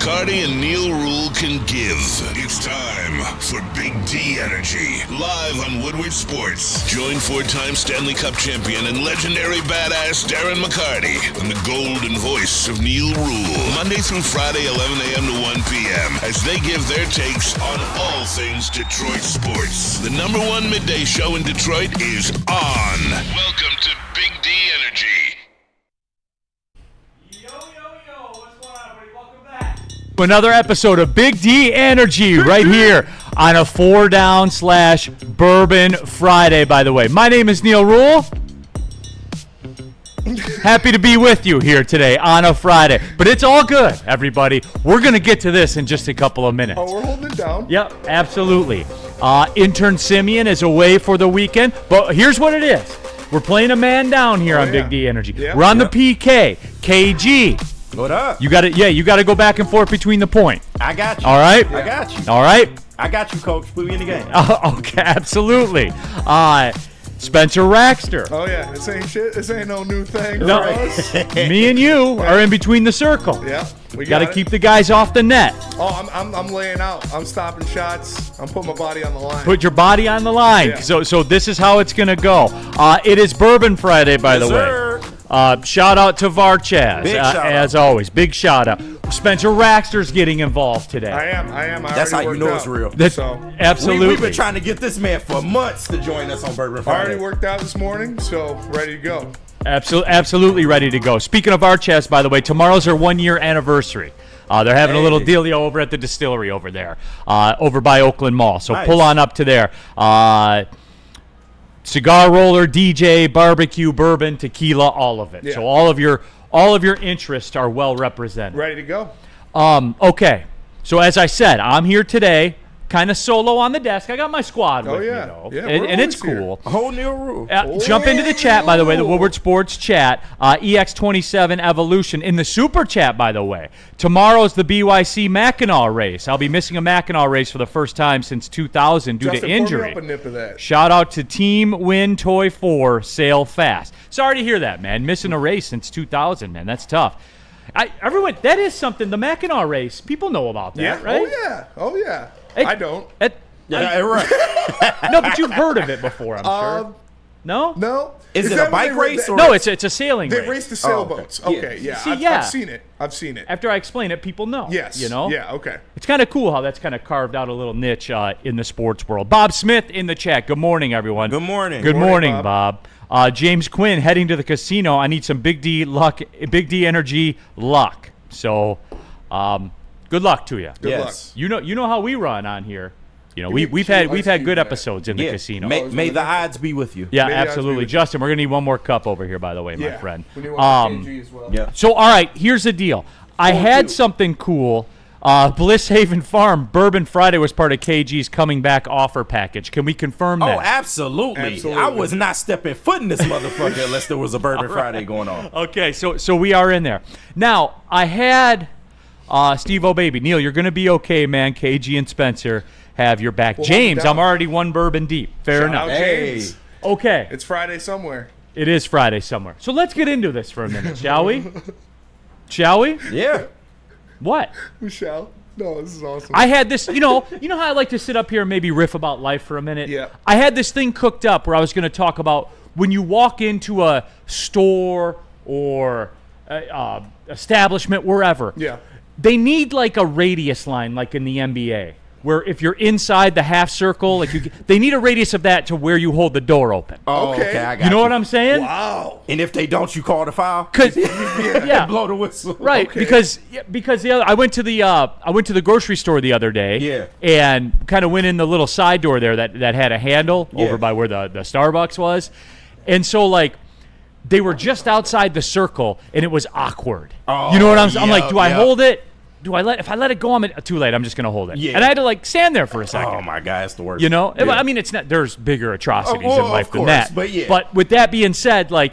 McCarty and Neil Rule can give. It's time for Big D Energy, live on Woodward Sports. Join four-time Stanley Cup champion and legendary badass Darren McCarty and the golden voice of Neil Rule, Monday through Friday, 11 a.m. to 1 p.m., as they give their takes on all things Detroit sports. The number one midday show in Detroit is on. Welcome to Big D Energy. Another episode of Big D Energy right here on a 4-down/Bourbon Friday, by the way. My name is Neil Rule. Happy to be with you here today on a Friday. But it's all good, everybody. We're going to get to this in just a couple of minutes. Oh, we're holding it down. Yep, absolutely. Intern Simeon is away for the weekend, but here's what it is. We're playing a man down here on Big D Energy. Yeah, we're on the PK. KG. What up? You got to go back and forth between the point. I got you. All right? I got you. All right? I got you, coach. Put me in the game. Okay, absolutely. Spencer Raxter. Oh, yeah. This ain't shit. This ain't no new thing No. for us. Me and you are in between the circle. Yeah. We Got to it. keep the guys off the net. Oh, I'm laying out. I'm stopping shots. I'm putting my body on the line. Put your body on the line. Yeah. So this is how it's going to go. It is Bourbon Friday, by the way. Sir. Shout out to Varchaz, Big shout out. as always. Big shout out. Spencer Raxter's getting involved today. I am. That's how you know it's real. Absolutely. We've been trying to get this man for months to join us on Bourbon I Friday. already worked out this morning, so ready to go. Absolutely ready to go. Speaking of Varchaz, by the way, tomorrow's our 1-year anniversary. They're having a little dealio over at the distillery over there, over by Oakland Mall. So Nice. pull on up to there. Cigar roller, DJ, barbecue, bourbon, tequila, all of it. Yeah. So all of your interests are well represented. Ready to go. Okay. So as I said, I'm here today, kind of solo on the desk. I got my squad with me, though. Yeah, and it's we're cool. Whole Neil Rule. Jump into the chat, by the way, the Woodward Sports chat, EX27 Evolution. In the super chat, by the way, tomorrow's the BYC Mackinac race. I'll be missing a Mackinac race for the first time since 2000 due Justin, to pour me injury. up a nip of that. Shout out to Team Win Toy 4, Sail Fast. Sorry to hear that, man. Missing a race since 2000, man. That's tough. Everyone, that is something. The Mackinac race, people know about that, Yeah. right? Oh, yeah. Hey, I don't. Yeah, right. No, but you've heard of it before, I'm sure. No? No. Is it that a when bike they- race or? No, it's a sailing They race. race the sailboats. okay. Okay, yeah. See, I've seen it. I've seen it. After I explain it, people know. Yes. You know? Yeah, okay. It's kind of cool how that's kind of carved out a little niche in the sports world. Bob Smith in the chat. Good morning, everyone. Good morning. Good morning, morning, Bob. James Quinn heading to the casino. I need some Big D luck, Big D energy luck. So, good luck to you. Good Yes. luck. You know how we run on here. You know, Give me we've two had ice good cubes, man. episodes in the Yeah. casino. May the odds be with you. Yeah, Maybe I'll absolutely. be- Justin, we're gonna need one more cup over here, by the way, my Yeah. friend. We need one for KG as well. Yeah. So, all right, here's the deal. I had something cool. Bliss Haven Farm Bourbon Friday was part of KG's coming back offer package. Can we confirm that? Oh, absolutely. Absolutely. I was not stepping foot in this motherfucker unless there was a Bourbon Friday going on. Okay, so we are in there. Now, I had Steve O'Baby. Neil, you're going to be okay, man. KG and Spencer have your back. We'll James, hold it I'm down. already one bourbon deep. Fair Shout enough. out Hey. James. Okay, It's Friday somewhere. it is Friday somewhere. So let's get into this for a minute, shall we? Shall we? Yeah. What? Michelle. No, this is awesome. I had this, you know how I like to sit up here and maybe riff about life for a minute? Yeah. I had this thing cooked up where I was going to talk about when you walk into a store or establishment, wherever. Yeah. They need like a radius line like in the NBA. Where if you're inside the half circle, like they need a radius of that to where you hold the door open. Oh, Okay. okay. I got You know what I'm saying? Wow. And if they don't, you call the foul? Cause yeah, Blow the whistle. right. Okay. Because I went to the grocery store the other day. Yeah. And kind of went in the little side door there that had a handle Yeah. over by where the Starbucks was, and so like. They were just outside the circle, and it was awkward. Oh, you know what I'm saying? I'm like, yeah, do I yeah. hold it? If I let it go, I'm too late. I'm just gonna hold it. Yeah. And I had to like stand there for a second. Oh, my God. It's the worst. You know, Yeah. I mean, it's not. There's bigger atrocities well, in life of than course, that. but yeah. But with that being said, like,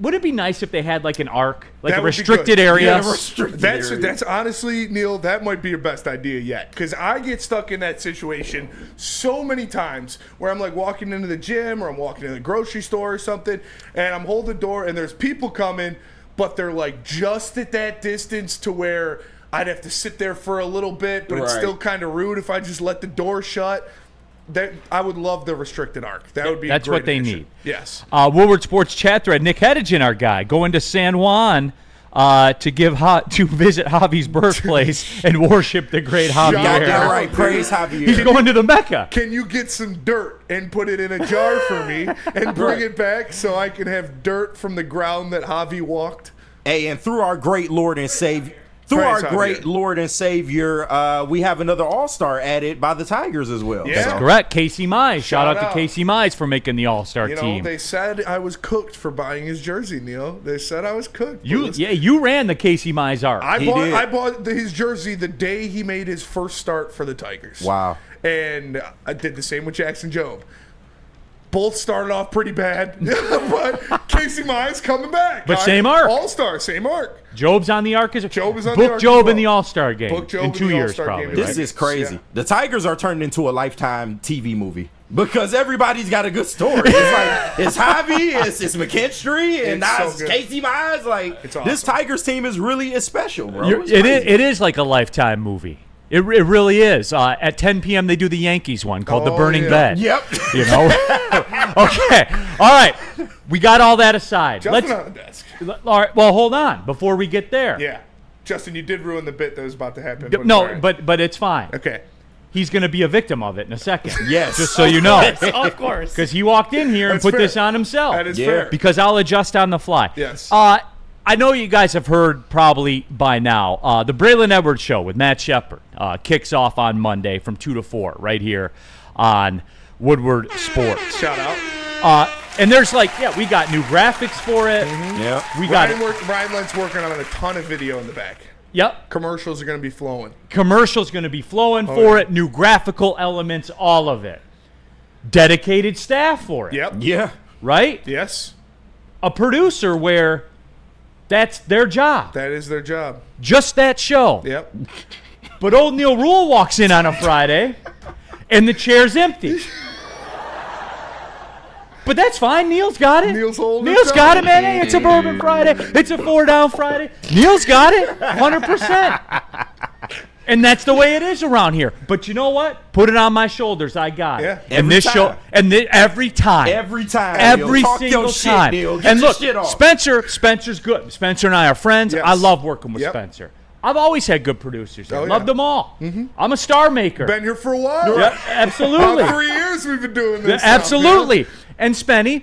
would it be nice if they had like an arc, like That a would be restricted good. area? Yeah, restricted That's area. that's honestly, Neil, that might be your best idea yet. Because I get stuck in that situation so many times where I'm like walking into the gym or I'm walking into the grocery store or something, and I'm holding the door and there's people coming, but they're like just at that distance to where I'd have to sit there for a little bit, but it's Right. still kind of rude if I just let the door shut. That I would love the restricted arc. That would be That's a great what they addition. need. Yes. Woodward Sports chat thread. Nick Hedigen, our guy, going to San Juan to visit Javi's birthplace and worship the great Javier. Goddamn right. Praise He's Javier. going to the Mecca. Can you get some dirt and put it in a jar for me and bring it back so I can have dirt from the ground that Javi walked? Hey, and through our great Lord and Savior. Praise Javier. Lord and Savior, we have another All-Star added by the Tigers as well. Yeah. That's correct. Casey Mize. Shout out out. to Casey Mize for making the All-Star You know, team. they said I was cooked for buying his jersey, Neil. They said I was cooked. You ran the Casey Mize arc. I bought his jersey the day he made his first start for the Tigers. Wow. And I did the same with Jackson Jobe. Both started off pretty bad, but Casey Mize coming back. But same arc. All-Star, same arc. Job's on the arc. Job is on Book the arc Job as well. in the All-Star game. Book Job in in 2 the years, All-Star probably. game. Right? This is crazy. Yeah. The Tigers are turned into a Lifetime TV movie because everybody's got a good story. It's like it's Javi, it's McKinstry, and It's now so it's good. Casey Mize. Like It's this awesome. Tigers team is really special, bro. You're- It's it crazy. is like a Lifetime movie. It really is. At 10 p.m. they do the Yankees one called The Oh, Burning yeah. Bed. Yep. You know? Okay. All right. We got all that aside. Justin on the desk. All right. Well, hold on before we get there. Yeah. Justin, you did ruin the bit that was about to happen. But No, it's all right. but it's fine. Okay. He's going to be a victim of it in a second. Yes. Just so you know. Of course. Because he walked in here and That's put fair. this on himself. That is Yeah. fair. Because I'll adjust on the fly. Yes. I know you guys have heard probably by now. The Braylon Edwards Show with Matt Shepard kicks off on Monday from 2 to 4 right here on Woodward Sports. Shout out. And there's we got new graphics for it. Yep. We got Ryan Lent's working on a ton of video in the back. Yep. Commercials are going to be flowing. Commercials going to be flowing for yeah. it. New graphical elements, all of it. Dedicated staff for it. Yep. Yeah. Right? Yes. A producer where that's their job. That is their job. Just that show. Yep. But old Neil Rule walks in on a Friday, and the chair's empty. But that's fine. Neil's got it. Neil's holding Neil's it got down. it, man. Hey, it's a Bourbon Friday. It's a 4-down Friday. Neil's got it, 100%. And that's the way it is around here. But you know what? Put it on my shoulders. I got it. Yeah. And Every this time. show, and every time. Every time. Every Neil. Talk single your time. Shit, Neil. Get And your look, shit off. Spencer's good. Spencer and I are friends. Yes. I love working with Yep. Spencer. I've always had good producers. I Oh, love yeah. them all. I'm a star maker. Been here for a while. Yeah, absolutely. About 3 years we've been doing this. Yeah, stuff, absolutely. man. And Spenny,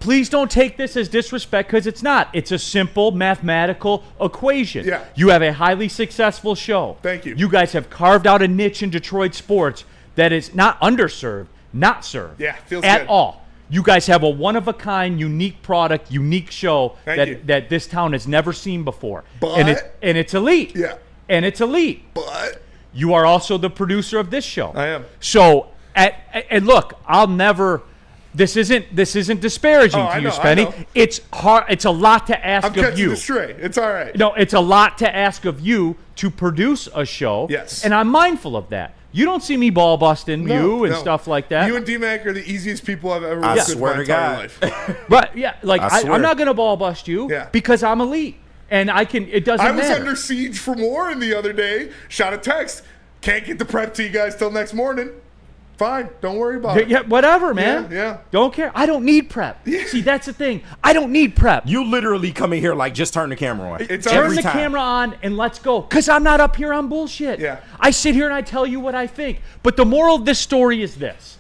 please don't take this as disrespect because it's not. It's a simple mathematical equation. Yeah. You have a highly successful show. Thank you. You guys have carved out a niche in Detroit sports that is not underserved, not served. Yeah, feels at good. all. You guys have a one-of-a-kind, unique product, unique show Thank you. that this town has never seen before. But- and it's elite. Yeah. And it's elite. But You are also the producer of this show. I am. So, and look, I'll never. This isn't disparaging Oh, to I you, know, I Spenny. know. It's hard. It's a lot to ask I'm of catching you. the stray. It's all right. No, it's a lot to ask of you to produce a show. Yes. And I'm mindful of that. You don't see me ball busting No, you and no. stuff like that. You and D-Mac are the easiest people I've ever I worked with swear my to entire God. life. But yeah, like I swear. I'm not gonna ball bust you Yeah. because I'm elite and I can. It doesn't I was matter. under siege from Warren the other day. Shot a text. Can't get the prep to you guys till next morning. Fine. Don't worry about it. Yeah, whatever, man. yeah. Don't care. I don't need prep. See, that's the thing. I don't need prep. You literally come in here like just turn the camera on. It's Turn every the time. camera on and let's go. Because I'm not up here on bullshit. Yeah. I sit here and I tell you what I think. But the moral of this story is this.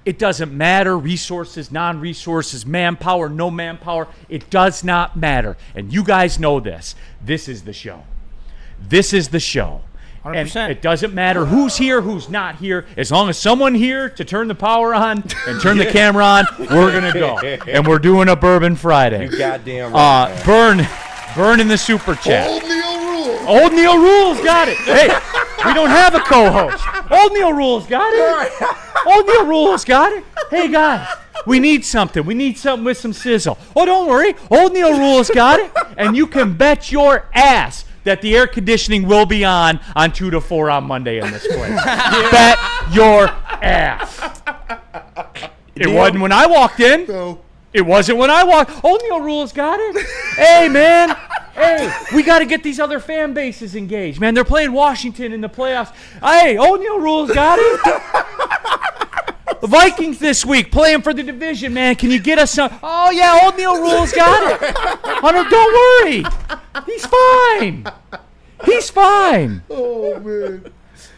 It doesn't matter, resources, non-resources, manpower, no manpower. It does not matter. And you guys know this. This is the show. This is the show. 100%. And it doesn't matter who's here, who's not here. As long as someone here to turn the power on and turn the camera on, we're going to go. And we're doing a Bourbon Friday. Goddamn right. Burn in the super chat. Old Neil Rule. Old Neil Rule's got it. Hey, we don't have a co-host. Old Neil Rule's got it. Old Neil Rule's got it. Hey, guys, we need something. We need something with some sizzle. Oh, don't worry. Old Neil Rule's got it. And you can bet your ass that the air conditioning will be on 2 to 4 on Monday in this place. Bet your ass. It wasn't when I walked in. So, It wasn't when I walked. Old Neil Rule's got it. Hey, man. Hey, we got to get these other fan bases engaged, man. They're playing Washington in the playoffs. Hey, O'Neal Rules got it. The Vikings this week playing for the division, man. Can you get us some? Oh yeah, O'Neal Rules got it. Hunter, don't worry. He's fine. He's fine. Oh man.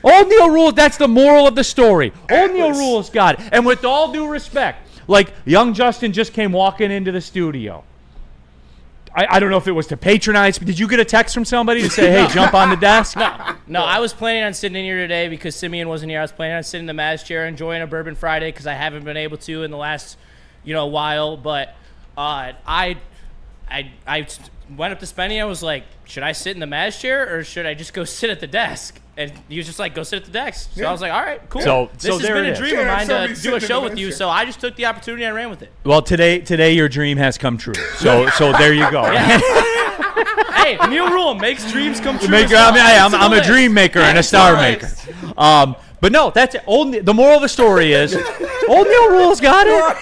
O'Neal Rules. That's the moral of the story. O'Neal Rules got it. And with all due respect, like young Justin just came walking into the studio. I don't know if it was to patronize. Did you get a text from somebody to say, hey, jump on the desk? No, I was planning on sitting in here today because Simeon wasn't here. I was planning on sitting in the Maz chair enjoying a Bourbon Friday because I haven't been able to in the last, while. But I went up to Spenny. I was like, should I sit in the Maz chair or should I just go sit at the desk? And he was just like, go sit at the desk. So I was like, all right, cool. So this has there been it a is. dream of mine to do a show in the with you. Maz So I just took the opportunity and ran with it. Well, today your dream has come true. So there you go. Hey, Neil Rule makes dreams come true. I'm a dream maker and a star maker. But no, that's it. The moral of the story is O'Neal Rules got it.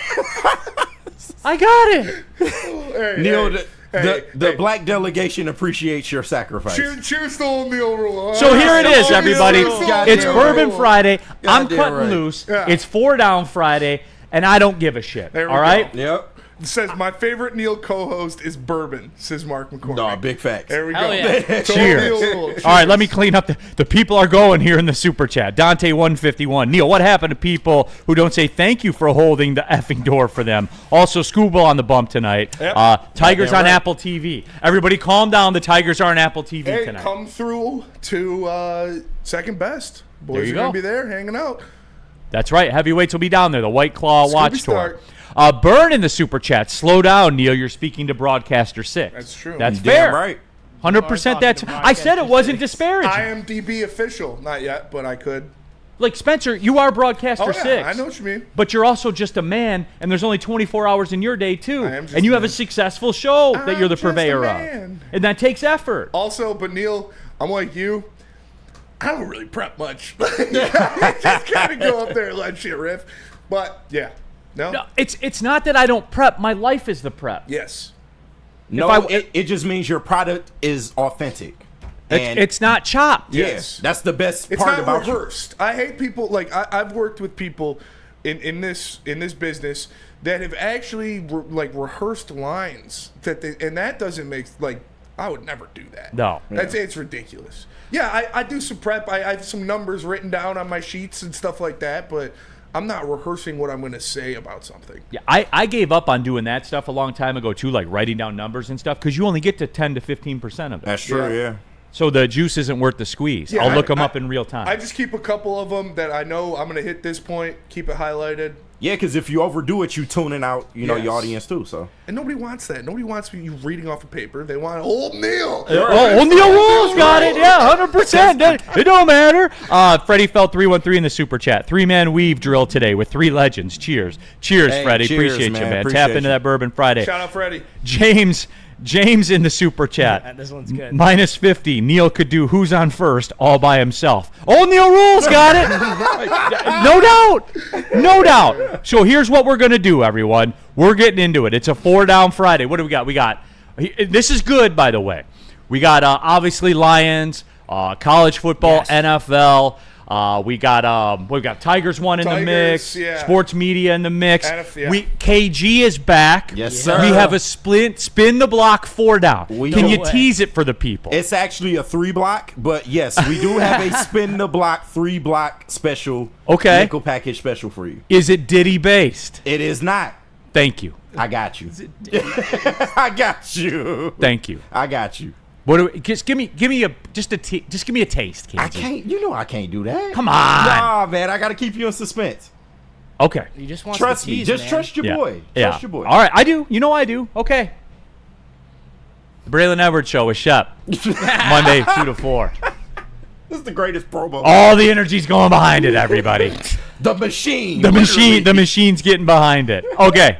I got it. Neil, the black delegation appreciates your sacrifice. Cheers to O'Neal Rule. So here it is, everybody. It's Goddamn Bourbon right. Friday. I'm Goddamn cutting right. loose. Yeah. It's 4 Down Friday, and I don't give a shit. There we All right? go. Yep. It says, my favorite Neil co-host is Bourbon, says Mark McCormick. No, big facts. There we Hell go. yeah. To Cheers. O'Neal Rule. All right, let me clean up. The people are going here in the super chat. Dante151. Neil, what happened to people who don't say thank you for holding the effing door for them? Also, Scooble on the bump tonight. Yep. Tigers Goddamn on right. Apple TV. Everybody calm down. The Tigers are on Apple TV Hey, tonight. come through to second best. There Boys you are going go. to be there hanging out. That's right. Heavyweights will be down there. The White Claw Watch Tour. Start. Burn in the super chat. Slow down, Neil. You're speaking to Broadcaster 6. That's true. That's Damn fair. right. 100%. That's. I said it wasn't disparaging. IMDb official. Not yet, but I could. Like Spencer, you are Broadcaster Oh, 6. yeah, I know what you mean. But you're also just a man, and there's only 24 hours in your day too. I am just And you a have a man. successful show that you're the I'm just a purveyor man. of, and that takes effort. Also, but Neil, I'm like you. I don't really prep much. Just kind of go up there and let shit riff. But, yeah. No? No, it's not that I don't prep. My life is the prep. Yes. No, I- it just means your product is authentic. And It's not chopped. yes, that's the best It's part not about you. rehearsed. I hate people like I've worked with people in this business that have actually rehearsed lines and that doesn't make I would never do that. No. It's ridiculous. Yeah, I do some prep. I have some numbers written down on my sheets and stuff like that, but I'm not rehearsing what I'm going to say about something. Yeah, I gave up on doing that stuff a long time ago too, like writing down numbers and stuff, because you only get to 10 to 15% of it. That's true, yeah. So the juice isn't worth the squeeze. Yeah, I'll look them up in real time. I just keep a couple of them that I know I'm going to hit this point, keep it highlighted. Yeah, because if you overdo it, you tuning out, your Yes. audience too. So And nobody wants that. Nobody wants you reading off a paper. They want old Neil. Oh, O'Neal Rules got it. Yeah, 100%. It don't matter. Freddie felt 313 in the super chat. 3-man weave drill today with 3 legends. Cheers. Cheers, Hey, Freddie. cheers, Appreciate man. you, man. Appreciate Tap into you. that Bourbon Friday. Shout out Freddie. James in the super chat. This one's good. Minus 50. Neil could do Who's on First all by himself. O'Neal Rules got it. No doubt. No doubt. So here's what we're going to do, everyone. We're getting into it. It's a 4 Down Friday. What do we got? This is good, by the way. We got, obviously, Lions, college football, Yes. NFL. We got Tigers one in the Tigers, mix. yeah. Sports media in the mix. Yeah. KG is back. Yes, sir. We have a spin the block 4 down. We Can do. you tease it for the people? it's actually a 3-block, but yes, we do have a spin the block 3-block special. Okay. Nickel package special for you. Is it Diddy based? It is not. Thank you. I got you. I got you. Thank you. I got you. Just give me a taste, KG. I can't. I can't do that. Come on. Nah, man. I got to keep you in suspense. Okay. You just want Trust to me. tease, Just man. trust your Yeah. boy. Yeah. Trust your boy. All right, I do. You know I do. Okay. The Braylon Edwards Show with Shep. Monday 2 to 4. This is the greatest promo. All the energy's going behind it, everybody. The machine. The literally. machine's getting behind it. Okay.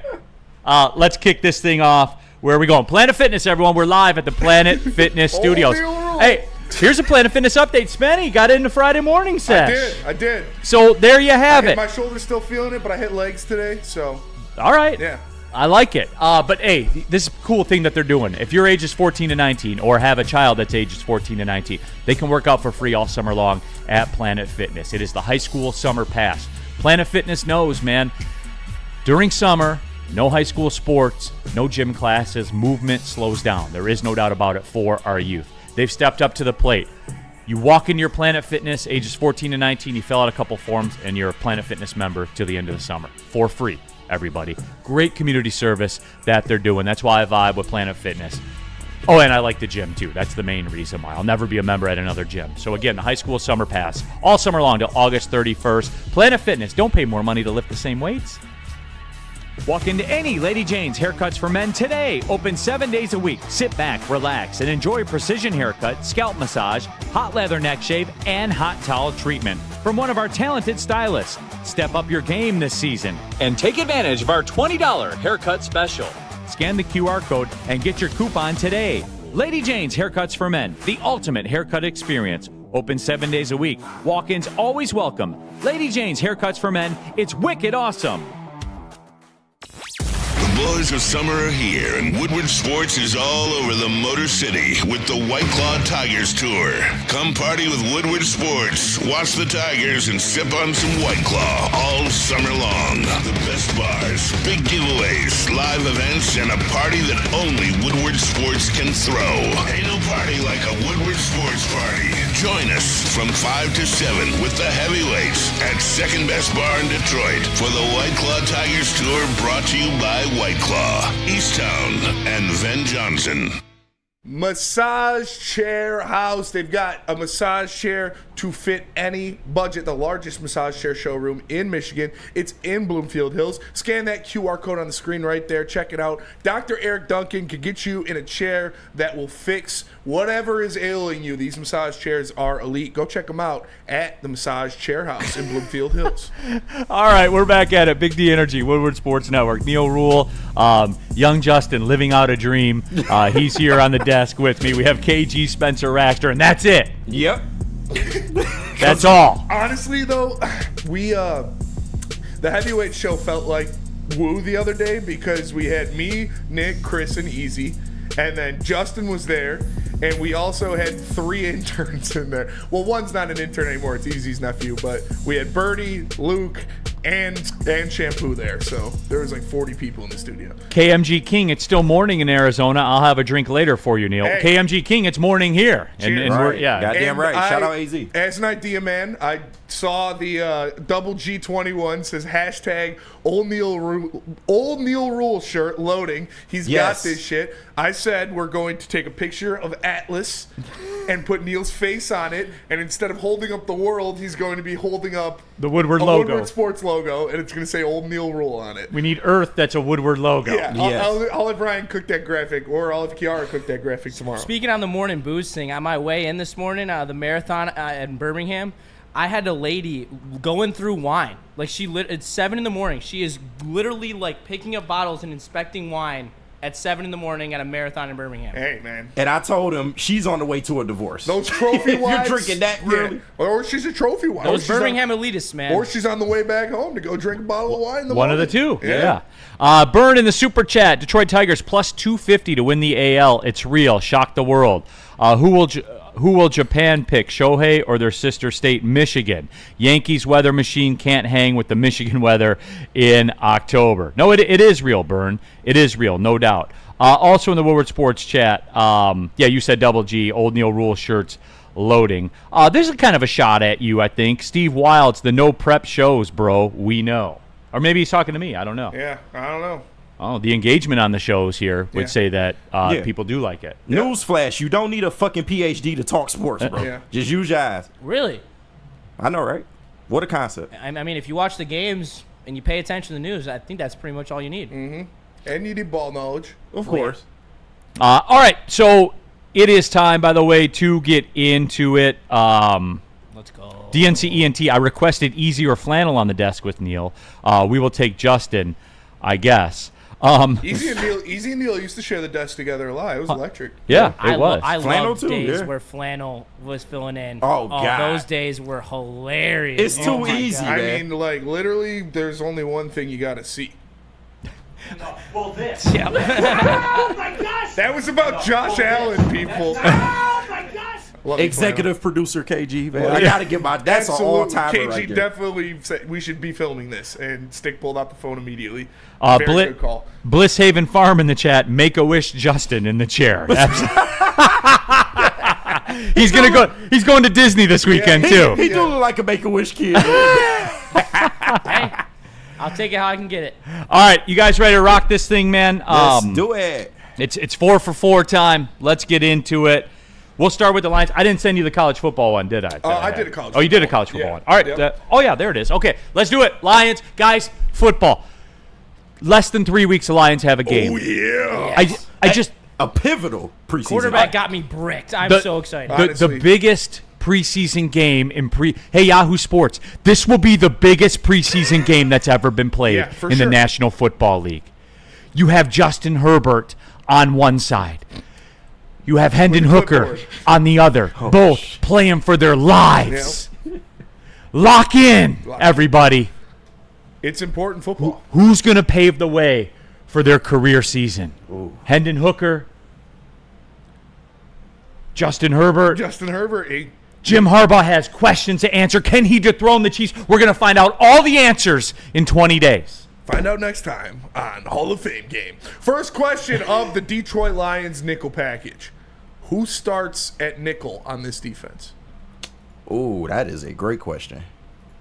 Let's kick this thing off. Where are we going? Planet Fitness, everyone. We're live at the Planet Fitness Studios. Hey, here's a Planet Fitness update. Spenny got it in the Friday morning sesh. I did. So there you have it. My shoulder's still feeling it, but I hit legs today, so All right. yeah. I like it. But hey, this is a cool thing that they're doing. If your age is 14 to 19 or have a child that's ages 14 to 19, they can work out for free all summer long at Planet Fitness. It is the high school summer pass. Planet Fitness knows, man, during summer, no high school sports, no gym classes, movement slows down. There is no doubt about it for our youth. They've stepped up to the plate. You walk into your Planet Fitness, ages 14 to 19, you fill out a couple forms, and you're a Planet Fitness member till the end of the summer for free, everybody. Great community service that they're doing. That's why I vibe with Planet Fitness. Oh, and I like the gym, too. That's the main reason why. I'll never be a member at another gym. So, again, the high school summer pass, all summer long till August 31st. Planet Fitness, don't pay more money to lift the same weights. Walk into any Lady Jane's Haircuts for Men today. Open 7 days a week. Sit back, relax, and enjoy precision haircut, scalp massage, hot leather neck shave, and hot towel treatment from one of our talented stylists. Step up your game this season and take advantage of our $20 haircut special. Scan the QR code and get your coupon today. Lady Jane's Haircuts for Men, the ultimate haircut experience. Open 7 days a week. Walk-ins always welcome. Lady Jane's Haircuts for Men. It's wicked awesome. The boys of summer are here, and Woodward Sports is all over the Motor City with the White Claw Tigers Tour. Come party with Woodward Sports, watch the Tigers, and sip on some White Claw all summer long. The best bars, big giveaways, live events, and a party that only Woodward Sports can throw. Ain't no party like a Woodward Sports party. Join us from 5 to 7 with the heavyweights at Second Best Bar in Detroit for the White Claw Tigers Tour, brought to you by White Claw, Easttown, and Ven Johnson. Massage Chair House. They've got a massage chair to fit any budget. The largest massage chair showroom in Michigan. It's in Bloomfield Hills. Scan that QR code on the screen right there. Check it out. Dr. Eric Duncan can get you in a chair that will fix whatever is ailing you. These massage chairs are elite. Go check them out at the Massage Chair House in Bloomfield Hills. All right, we're back at it. Big D Energy, Woodward Sports Network. Neil Rule, young Justin living out a dream. He's here on the desk with me. We have KG Spencer Raster, and that's it. Yep. That's all. Honestly, though, we the heavyweight show felt like woo the other day because we had me, Nick, Chris, and Easy, and then Justin was there, and we also had 3 interns in there. Well, one's not an intern anymore. It's Easy's nephew, but we had Birdie, Luke, and Shampoo there. So there was like 40 people in the studio. KMG King, it's still morning in Arizona. I'll have a drink later for you, Neil. Hey. KMG King, it's morning here. And Right. we're, yeah. Goddamn And right. Shout out AZ. As an idea man, I saw the double G21 says hashtag Old Neil Rule shirt loading. He's Yes. got this shit. I said we're going to take a picture of Atlas and put Neil's face on it, and instead of holding up the world, he's going to be holding up The Woodward a logo. Woodward Sports logo, and it's going to say Old Neil Rule on it. We need Earth that's a Woodward logo. Yeah, Yes. I'll let Brian cook that graphic, or I'll have Kiara cook that graphic tomorrow. Speaking on the morning booze thing, on my way in this morning, the marathon in Birmingham, I had a lady going through wine. Like it's 7 in the morning. She is literally like picking up bottles and inspecting wine at 7 in the morning at a marathon in Birmingham. Hey, man. And I told him she's on the way to a divorce. Those trophy If you're wives. drinking that early. Yeah. Or she's a trophy wife. Those Birmingham elitists, man. Or she's on the way back home to go drink a bottle of wine in the One of the morning. two. Yeah. Burn in the super chat. Detroit Tigers plus 250 to win the AL. It's real. Shock the world. Who will Japan pick, Shohei or their sister state, Michigan? Yankees weather machine can't hang with the Michigan weather in October. No, it is real, Burn. It is real, no doubt. Also in the Woodward Sports chat, you said Double G, Old Neil Rule shirts loading. This is kind of a shot at you, I think. Steve Wilds, the no prep shows, bro, we know. Or maybe he's talking to me, I don't know. Yeah, I don't know. Oh, the engagement on the shows here would say that people do like it. Newsflash, you don't need a fucking PhD to talk sports, bro. Yeah. Just use your eyes. Really? I know, right? What a concept. I mean, if you watch the games and you pay attention to the news, I think that's pretty much all you need. And you need ball knowledge. Of course. All right, so it is time, by the way, to get into it. Let's go. DNC ENT, I requested Easy or Flannel on the desk with Neil. We will take Justin, I guess. Easy and Neil used to share the desk together a lot. It was electric. Yeah, it I was. Flannel love too, days yeah. where Flannel was filling in. Oh, God. Those days were hilarious. It's too my easy, God. I man. mean, like, literally, there's only one thing you got to see. Well, this. Yeah. That was about Josh Allen, people. Love you, Executive producer KG, man. I gotta get my. That's an Absolutely. all-timer KG right there. definitely said we should be filming this, and Stick pulled out the phone immediately. Very good call. Blisshaven Farm in the chat. Make-A-Wish Justin in the chair. He's gonna go. He's going to Disney this weekend too. He do look like a Make-A-Wish kid. Hey, I'll take it how I can get it. All right, you guys ready to rock this thing, man? Let's do it. It's 4 for 4 time. Let's get into it. We'll start with the Lions. I didn't send you the college football one, did I? I did a college Oh, you did a football. college football Yeah. one. All right. Yep. Oh, yeah, there it is. Okay, let's do it. Lions, guys, football. Less than 3 weeks, the Lions have a game. Oh yeah. I just A pivotal preseason. Quarterback got me bricked. I'm so excited. the Honestly. biggest preseason game in Hey, Yahoo Sports, this will be the biggest preseason game that's ever been played Yeah, for in the sure. National Football League. You have Justin Herbert on one side. You have Hendon the Hooker clipboard. on the other, both playing for their lives. Lock in, everybody. It's important football. Who's going to pave the way for their career season? Hendon Hooker, Justin Herbert. Justin Herbert. Jim Harbaugh has questions to answer. Can he dethrone the Chiefs? We're going to find out all the answers in 20 days. Find out next time on Hall of Fame Game. First question of the Detroit Lions nickel package. Who starts at nickel on this defense? Ooh, that is a great question.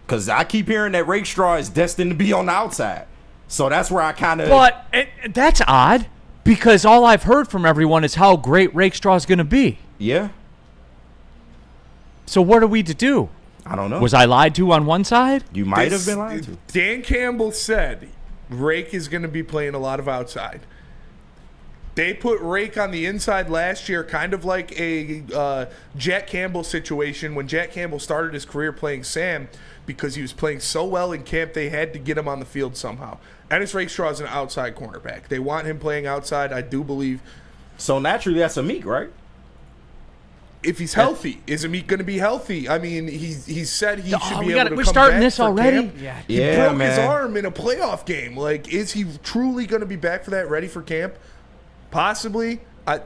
Because I keep hearing that Rakestraw is destined to be on the outside. So that's where I kind of. But that's odd because all I've heard from everyone is how great Rakestraw is going to be. Yeah, So what are we to do? I don't know. Was I lied to on one side? You might have been lying to. Dan Campbell said Rake is going to be playing a lot of outside. They put Rake on the inside last year, kind of like a Jack Campbell situation when Jack Campbell started his career playing Sam because he was playing so well in camp they had to get him on the field somehow. Ennis Rakestraw is an outside cornerback. They want him playing outside, I do believe. So naturally, that's a meek, right? If he's healthy, is Amik going to be healthy? I mean, he said he should be able to we're come starting back this for already? camp. Yeah. He Yeah, broke his man. arm in a playoff game. Like, is he truly going to be back for that, ready for camp? Possibly. I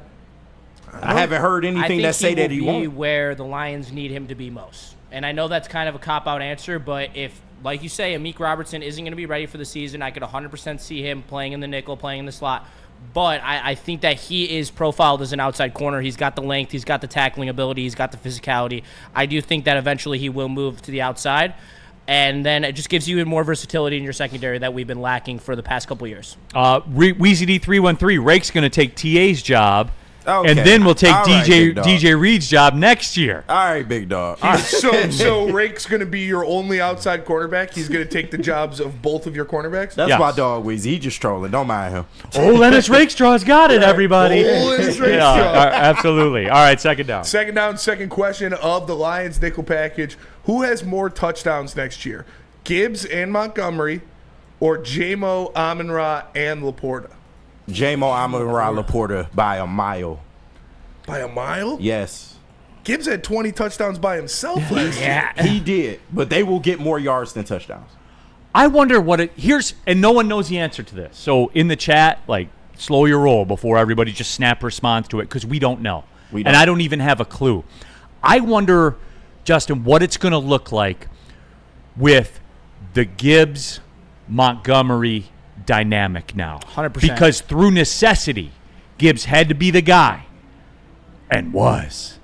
haven't heard I anything think that say that he will be won't. where the Lions need him to be most. And I know that's kind of a cop-out answer, but if, like you say, Amik Robertson isn't going to be ready for the season, I could 100% see him playing in the nickel, playing in the slot. But I think that he is profiled as an outside corner. He's got the length. He's got the tackling ability. He's got the physicality. I do think that eventually he will move to the outside. And then it just gives you more versatility in your secondary that we've been lacking for the past couple years. WeezyD313, Rake's going to take TA's job, Okay. and then we'll take All right, big dog. DJ Reed's job next year. All right, big dog. So Rake's going to be your only outside cornerback? He's going to take the jobs of both of your cornerbacks? That's Yes. my dog, Weezy. He just trolling. Don't mind him. Oh, Ennis Rakestraw's got it, everybody. Oh, Ennis Rakestraw. Yeah, absolutely. All right, second down. Second down, second question of the Lions nickel package. Who has more touchdowns next year? Gibbs and Montgomery or J-Mo, Amon-Ra, and Laporta? J-Mo Amon-Ra Laporta by a mile. By a mile? Yes. Gibbs had 20 touchdowns by himself last year. He did, but they will get more yards than touchdowns. I wonder what it here's, and no one knows the answer to this. So in the chat, like, slow your roll before everybody just snap response to it because we don't know, We and don't. I don't even have a clue. I wonder, Justin, what it's going to look like with the Gibbs Montgomery dynamic now. 100%. Because through necessity, Gibbs had to be the guy, and was.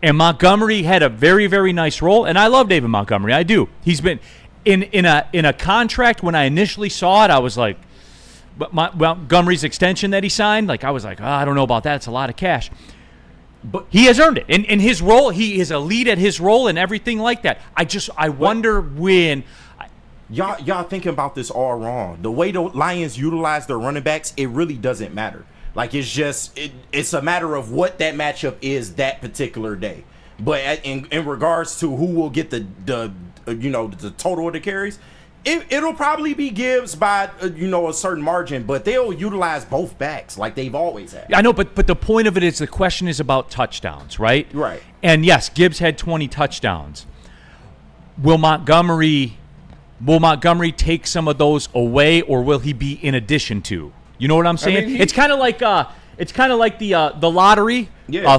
And Montgomery had a very, very nice role, and I love David Montgomery. I do. He's been in a contract. When I initially saw it, I was like, but Montgomery's extension that he signed, like I was like, I don't know about that. It's a lot of cash. But he has earned it. In his role, he is elite at his role and everything like that. I wonder when. Y'all thinking about this all wrong. The way the Lions utilize their running backs, it really doesn't matter. Like, it's just it's a matter of what that matchup is that particular day. But in regards to who will get the total of the carries, it'll probably be Gibbs by a certain margin. But they'll utilize both backs like they've always had. I know, but the point of it is the question is about touchdowns, right? Right. And yes, Gibbs had 20 touchdowns. Will Montgomery will Montgomery take some of those away, or will he be in addition to? You know what I'm saying? mean, it's kind of like the lottery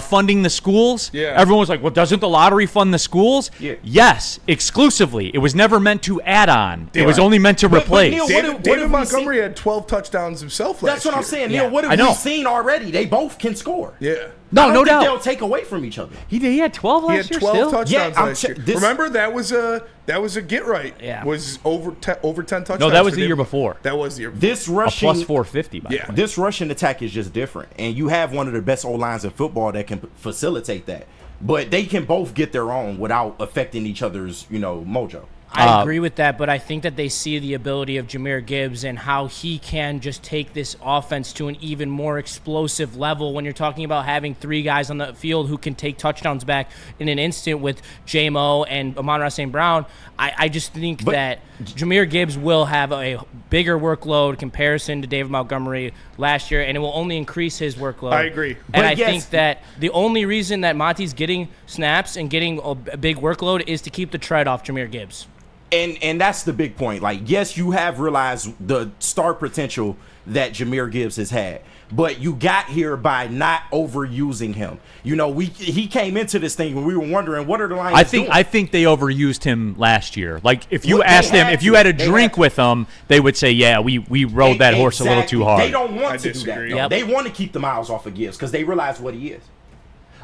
funding the schools. Yeah. Everyone was like, well, doesn't the lottery fund the schools? Yeah. Yes, exclusively. It was never meant to add on. It was Right. only meant to replace. Neil, David Montgomery had 12 touchdowns himself last That's what year. I'm saying, Yeah. Neil. What I have know. we seen already? They both can score. Yeah. No, I don't no think doubt. they'll take away from each other. He had 12 He last had year 12 still? touchdowns Yeah, last year. this- Remember, that was a get right. Yeah. Was over 10 touchdowns. No, that was for the year David. before. That was the year before. This A rushing plus 450, by the Yeah. way. This rushing attack is just different, and you have one of the best O-lines in football that can facilitate that. But they can both get their own without affecting each other's, mojo. I agree with that, but I think that they see the ability of Jahmyr Gibbs and how he can just take this offense to an even more explosive level when you're talking about having three guys on the field who can take touchdowns back in an instant with J-Mo and Amon-Ra St. Brown. I just think that Jahmyr Gibbs will have a bigger workload comparison to David Montgomery last year, and it will only increase his workload. I agree. And But I yes- think that the only reason that Monty's getting snaps and getting a big workload is to keep the tread off Jahmyr Gibbs. And that's the big point. Like, yes, you have realized the star potential that Jahmyr Gibbs has had, but you got here by not overusing him. He came into this thing when we were wondering, what are the Lions doing? I think they overused him last year. Like, if you Well, they asked them, had if you to. had a They drink had to. with them, they would say, yeah, we rode that horse a little too Exactly. hard. They don't want I to disagree. do that. though. Yep. They want to keep the miles off of Gibbs because they realize what he is.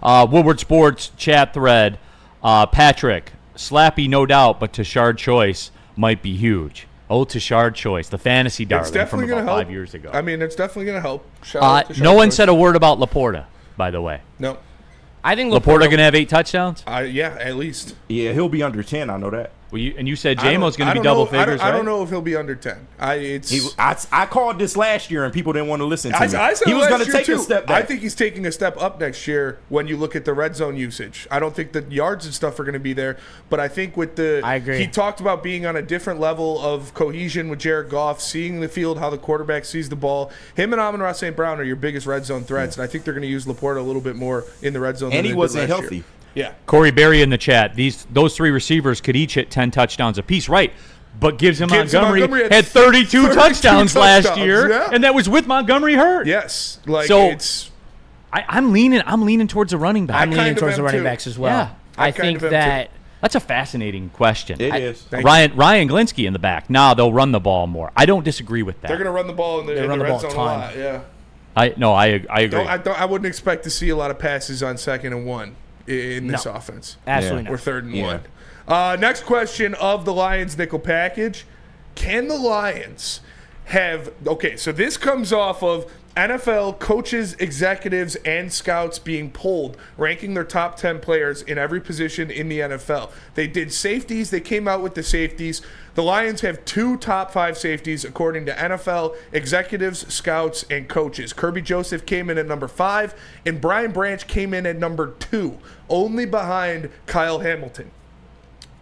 Woodward Sports chat thread. Patrick, Slappy, no doubt, but Tashard Choice might be huge. Oh, Tashard Choice, the fantasy It's darling from definitely going about to help. 5 years ago. I mean, it's definitely going to help. Shout out to No Sean one Joyce. said a word about Laporta, by the way. No. I think Laporta going to have 8 touchdowns? Yeah, at least. Yeah, he'll be under 10. I know that. Well, you said I don't- J-Mo's going I to be don't double know- figures, I right? don't know if he'll be under 10. I called this last year and people didn't want to listen to me. I said He was last going to year take too. a step back. I think he's taking a step up next year when you look at the red zone usage. I don't think the yards and stuff are going to be there, but I think with I agree. he talked about being on a different level of cohesion with Jared Goff, seeing the field, how the quarterback sees the ball. Him and Amon-Ra St. Brown are your biggest red zone threats, and I think they're going to use Laporta a little bit more in the red zone. And than he they did wasn't last healthy. year. Yeah. Corey Berry in the chat. Those 3 receivers could each hit 10 touchdowns apiece, right? But Gibbs and Gibbs and Montgomery Montgomery had 32 touchdowns last touchdowns, year, yeah. and that was with Montgomery hurt. Yes. Like So- it's I'm leaning towards the running back. I'm kind leaning of towards am the running too. backs as well. Yeah. I kind think of am that That's a fascinating question. It is. Ryan Glinsky in the back. Nah, they'll run the ball more. I don't disagree with that. they're going to run the ball in the run the red ball a zone a ton. lot. Yeah. I agree. I wouldn't expect to see a lot of passes on 2nd and 1 in this offense. absolutely Or not. 3rd and Yeah. 1. Next question of the Lions nickel package. Can the Lions have – okay, so this comes off of NFL coaches, executives, and scouts being polled, ranking their top 10 players in every position in the NFL. They did safeties. They came out with the safeties. The Lions have 2 top 5 safeties according to NFL executives, scouts, and coaches. Kirby Joseph came in at number 5, and Brian Branch came in at number 2, only behind Kyle Hamilton.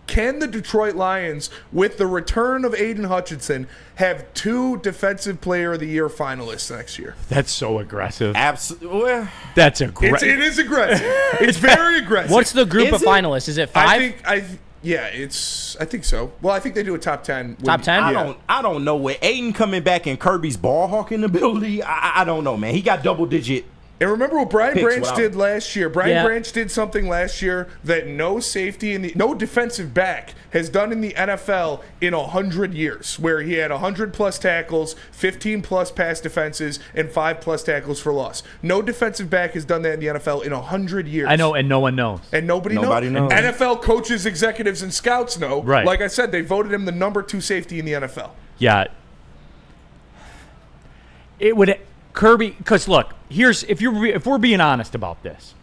Can the Detroit Lions, with the return of Aiden Hutchinson, have 2 Defensive Player of the Year finalists next year? That's so aggressive. Absolutely. That's It aggressive. is aggressive. It's very aggressive. What's the group Is of it? finalists? Is it 5? I think so. Well, I think they do a top 10. Top 10? I don't know. With Aiden coming back and Kirby's ball hawking ability, I don't know, man. He got double digit. And remember what Brian Picks Branch without- did last year. Brian Yeah. Branch did something last year that no safety no defensive back has done in the NFL in 100 years, where he had 100+ tackles, 15+ pass defenses, and 5+ tackles for loss. No defensive back has done that in the NFL in 100 years. I know, and no one knows. And nobody knows. NFL coaches, executives, and scouts know. Right. Like I said, they voted him the number 2 safety in the NFL. Yeah. It would Kirby, because look, if we're being honest about this,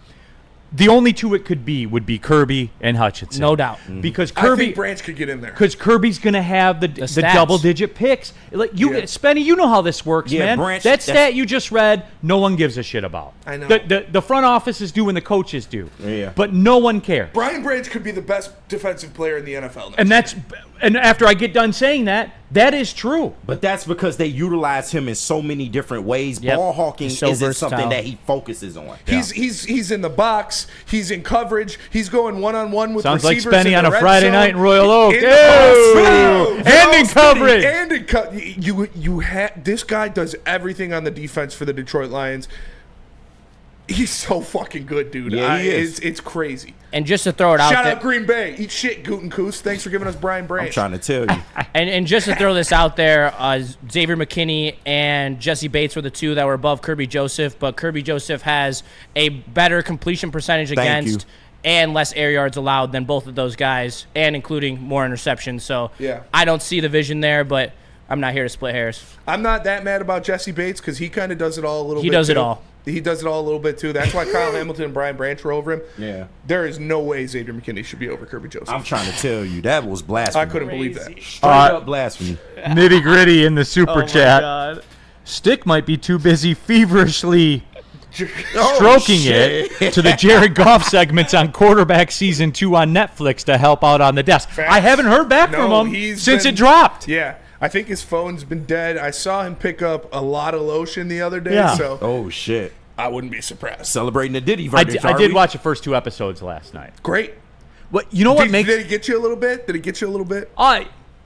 the only 2 it could be would be Kirby and Hutchinson. No doubt. Because I Kirby think Branch could get in there. Because Kirby's going to have the stats. double-digit picks. Like Spenny, you know how this works, Yeah, man. Branch, that that's- stat you just read, no one gives a shit about. I know. The front offices do and the coaches do. Yeah. But no one cares. Brian Branch could be the best defensive player in the NFL next year. And after I get done saying that, That is true. But that's because they utilize him in so many different ways. Yep. Ball hawking He's so isn't versatile. something that he focuses on. He's in the box. He's in coverage. He's going one-on-one with Sounds like receivers Spenny in on the a red Friday zone, night in Royal Oak. in the Ew! box. And in Spenny, coverage. And in this guy does everything on the defense for the Detroit Lions. He's so fucking good, dude. Yeah, he is. It's crazy. And just to throw it out Shout there, out Green Bay. Eat shit, Gutekunst. Thanks for giving us Brian Branch. I'm trying to tell you. and just to throw this out there, Xavier McKinney and Jesse Bates were the two that were above Kirby Joseph, but Kirby Joseph has a better completion percentage against and less air yards allowed than both of those guys, and including more interceptions. So Yeah. I don't see the vision there, but I'm not here to split hairs. I'm not that mad about Jesse Bates because he kind of does it all a little bit. He does it too. all. He does it all a little bit, too. That's why Kyle Hamilton and Brian Branch were over him. Yeah. There is no way Xavier McKinney should be over Kirby Joseph. I'm trying to tell you, that was blasphemy. I couldn't believe that. Straight up blasphemy. Nitty gritty in the super chat. God. Stick might be too busy feverishly Oh, stroking shit. it to the Jared Goff segments on Quarterback Season 2 on Netflix to help out on the desk. Facts. I haven't heard back No, from him he's since been- it dropped. Yeah. I think his phone's been dead. I saw him pick up a lot of lotion the other day, Yeah. so Oh, shit. I wouldn't be surprised. Celebrating the Diddy I verdict. did watch the first 2 episodes last night. Great. What you know? What Did, makes did it get you a little bit? Did it get you a little bit?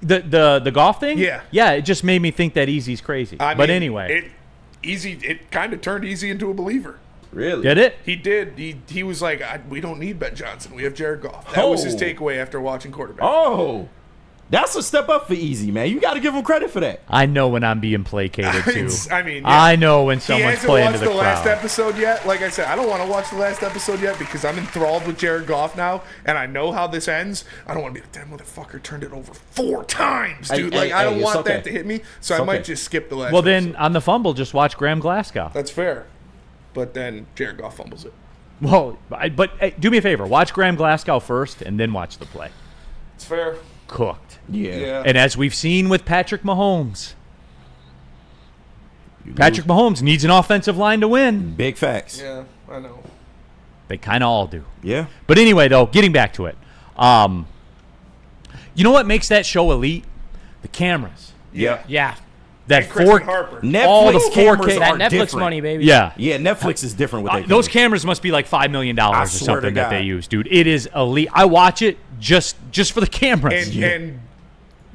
the golf thing? Yeah. yeah. It just made me think that Easy's crazy. I But mean, anyway, it kind of turned Easy into a believer. Really? did it? He did. He was like, we don't need Ben Johnson. We have Jared Goff. That was his Oh. takeaway after watching quarterback. Oh. That's a step up for Easy, man. You got to give him credit for that. I know when I'm being placated too. I mean, yeah. I know when He someone's hasn't playing to watched the the last crowd. episode yet. Like I said, I don't want to watch the last episode yet because I'm enthralled with Jared Goff now, and I know how this ends. I don't want to be like, that motherfucker turned it over 4 times, dude. Hey, I don't it's want okay. that to hit me, so It's I might okay. just skip the last Well, then episode. on the fumble, just watch Graham Glasgow. That's fair. But then Jared Goff fumbles it. Well, but hey, do me a favor. Watch Graham Glasgow first and then watch the play. It's fair. Cooked. Yeah. And as we've seen with Patrick Mahomes, Patrick Mahomes needs an offensive line to win. Big facts. Yeah, I know. They kind of all do. Yeah. But anyway, though, getting back to it. You know what makes that show elite? The cameras. Yeah. Yeah. That And Kristen Harper. Netflix all the cameras 4K That are Netflix different. money, baby. Yeah. Yeah, Netflix is different with Those cameras must be like $5 million or swear to something that God. they use, dude. It is elite. I watch it just for the cameras. And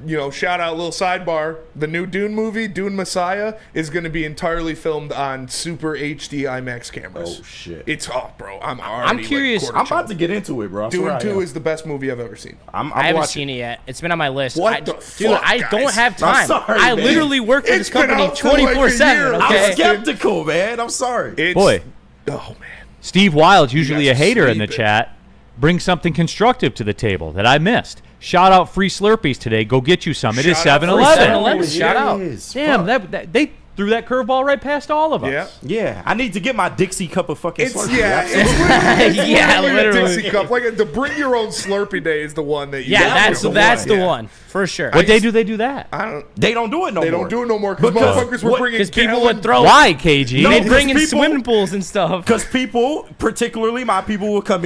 you know, shout out, little sidebar. The new Dune movie, Dune Messiah, is going to be entirely filmed on super HD IMAX cameras. Oh, shit. It's bro. I'm already curious. Like, I'm about to get into it, bro. I swear Dune I 2 am. is the best movie I've ever seen. I'm I haven't watching. seen it yet. It's been on my list. What I, the dude, fuck, I guys? don't have I'm time. sorry, I man. literally work for It's this been company out for like a 24/7. year. Okay. I'm skeptical, man. I'm sorry. It's, Boy. Oh, man. Steve Wilde's usually guys a are hater in the sleeping. chat. Brings something constructive to the table that I missed. Shout out free Slurpees today. Go get you some. It is Shout out free 7-Eleven. 7-Eleven. Shout out. Yes, Damn, fuck. they threw that curveball right past all of us. Yeah. Yeah, I need to get my Dixie cup of fucking It's Slurpee. it's Yeah, literally a literally. Dixie cup. Like the bring your own Slurpee day is the one that you Yeah, gotta that's do. that's the Yeah. one for sure. What day do they do that? I don't. They don't do it no They more. don't do it no more because Because motherfuckers were what- bringing. Because people gallon- would throw. Why, KG? No, They because bring in people- swimming pools and stuff. Because people, particularly my people, would come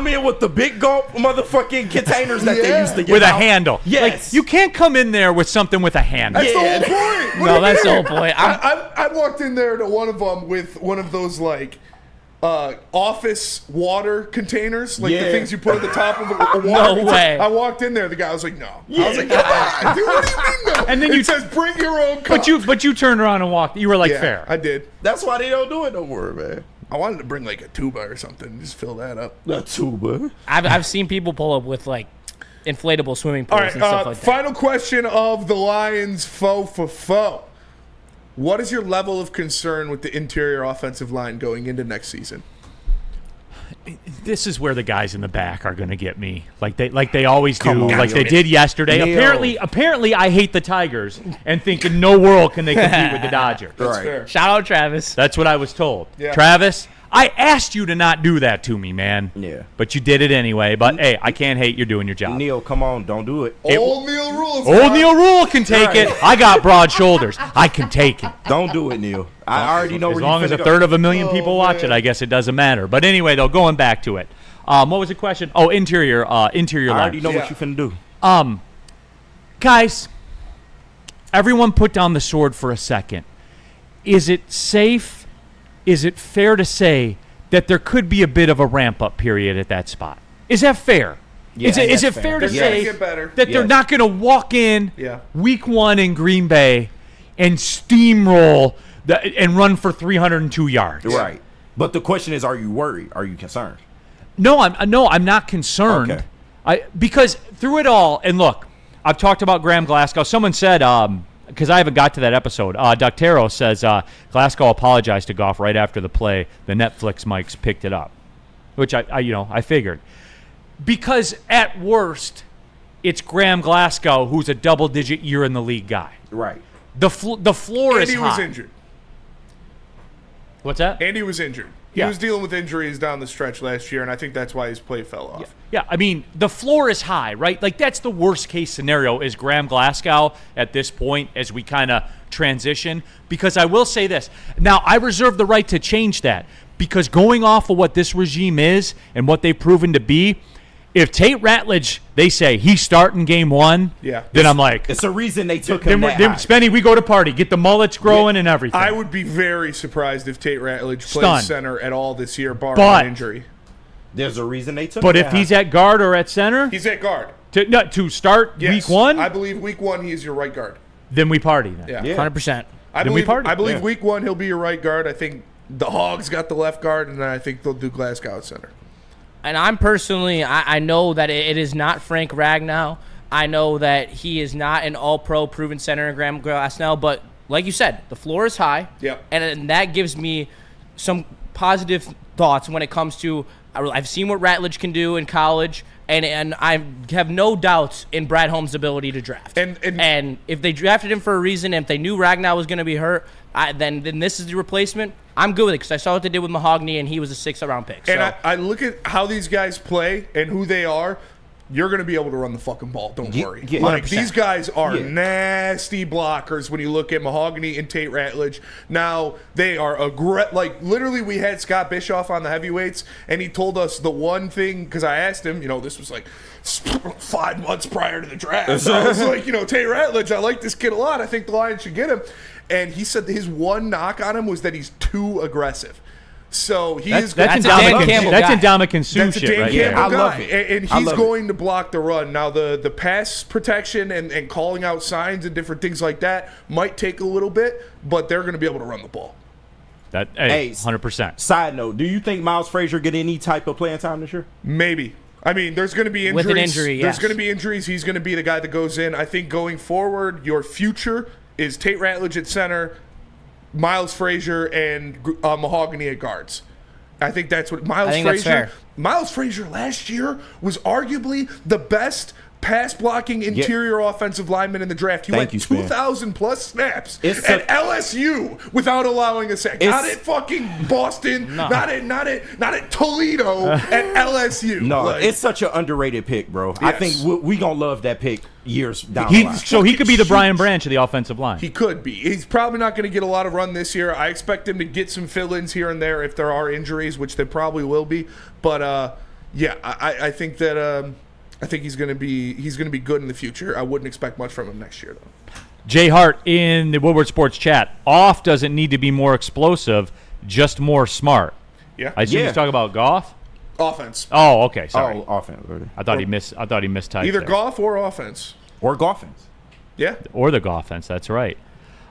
in with the big gulp motherfucking containers that they Yeah. used to get With a out. handle. Yes. Like, you can't come in there with something with a handle. That's Yeah. the whole point. What do No, you that's the mean? whole point. I walked in there to one of them with one of those like office water containers, like the Yeah. things you put at the top of a water. No way. I walked in there. The guy was like, "No." I was like, "Ah, dude, what do you mean no?" And then it you- says, "Bring your own cup." But you turned around and walked. You were like, yeah, fair. I did. That's why they don't do it no more, man. I wanted to bring like a tuba or something, just fill that up. A tuba. I've seen people pull up with like inflatable swimming pools All right, and stuff like that. final question of the Lions faux for faux. What is your level of concern with the interior offensive line going into next season? This is where the guys in the back are going to get me, like they always do, Come on, like they Neil. did yesterday. Neil. Apparently, I hate the Tigers and think in no world can they compete with the Dodgers. That's Right. fair. Shout out Travis. That's what I was told. Yeah. Travis, I asked you to not do that to me, man. Yeah. But you did it anyway. But hey, I can't hate you're doing your job. Neil, come on, don't do it. Old Neil rules. Old man. Neil Rule can take it. I got broad shoulders. I can take it. Don't do it, Neil. I already know As where long you as a finna go. third of a million people watch it, man. I guess it doesn't matter. But anyway, though, going back to it. What was the question? Oh, interior I line. already know Yeah. what you finna do. Guys, everyone put down the sword for a second. Is it safe? Is it fair to say that there could be a bit of a ramp-up period at that spot? Is that fair? Yeah, is it that's fair to They're gonna say get better. that they're Yes. not going to walk in Yeah. week 1 in Green Bay and steamroll and run for 302 yards? Right. But the question is, are you worried? Are you concerned? No, I'm not concerned. Okay. Because through it all, and look, I've talked about Graham Glasgow. Someone said, because I haven't got to that episode, Doctero says Glasgow apologized to Goff right after the play. The Netflix mics picked it up, which I figured. Because at worst, it's Graham Glasgow who's a double-digit year in the league guy. Right. The floor is Andy high. was injured. What's that? Andy was injured. He Yeah. was dealing with injuries down the stretch last year, and I think that's why his play fell off. Yeah, I mean, the floor is high, right? Like, that's the worst-case scenario is Graham Glasgow at this point as we kind of transition. Because I will say this. Now, I reserve the right to change that because going off of what this regime is and what they've proven to be, if Tate Ratledge, they say, he's starting game 1, Yeah. then I'm like, It's a reason they took him then, that high. Spenny, we go to party. Get the mullets growing and everything. I would be very surprised if Tate Ratledge Stunned. plays center at all this year, barring But- an injury. There's a reason they took But him if that he's high. at guard or at center, He's at guard. to start Yes. week 1, I believe week 1 he is your right guard. then we party then. Yeah. Yeah. 100%. I Then we believe, party. I believe Yeah. week 1 he'll be your right guard. I think the Hogs got the left guard, and then I think they'll do Glasgow at center. And I'm personally, I know that it is not Frank Ragnow. I know that he is not an all-pro proven center in Graham Glasgow, but like you said, the floor is high. Yep. And that gives me some positive thoughts when it comes to, I've seen what Ratledge can do in college, and I have no doubts in Brad Holmes' ability to draft. And if they drafted him for a reason, and if they knew Ragnow was going to be hurt, then this is the replacement. I'm good with it because I saw what they did with Mahogany, and he was a 6th-round pick. And So. I look at how these guys play and who they are. You're going to be able to run the fucking ball. Don't worry. yeah, Like, 100%. these guys are Yeah. nasty blockers when you look at Mahogany and Tate Ratledge. Now, they are like, literally, we had Scott Bischoff on the heavyweights, and he told us the one thing, because I asked him, this was like 5 months prior to the draft. So I was like, Tate Ratledge, I like this kid a lot. I think the Lions should get him. And he said that his one knock on him was that he's too aggressive. So he is That's a Dan Campbell guy. Ndamukong Suh that's a shit Dan right Campbell there. I love guy, it. and I he's love going to block the run. Now the pass protection and calling out signs and different things like that might take a little bit, but they're going to be able to run the ball. Hey, 100%. Side note, do you think Miles Frazier get any type of playing time this year? Maybe. I mean, there's going to be injuries. With an injury, There's yes. going to be injuries. He's going to be the guy that goes in. I think going forward, your future is Tate Ratledge at center, Miles Frazier, and Mahogany at guards. I think that's what Miles think that's Frazier. fair. Miles Frazier last year was arguably the best pass blocking interior offensive lineman in the draft. He Thank went you, Span. 2,000 plus snaps It's at LSU without allowing a sack. Not It's- at fucking Boston. Not at Toledo. At LSU. No, Like, it's such an underrated pick, bro. I Yes. think we going to love that pick years down the line. So he could be the huge. Brian Branch of the offensive line. He could be. He's probably not going to get a lot of run this year. I expect him to get some fill-ins here and there if there are injuries, which there probably will be. But yeah, I think that I think he's going to be good in the future. I wouldn't expect much from him next year though. Jay Hart in the Woodward Sports chat. Off doesn't need to be more explosive, just more smart. Yeah. I assume Yeah. he's talking about Goff. Offense. Oh, okay. Sorry. Oh, offense. I thought he mistyped Either there. golf or offense. Or Goffins. Yeah. Or the Goffense. That's right.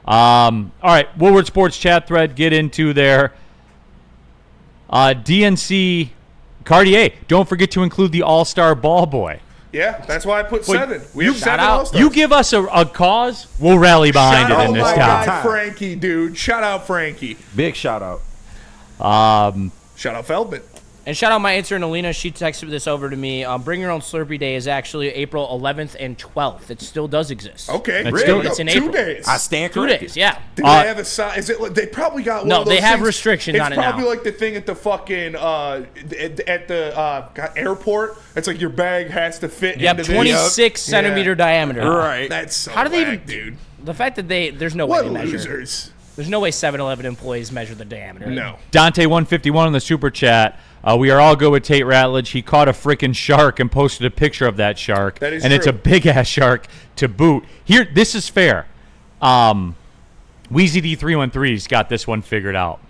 All right. Woodward Sports chat thread. Get into there. DNC Cartier. Don't forget to include the All-Star Ball Boy. Yeah, that's why I put 7. We have shout 7 out. All-Stars. You give us a cause, we'll rally behind Shout it in out this my town. guy Frankie, dude. Shout out Frankie. Big shout out. Shout out Feldman. And shout out my intern, Alina. She texted this over to me. Bring Your Own Slurpee Day is actually April 11th and 12th. It still does exist. Okay, It's there still- you go. it's in 2 April. days. I stand 2 corrected. days, yeah. Do they have a sign? Is it? They probably got one No, of those they have things- restrictions on it It's probably now. like the thing at the fucking at the airport. It's like your bag has to fit. Yep, into 26 Yeah. centimeter diameter. Right. That's so How do they whack, even, dude? the fact that there's no way What to measure. losers? There's no way 7-Eleven employees measure the diameter. No. Dante151 in the super chat. We are all good with Tate Ratledge. He caught a freaking shark and posted a picture of that shark. That is and it's true. a big-ass shark to boot. Here, this is fair. Weezy D313's got this one figured out.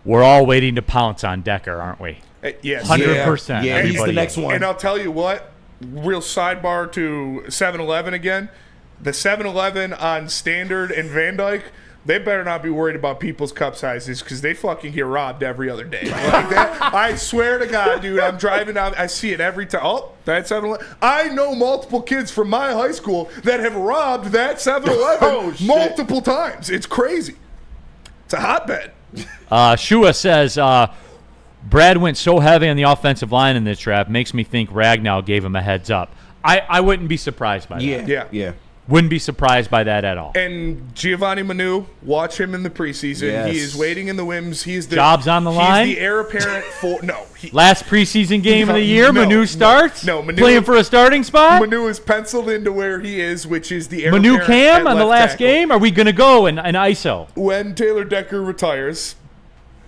We're all waiting to pounce on Decker, aren't we? Yes. 100%. Yeah, he's the everybody next is. one. And I'll tell you what, real sidebar to 7-Eleven again. The 7-Eleven on Standard and Van Dyke, they better not be worried about people's cup sizes because they fucking get robbed every other day. Like that, I swear to God, dude, I'm driving down, I see it every time. Oh, that 7-Eleven. I know multiple kids from my high school that have robbed that 7-Eleven Oh, shit. multiple times. It's crazy. It's a hotbed. Shua says, Brad went so heavy on the offensive line in this draft, makes me think Ragnow gave him a heads up. I wouldn't be surprised by that. Yeah. Wouldn't be surprised by that at all. And Giovanni Manu, watch him in the preseason. Yes. He is waiting in the Wims. He's the Jobs on the line? He's the heir apparent for Last preseason game of the year, No, Manu starts? no, Manu- Playing for a starting spot? Manu is penciled into where he is, which is the heir Manu apparent Cam at on the left last tackle. game? Are we going to go in ISO? When Taylor Decker retires,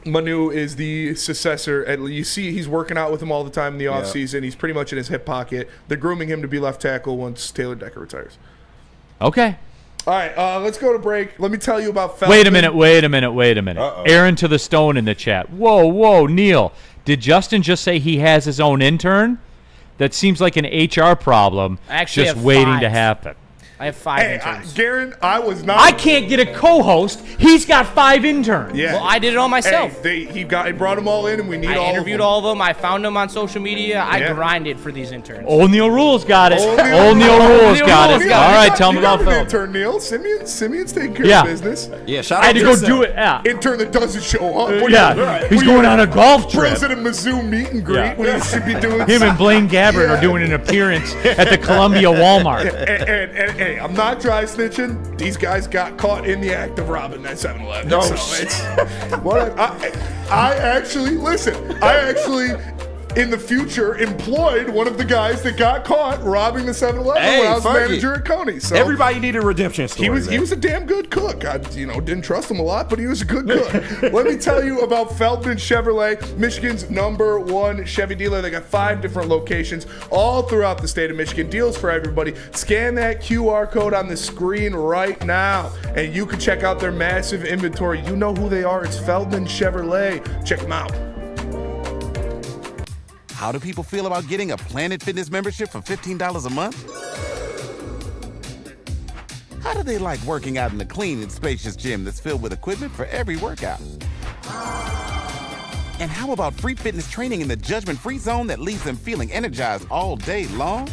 Manu is the successor. You see he's working out with him all the time in the offseason. He's pretty much in his hip pocket. They're grooming him to be left tackle once Taylor Decker retires. Okay. All right, let's go to break. Let me tell you about Feldman. Wait a minute. Uh-oh. Aaron to the Stone in the chat. Whoa, Neil. Did Justin just say he has his own intern? That seems like an HR problem. I actually just have waiting 5. to happen. I have 5 Hey, interns. Garen, I was not. I can't get a co-host. He's got 5 interns. Yeah. Well, I did it all myself. Hey, he brought them all in, and we need all I interviewed of them. all of them. I found them on social media. I Yeah. grinded for these interns. O'Neal Rules got it. O'Neal O'Neal Rules Rules got got it. it. All right, You tell me got about an Phil. intern, Neil. Simeon's taking care Yeah. of business. Yeah, shout out I had to go Sam. do it. Yeah. Intern that doesn't show up. Yeah. He's going on a golf trip. Throws at a Mizzou meet and greet Yeah. when he should be doing. Him and Blaine Gabbert are doing an appearance at the Columbia Walmart. And hey, I'm not dry snitching. These guys got caught in the act of robbing that 7-Eleven. No, so it's what I actually listen. I actually in the future employed one of the guys that got caught robbing the 7-Eleven Hey, when I was fuck manager at Coney. So Everybody needed a redemption story. he was a damn good cook. I didn't trust him a lot, but he was a good cook. Let me tell you about Feldman Chevrolet, Michigan's #1 Chevy dealer. They got 5 different locations all throughout the state of Michigan. Deals for everybody. Scan that QR code on the screen right now, and you can check out their massive inventory. You know who they are. It's Feldman Chevrolet. Check them out. How do people feel about getting a Planet Fitness membership for $15 a month? How do they like working out in a clean and spacious gym that's filled with equipment for every workout? And how about free fitness training in the judgment-free zone that leaves them feeling energized all day long?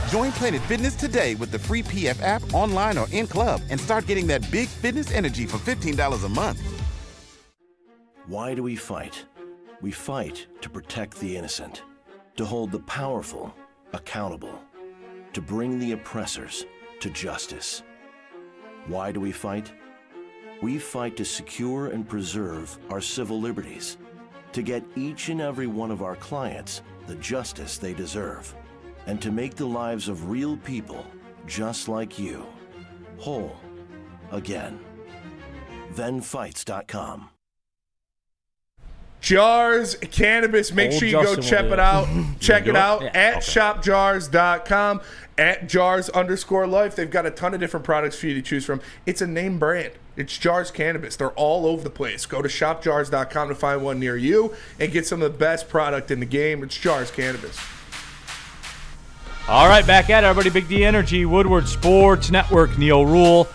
Join Planet Fitness today with the free PF app, online or in club, and start getting that big fitness energy for $15 a month. Why do we fight? We fight to protect the innocent, to hold the powerful accountable, to bring the oppressors to justice. Why do we fight? We fight to secure and preserve our civil liberties, to get each and every one of our clients the justice they deserve, and to make the lives of real people just like you whole again. ThenFights.com. Jars Cannabis. Make Old sure you go Justin will check do it it. out. Check it out Yeah. at shopjars.com, at jars_life. They've got a ton of different products for you to choose from. It's a name brand. It's Jars Cannabis. They're all over the place. Go to shopjars.com to find one near you and get some of the best product in the game. It's Jars Cannabis. All right, back at it, everybody. Big D Energy, Woodward Sports Network, Neil Rule.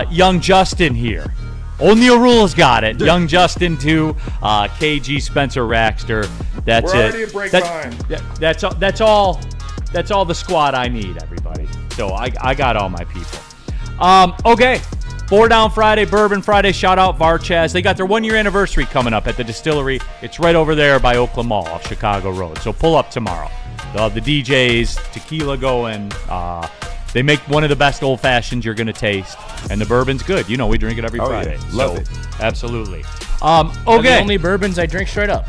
Young Justin here. O'Neal Rule's got it. Young Justin too. KG Spencer Raxter. That's We're it. already at break time. That's all the squad I need, everybody. So I got all my people. Okay. 4 Down Friday, Bourbon Friday. Shout out Varchaz. They got their 1-year anniversary coming up at the distillery. It's right over there by Oakland Mall off Chicago Road. So pull up tomorrow. They'll have the DJs, tequila going. They make one of the best old fashions you're going to taste. And the bourbon's good. You know, we drink it every Friday. Yeah. Love it. Absolutely. They're the Okay. only bourbons I drink straight up.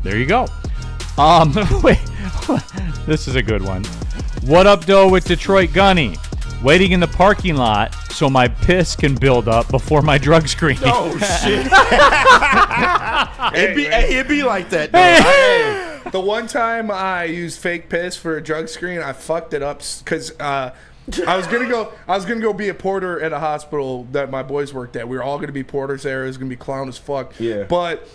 There you go. Wait. This is a good one. What up, Doe, with Detroit Gunny? Waiting in the parking lot so my piss can build up before my drug screen. Oh shit! It'd be like that, though. The one time I used fake piss for a drug screen, I fucked it up because I was gonna go be a porter at a hospital that my boys worked at. We were all gonna be porters there. It was gonna be clown as fuck. Yeah. But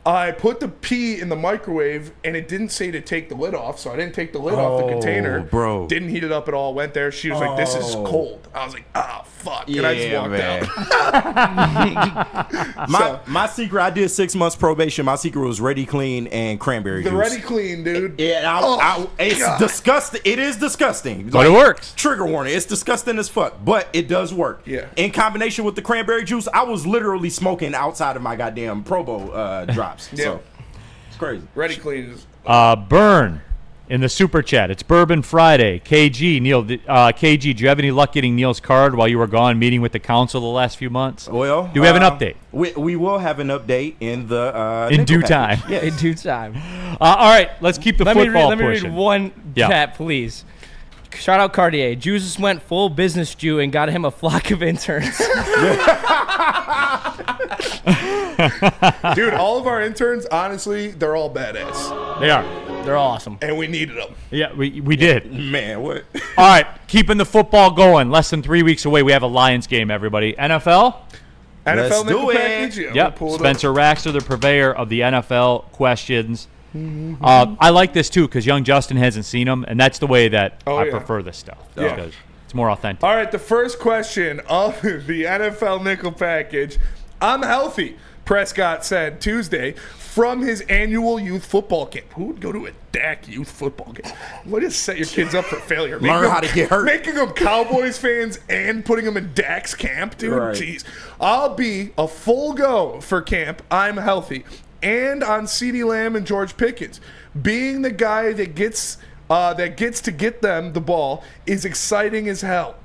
I put the pee in the microwave and it didn't say to take the lid off, so I didn't take the lid off the container. Bro. Didn't heat it up at all. Went there. She was like, "This is cold." I was like, "Ah, fuck," and I just walked out. My secret, I did 6 months probation. My secret was Ready Clean and cranberry juice. The Ready Clean, dude. Yeah, it's disgusting. It is disgusting. But it works. Trigger warning. It's disgusting as fuck, but it does work. Yeah. In combination with the cranberry juice, I was literally smoking outside of my goddamn Probo drops. Yeah. So it's crazy. Ready Clean is. Burn in the super chat. It's Bourbon Friday. KG, Neil, KG, do you have any luck getting Neil's card while you were gone meeting with the council the last few months? Well, do we have an update? We will have an update in the in due package. time. Yeah, in due time. All right, let's keep the football Let me pushing. read one chat, please. Shout out Cartier. Jesus went full business Jew and got him a flock of interns. Dude, all of our interns, honestly, they're all badass. They are. They're awesome. And we needed them. Yeah, we did. Man, what? All right, keeping the football going. Less than 3 weeks away. We have a Lions game, everybody. NFL? NFL Let's nickel do it. package? Yeah, Yep. we'll pull it Spencer Raxter, the purveyor of the NFL questions. I like this, too, because young Justin hasn't seen them, and that's the way that Oh, I yeah. prefer this stuff. Yeah. Because it's more authentic. All right, the first question of the NFL nickel package. I'm healthy, Prescott said Tuesday from his annual youth football camp. Who would go to a DAC youth football camp? What is set your kids up for failure? Learn how to get hurt. Making them Cowboys fans and putting them in DAC's camp, dude? Right. Jeez. I'll be a full go for camp. I'm healthy. And on CeeDee Lamb and George Pickens. Being the guy that gets to get them the ball is exciting as hell.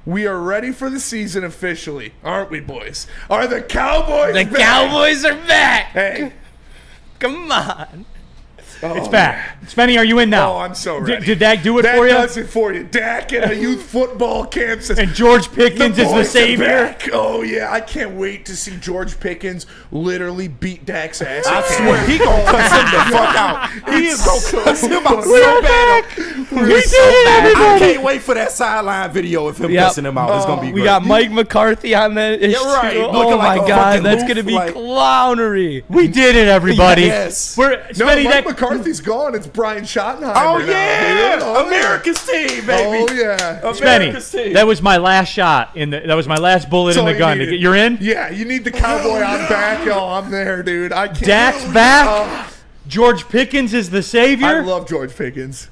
We are ready for the season officially, aren't we, boys? Are the Cowboys The back? Cowboys are back. Hey. Come on. It's back. Spenny, are you in now? Oh, I'm so ready. Did Dak do it Dak for you? does it for you. Dak at a youth football camp says, And George Pickens is the boys are savior? back. Oh, yeah. I can't wait to see George Pickens literally beat Dak's ass. I swear he gonna cuss him the fuck out. He is gonna cuss him out so bad. We're so I can't wait for that sideline video of him Yep. cussing him out. It's gonna be We great. got Mike McCarthy on the issue. right. Oh Looking my like a God, fucking that's loof, gonna be like- clownery. We did it, everybody. Yes. We're No, Spenny, Mike that, McCarthy's gone. It's Brian Schottenheimer Oh now, yeah, dude. Oh, America's team, baby. Oh, yeah. America's Spenny, team. that was my last shot that was my last bullet That's in all the you gun. needed. You're in? Yeah, you need the cowboy. I'm back. Yo, I'm there, dude. I can't. Dak's back? George Pickens is the savior? I love George Pickens.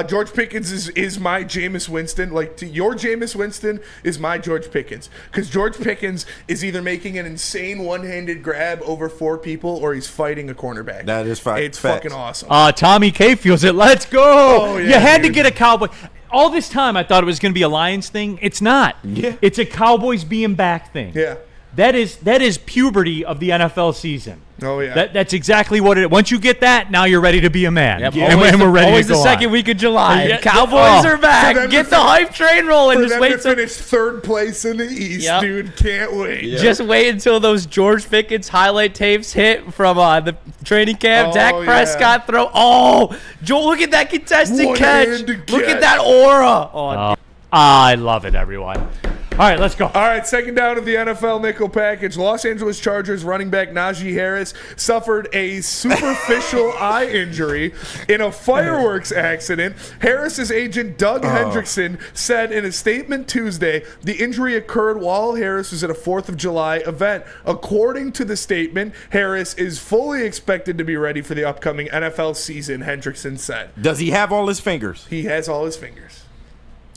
George Pickens is my Jameis Winston. Like, your Jameis Winston is my George Pickens. Because George Pickens is either making an insane one-handed grab over 4 people or he's fighting a cornerback. That is fact. It's facts. fucking awesome. Tommy K feels it. Let's go. Oh, yeah, you had to dude. get a Cowboy. All this time, I thought it was going to be a Lions thing. It's not. Yeah. It's a Cowboys being back thing. Yeah. That is puberty of the NFL season. Oh, yeah. That's exactly what it is. Once you get that, now you're ready to be a man. Yep, And we're ready always to the go second on. week of July. Yeah, Cowboys oh. are For back. them Get to the fin- hype train rolling. For Just them wait to till finish 3rd place in the East, Yep. dude. Can't wait. Just wait until those George Pickens highlight tapes hit from the training camp. Oh, Dak yeah. Prescott throw. Oh, Joel, look at that contested catch. One-handed Look catch. at that aura. Oh, I love it, everyone. All right, let's go. All right, second down of the NFL nickel package. Los Angeles Chargers running back Najee Harris suffered a superficial eye injury in a fireworks accident. Harris's agent, Doug Hendrickson, said in a statement Tuesday the injury occurred while Harris was at a 4th of July event. According to the statement, Harris is fully expected to be ready for the upcoming NFL season, Hendrickson said. Does he have all his fingers? He has all his fingers.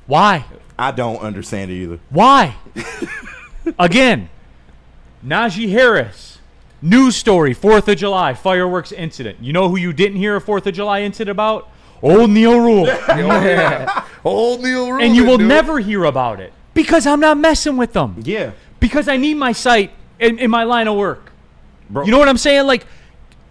Why? I don't understand it either. Why? Again, Najee Harris, news story, 4th of July, fireworks incident. You know who you didn't hear a 4th of July incident about? Old Neil Rule. Old Neil Rubin, And you will dude. never hear about it because I'm not messing with them. Yeah, Because I need my sight in my line of work. bro. You know what I'm saying? Like,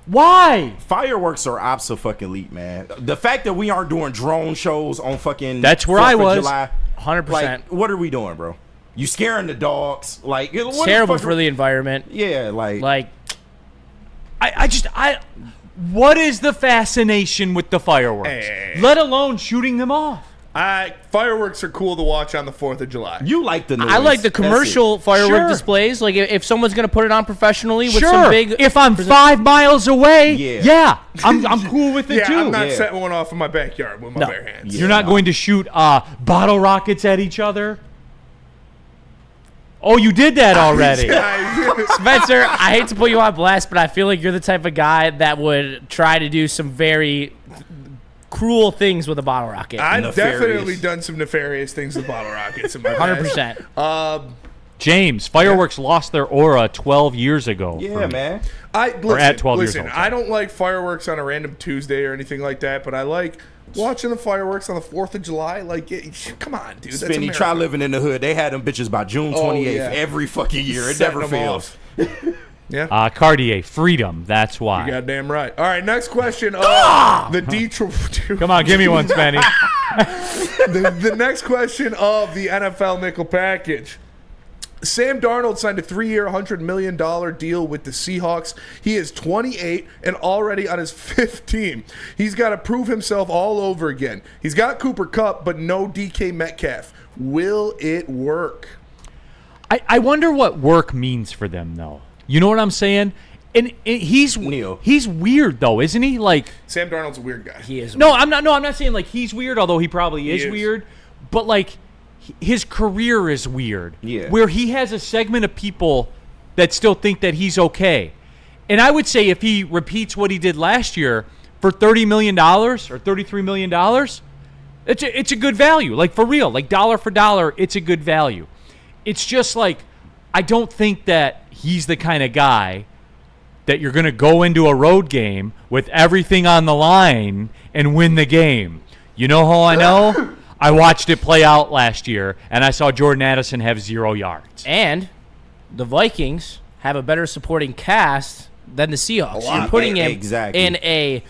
why? Fireworks are obso-fucking-elite, man. The fact that we aren't doing drone shows on fucking That's where 4th I of was. July, 100%. like, what are we doing, bro? You scaring the dogs. Like, It's terrible for the environment. Yeah, Like, what is the fascination with the fireworks? Hey. Let alone shooting them off. Fireworks are cool to watch on the 4th of July. you like the noise. I like the That's it. commercial firework Sure. displays. Like, if someone's going to put it on professionally with Sure. some big... If I'm 5 miles away, Yeah. I'm cool with it Yeah, too. I'm not Yeah. setting one off in my backyard with my bare hands. You're not going to shoot bottle rockets at each other. Oh, you did that already. Spencer, I hate to put you on blast, but I feel like you're the type of guy that would try to do some very cruel things with a bottle rocket. I've Nefarious. definitely done some nefarious things with bottle rockets in my past. 100%. James, fireworks lost their aura 12 years ago. Yeah, man. at 12 years listen, old, I don't like fireworks on a random Tuesday or anything like that, but I like watching the fireworks on the 4th of July. Like, come on, dude. That's Spinny, America. try living in the hood. They had them bitches by June 28th yeah. every fucking year. It Setting never them fails. off. Yeah. Cartier, freedom. That's why. You're goddamn right. All right, next question. The Detroit. Come on, give me one, Spenny. the next question of the NFL nickel package. Sam Darnold signed a 3-year, $100 million deal with the Seahawks. He is 28 and already on his 5th team. He's got to prove himself all over again. He's got Cooper Kupp, but no DK Metcalf. Will it work? I wonder what work means for them, though. You know what I'm saying? And he's weird, though, isn't he? Like, Sam Darnold's a weird guy. He is. no, I'm not saying like he's weird, although he probably is is. weird. But like, his career is weird. Yeah. Where he has a segment of people that still think that he's okay. And I would say if he repeats what he did last year for $30 million or $33 million, it's a good value. Like, for real. Like, dollar for dollar, it's a good value. It's just like, I don't think that he's the kind of guy that you're going to go into a road game with everything on the line and win the game. You know how I know? I watched it play out last year, and I saw Jordan Addison have 0 yards. And the Vikings have a better supporting cast than the Seahawks. You're putting him in a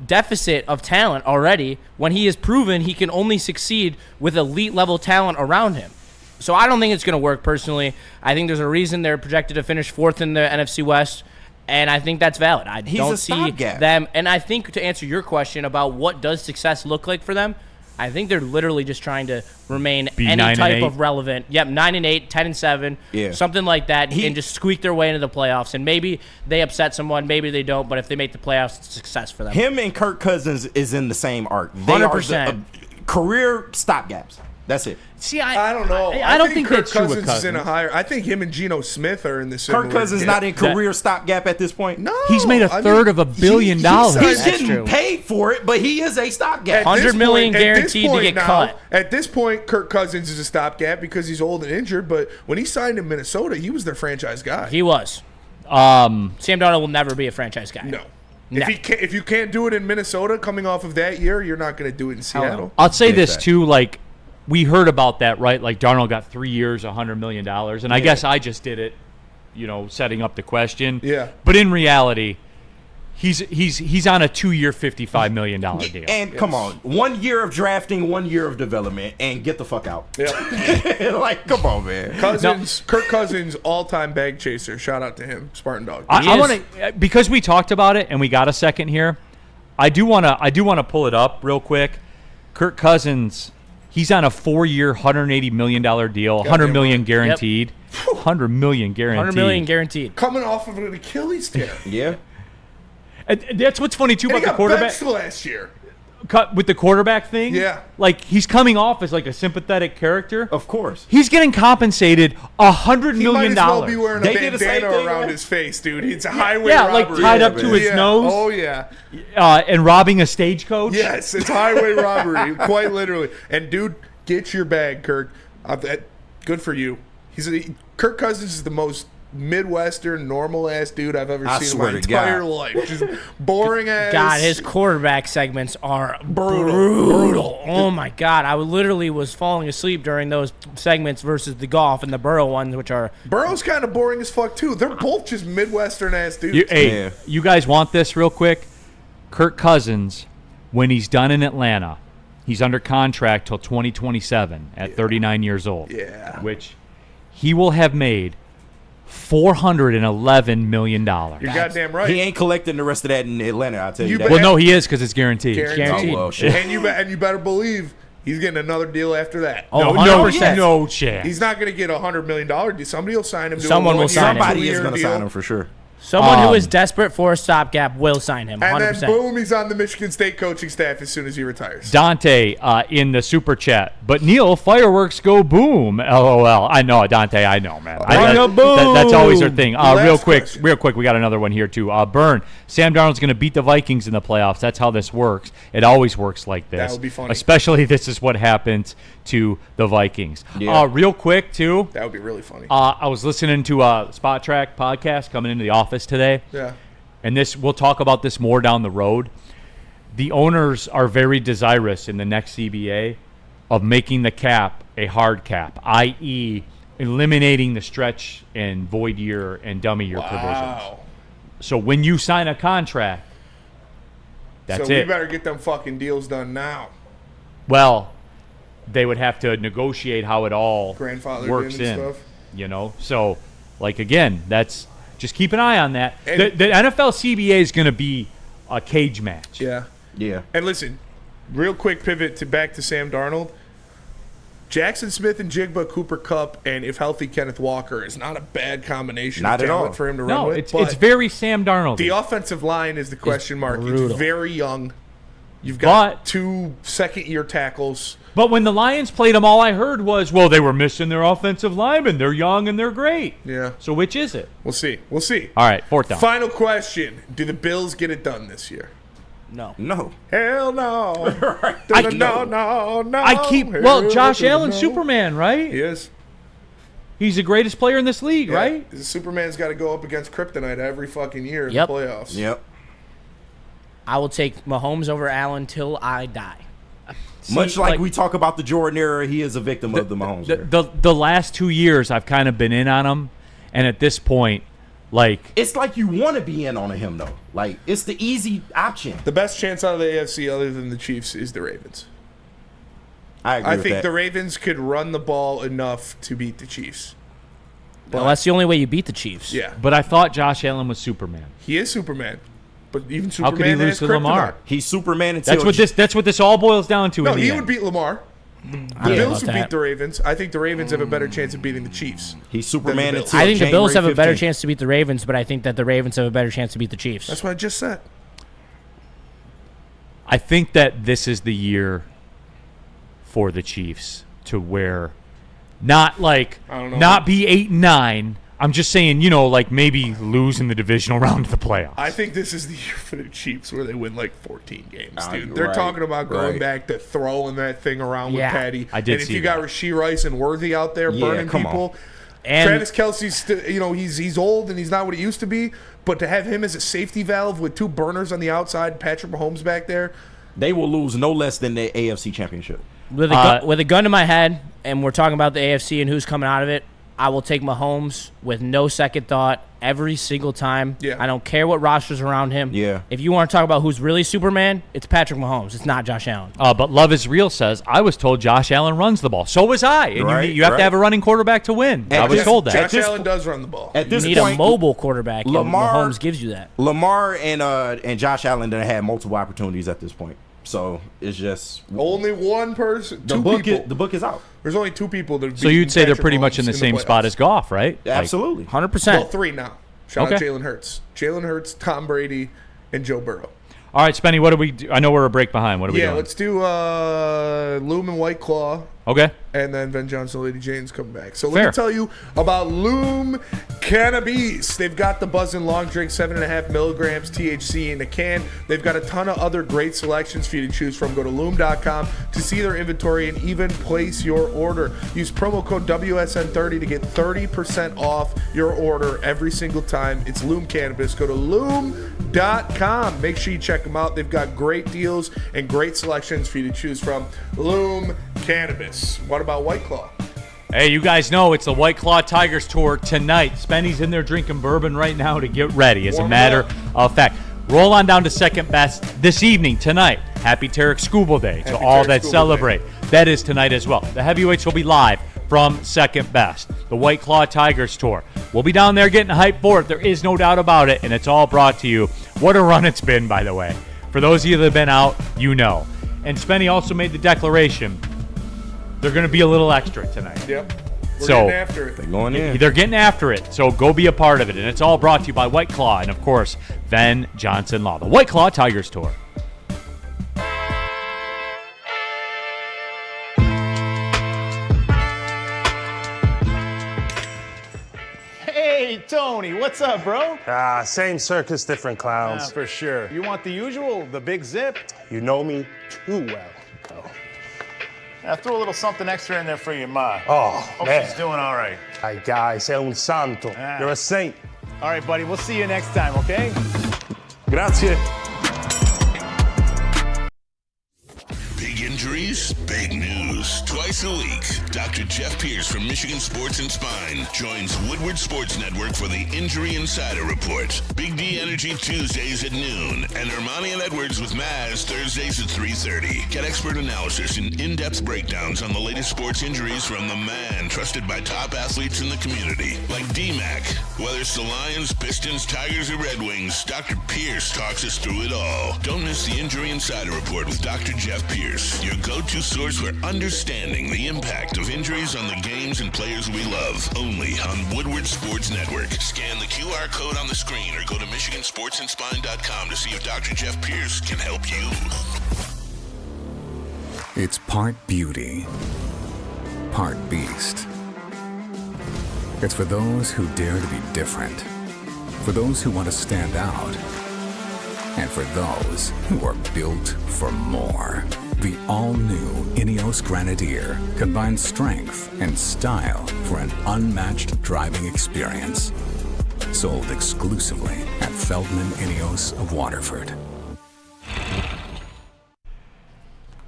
deficit of talent already when he has proven he can only succeed with elite level talent around him. So I don't think it's going to work personally. I think there's a reason they're projected to finish 4th in the NFC West, and I think that's valid. I don't see them. And I think to answer your question about what does success look like for them, I think they're literally just trying to remain any type of relevant. Yep, 9-8, 10-7, something like that, and just squeak their way into the playoffs. And maybe they upset someone, maybe they don't. But if they make the playoffs, it's a success for them. Him and Kirk Cousins is in the same arc. They 100%. are career stopgaps. That's it. See, I don't know. I don't think Kirk that's true with Cousins is in a higher. I think him and Geno Smith are in the similar. Kirk Cousins not in career stopgap at this point. No, he's made a third of $1 billion. He's getting true. paid for it, but he is a stopgap. $100 million guaranteed to get cut. At this point, Kirk Cousins is a stopgap because he's old and injured. But when he signed in Minnesota, he was their franchise guy. He was. Sam Darnold will never be a franchise guy. No. No. If you can't do it in Minnesota coming off of that year, you're not going to do it in Seattle. I'll say this too, like, we heard about that, right? Like, Darnold got 3 years, $100 million, and I guess I just did it, setting up the question. Yeah. But in reality, he's on a 2-year, $55 million deal. And come on, 1 year of drafting, 1 year of development, and get the fuck out. Yeah. Like, come on, man. Kirk Cousins, all-time bag chaser. Shout out to him, Spartan Dog. I want to, because we talked about it and we got a second here. I do want to pull it up real quick. Kirk Cousins. He's on a 4-year, $180 million deal, $100 million guaranteed. Yep. $100 million guaranteed. $100 million guaranteed. Coming off of an Achilles tear. Yeah. And that's what's funny too And about he the got quarterback. benched last year. With the quarterback thing. Yeah. Like, he's coming off as like a sympathetic character. Of course. He's getting compensated $100 He million. might as well be wearing They a did the same bandana thing, around man. his face, dude. It's a highway like robbery. tied up to his Yeah. nose. Oh, yeah. And robbing a stagecoach. Yes, it's highway robbery, quite literally. And, dude, get your bag, Kirk. Good for you. Kirk Cousins is the most Midwestern, normal-ass dude I've ever seen in my entire life. Just boring-ass. God, his quarterback segments are brutal. Oh, my God. I literally was falling asleep during those segments versus the golf and the Burrow ones, which are... Burrow's kind of boring as fuck, too. They're both just Midwestern-ass dudes. You guys want this real quick? Kirk Cousins, when he's done in Atlanta, he's under contract till 2027 at 39 years old. Yeah. Which he will have made $411 million. You're goddamn right. He ain't collecting the rest of that in Atlanta, I'll tell you, You that. bet. Well, no, he is because it's guaranteed. Guaranteed. Oh, well, shit. And you better believe he's getting another deal after that. Oh, No 100%. no chance. He's not going to get $100 million deal. Somebody will sign him. To Someone will sign him. Somebody is going to sign him for sure. Someone who is desperate for a stopgap will sign him. 100%. And then boom, he's on the Michigan State coaching staff as soon as he retires. Dante in the super chat. But Neil, fireworks go boom. LOL. I know, Dante. I know, man. That's always our thing. Real quick, we got another one here too. Burn. Sam Darnold's going to beat the Vikings in the playoffs. That's how this works. It always works like this. That would be funny. Especially this is what happens to the Vikings. Yeah. Real quick too. That would be really funny. I was listening to a Spot Track podcast coming into the office today. Yeah. And we'll talk about this more down the road. The owners are very desirous in the next CBA of making the cap a hard cap, i.e., eliminating the stretch and void year and dummy year provisions. So when you sign a contract, that's so it. we better get them fucking deals done now. Well, they would have to negotiate how it all Grandfathered works in and in. stuff. So, like, again, that's just keep an eye on that. And- The NFL CBA is going to be a cage match. Yeah. Yeah. And listen, real quick pivot back to Sam Darnold. Jackson Smith and Jigba, Cooper Kupp, and if healthy, Kenneth Walker is not a bad combination Not of at all. talent for him to run No, with. it's but very Sam Darnold. the offensive line is the question mark. brutal. It's very young. You've got But- 2 second-year tackles. But when the Lions played them, all I heard was, well, they were missing their offensive linemen. They're young and they're great. Yeah. So which is it? We'll see. We'll see. All right, fourth down. Final question. Do the Bills get it done this year? No. No. Hell no. No. Josh Allen, Superman, right? He is. He's the greatest player in this league, Yeah. right? Superman's got to go up against Kryptonite every fucking year in Yep. the playoffs. Yep. I will take Mahomes over Allen till I die. Much like we talk about the Jordan era, he is a victim of the Mahomes era. The last 2 years, I've kind of been in on him, and at this point, like, It's like you want to be in on him, though. Like, it's the easy option. The best chance out of the AFC other than the Chiefs is the Ravens. I agree I with think that. the Ravens could run the ball enough to beat the Chiefs. Well, that's the only way you beat the Chiefs. Yeah. but I thought Josh Allen was Superman. He is Superman. But even How could he Superman lose has to kryptonite. Lamar? He's Superman until That's what this all boils down to. No, in the he end. would beat Lamar. The I don't know Bills about would beat that. the Ravens. I think the Ravens have a better chance of beating the Chiefs. He's Superman Bills. until I think the Bills have January a better 15th. chance to beat the Ravens, but I think that the Ravens have a better chance to beat the Chiefs. That's what I just said. I think that this is the year for the Chiefs to where not like I don't know. not be 8-9. I'm just saying, like maybe lose in the divisional round of the playoffs. I think this is the year for the Chiefs where they win like 14 games, Ah, dude. you're They're right, talking about going right. back to throwing that thing around Yeah. with Patty. I did And if see you got that. Rashee Rice and Worthy out there Yeah, burning come on. people, And Travis Kelce's still, he's old and he's not what he used to be. But to have him as a safety valve with 2 burners on the outside, Patrick Mahomes back there, They will lose no less than the AFC Championship. with a gun to my head, and we're talking about the AFC and who's coming out of it, I will take Mahomes with no second thought every single time. Yeah. I don't care what roster's around him. Yeah. If you want to talk about who's really Superman, it's Patrick Mahomes. It's not Josh Allen. But Love is Real says, I was told Josh Allen runs the ball. So was I. And Right, you have right. to have a running quarterback to win. I was this- told that. Josh this Allen po- does run the ball. At You this need point, a mobile quarterback, and Lamar- Mahomes gives you that. Lamar and Josh Allen done had multiple opportunities at this point. So it's just Only one person, the 2 book. people. The book is out. There's only 2 people that. So you'd say they're pretty much in the same spot as Goff, right? Like, Absolutely. 100%. Well, 3 now. Shout out Okay. Jalen Hurts. Jalen Hurts, Tom Brady, and Joe Burrow. all right, Spenny, what do we do? I know we're a break behind. What are we Yeah, doing? let's do Loom and White Claw. Okay. And then Ben Johnson, Lady Jane's come back. So Fair. let me tell you about Loom Cannabis. They've got the Buzzin' Long Drink, 7.5 milligrams THC in a can. They've got a ton of other great selections for you to choose from. Go to Loom.com to see their inventory and even place your order. Use promo code WSN30 to get 30% off your order every single time. It's Loom Cannabis. Go to Loom.com. Make sure you check them out. They've got great deals and great selections for you to choose from. Loom Cannabis. What about White Claw? Hey, you guys know it's the White Claw Tigers tour tonight. Spenny's in there drinking bourbon right now to get ready, as a Warm matter up. of fact. Roll on down to Second Best this evening, tonight. Happy Tarek Scuba Day to Happy all Tarek that Scuba celebrate. That is tonight as well. The heavyweights will be live from Second Best, the White Claw Tigers Tour. We'll be down there getting hyped for it. There is no doubt about it, and it's all brought to you. What a run it's been, by the way. For those of you that have been out, you know. And Spenny also made the declaration they're going to be a little extra tonight. Yep. We're So- getting after it. They're going in. They're getting after it, so go be a part of it. And it's all brought to you by White Claw and, of course, Ben Johnson Law, the White Claw Tigers Tour. Hey, Tony, what's up, bro? Same circus, different clowns. For sure. You want the usual, the big zip? You know me too well. I threw a little something extra in there for your ma. Oh, Hope man. she's doing all right. Ay, guy, sei un santo. Ah. You're a saint. All right, buddy, we'll see you next time, okay? Grazie. Big injuries, big news. Twice a week, Dr. Jeff Pierce from Michigan Sports and Spine joins Woodward Sports Network for the Injury Insider Report. Big D Energy Tuesdays at noon, and Ermanni and Edwards with Maz Thursdays at 3:30. Get expert analysis and in-depth breakdowns on the latest sports injuries from the man trusted by top athletes in the community, like D-Mac. Whether it's the Lions, Pistons, Tigers, or Red Wings, Dr. Pierce talks us through it all. Don't miss the Injury Insider Report with Dr. Jeff Pierce, your go-to source for understanding the impact of injuries on the games and players we love. Only on Woodward Sports Network. Scan the QR code on the screen or go to MichiganSportsandSpine.com to see if Dr. Jeff Pierce can help you. It's part beauty, part beast. It's for those who dare to be different, for those who want to stand out, and for those who are built for more. The all-new Ineos Grenadier combines strength and style for an unmatched driving experience. Sold exclusively at Feldman Ineos of Waterford.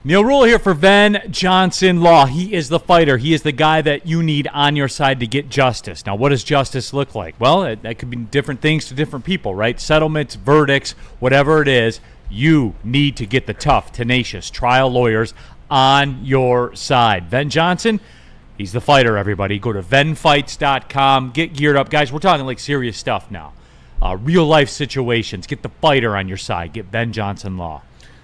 Neil Rule here for Ben Johnson Law. He is the fighter. He is the guy that you need on your side to get justice. Now, what does justice look like? Well, that could be different things to different people, right? Settlements, verdicts, whatever it is, you need to get the tough, tenacious trial lawyers on your side. Ben Johnson, he's the fighter, everybody. Go to venfights.com. Get geared up. Guys, we're talking like serious stuff now. Real-life situations. Get the fighter on your side. Get Ben Johnson Law.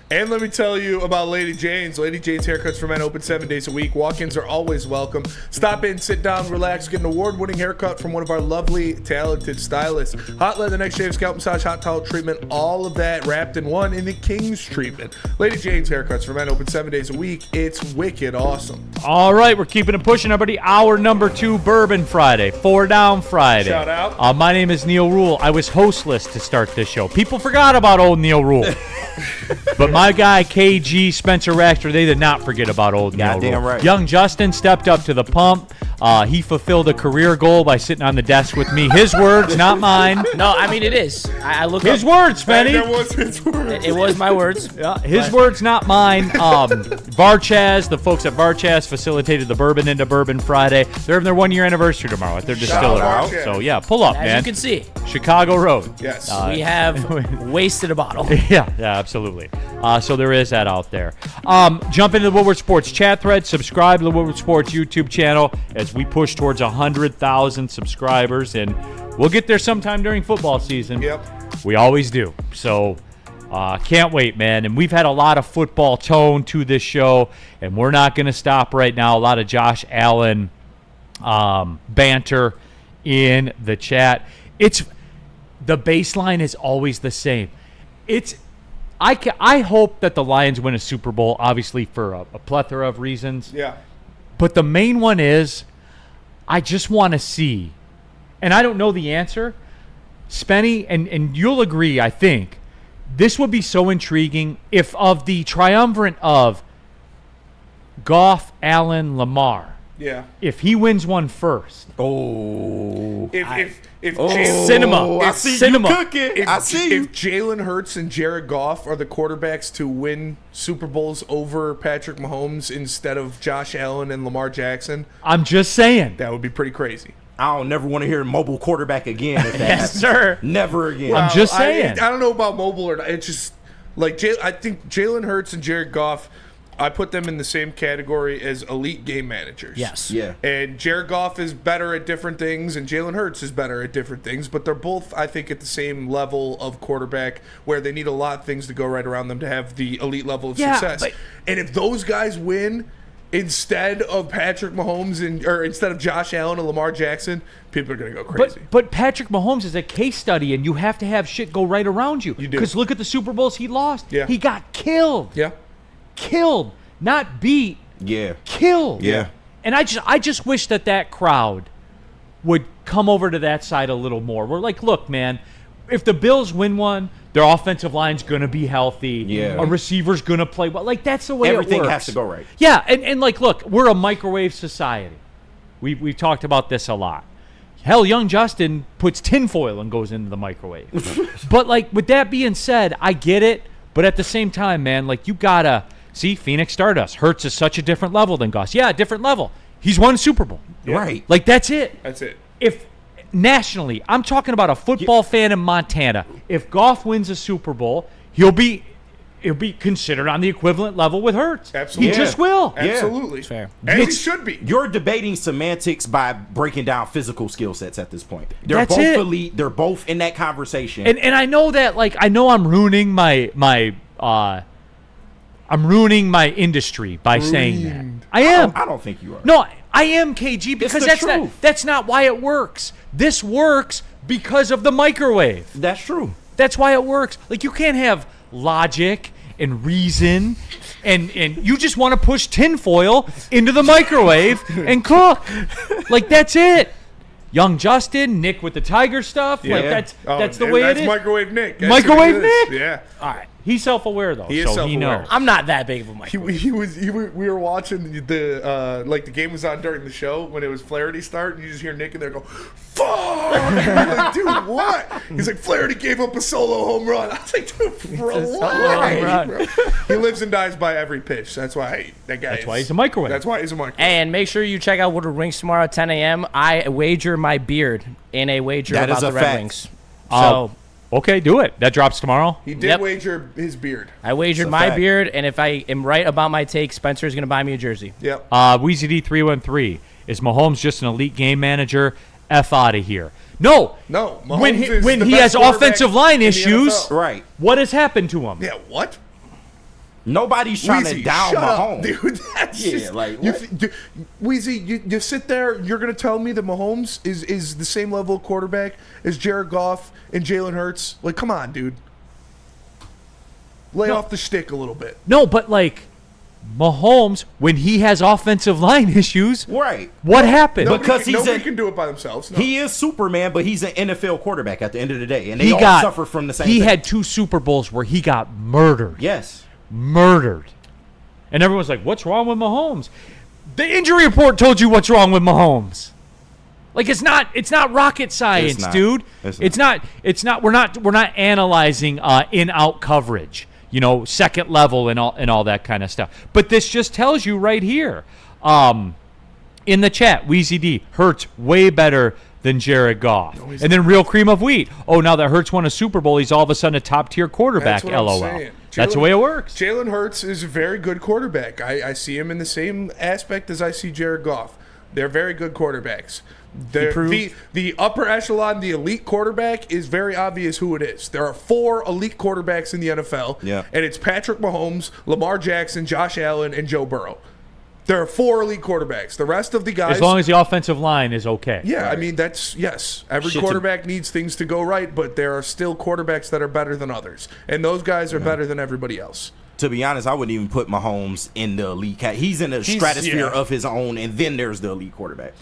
And let me tell you about Lady Jane's. Lady Jane's Haircuts for Men open 7 days a week. Walk-ins are always welcome. Stop in, sit down, relax, get an award-winning haircut from one of our lovely, talented stylists. Hot leather, neck shave, scalp massage, hot towel treatment, all of that wrapped in one in the King's treatment. Lady Jane's Haircuts for Men open 7 days a week. It's wicked awesome. All right, we're keeping it pushing, everybody. Hour number 2, Bourbon Friday, 4 Down Friday. Shout out. My name is Neil Rule. I was hostless to start this show. People forgot about old Neil Rule. But my guy, KG, Spencer Raxter, they did not forget about old Neil Rule. Goddamn right. Young Justin stepped up to the pump. He fulfilled a career goal by sitting on the desk with me. His words, not mine. No, I mean, it is. I look His up. words, That Spenny. was his word. It was my words. Yeah, his words, not mine. Varchaz, the folks at Varchaz facilitated the Bourbon into Bourbon Friday. They're having their 1-year anniversary tomorrow at their distillery. out. So, yeah, pull up, As man. you can see, Chicago Road. Yes. we have wasted a bottle. Yeah, absolutely. So there is that out there. Jump into the Woodward Sports chat thread. Subscribe to the Woodward Sports YouTube channel as we push towards 100,000 subscribers, and we'll get there sometime during football season. Yep. We always do. So can't wait, man. And we've had a lot of football tone to this show, and we're not going to stop right now. A lot of Josh Allen banter in the chat. The baseline is always the same. I hope that the Lions win a Super Bowl, obviously for a plethora of reasons. Yeah. But the main one is I just want to see, and I don't know the answer, Spenny, and you'll agree, I think, this would be so intriguing if of the triumvirate of Goff, Allen, Lamar, Yeah. if he wins one first. Oh. If Cinema. I It's see cinema. you cooking. If, I see you. if Jalen Hurts and Jared Goff are the quarterbacks to win Super Bowls over Patrick Mahomes instead of Josh Allen and Lamar Jackson, I'm just saying. that would be pretty crazy. I don't never want to hear mobile quarterback again. If that Yes, happens. sir. Never again. I'm just saying. I don't know about mobile or not. It's just like I think Jalen Hurts and Jared Goff I put them in the same category as elite game managers. Yes. Yeah. And Jared Goff is better at different things, and Jalen Hurts is better at different things, but they're both, I think, at the same level of quarterback where they need a lot of things to go right around them to have the elite level of success. And if those guys win instead of Patrick Mahomes or instead of Josh Allen and Lamar Jackson, people are going to go crazy. But Patrick Mahomes is a case study, and you have to have shit go right around you. You do. Because look at the Super Bowls he lost. Yeah. He got killed. Yeah. Killed, not beat. Yeah. Killed. Yeah. And I just wish that crowd would come over to that side a little more. We're like, look, man, if the Bills win one, their offensive line's going to be healthy. Yeah. A receiver's going to play well. Like, that's the way Everything it works. has to go right. Yeah, and like, look, we're a microwave society. We've talked about this a lot. Hell, young Justin puts tinfoil and goes into the microwave. But, like, with that being said, I get it. But at the same time, man, like, you got to – see, Phoenix Stardust. Hurts is such a different level than Goss. Yeah, different level. He's won Super Bowl. Yeah. Right. Like, that's it. That's it. If nationally, I'm talking about a football fan in Montana. If Goff wins a Super Bowl, he'll be considered on the equivalent level with Hurts. Absolutely. He just will. Absolutely. Fair. And he should be. You're debating semantics by breaking down physical skill sets at this point. They're That's both it. elite. They're both in that conversation. And I know that, like, I know I'm ruining my industry by saying that. I am. I don't think you are. No, I am, KG, because the that's not why it works. This works because of the microwave. That's true. That's why it works. Like, you can't have logic and reason and you just want to push tinfoil into the microwave and cook. Like, that's it. Young Justin, Nick with the Tiger stuff. Yeah. Like, that's the way that's it is. Microwave Nick. That's Microwave who it is. Nick? Yeah. All right. He's self-aware, though, He is so he self-aware. knows. I'm not that big of a microwave. We were watching the game was on during the show when it was Flaherty start, and you just hear Nick in there go, "Fuck!" And we're like, dude, what? He's like, Flaherty gave up a solo home run. I was like, dude, bro, he lives and dies by every pitch. That's why that guy. That's why he's a microwave. That's why he's a microwave. And make sure you check out Woodward Wings tomorrow at 10 a.m. I wager my beard in a wager That about is the a Red fact. Wings. So Okay, do it. That drops tomorrow. He did Yep. wager his beard. I wagered It's a my fact. beard, and if I am right about my take, Spencer is going to buy me a jersey. Yep. Weezy D313. Is Mahomes just an elite game manager? F out of here. No. No, Mahomes When is when the he best has quarterback offensive line in the issues, NFL. Right. what has happened to him? Yeah. What? Nobody's trying Weezy, to down shut up, Mahomes. dude. That's Yeah, just, like, you, what? Weezy, you sit there. You're gonna tell me that Mahomes is the same level of quarterback as Jared Goff and Jalen Hurts? Like, come on, dude. Lay off the shtick a little bit. No, but like Mahomes, when he has offensive line issues, Right. what happened? Because he's nobody a- can do it by themselves. No. He is Superman, but he's an NFL quarterback at the end of the day, and they he all got suffer from the same He thing. had 2 Super Bowls where he got murdered. Yes. Murdered. And everyone's like, what's wrong with Mahomes? The injury report told you what's wrong with Mahomes. Like, it's not rocket science, It's not. dude. It's not. It's not we're not analyzing in-out coverage, second level and all that kind of stuff. But this just tells you right here. In the chat, Weezy D, Hurts way better than Jared Goff. And then Real Cream of Wheat. Oh, now that Hurts won a Super Bowl, he's all of a sudden a top-tier quarterback, That's what I'm LOL. saying. That's the way it works. Jalen Hurts is a very good quarterback. I see him in the same aspect as I see Jared Goff. They're very good quarterbacks. The upper echelon, the elite quarterback, is very obvious who it is. There are 4 elite quarterbacks in the NFL, and it's Patrick Mahomes, Lamar Jackson, Josh Allen, and Joe Burrow. There are 4 elite quarterbacks. The rest of the guys, As long as the offensive line is okay. yeah, I mean yes. Every quarterback needs things to go right, but there are still quarterbacks that are better than others, and those guys are better than everybody else. To be honest, I wouldn't even put Mahomes in the elite cat. He's in a stratosphere of his own, and then there's the elite quarterback.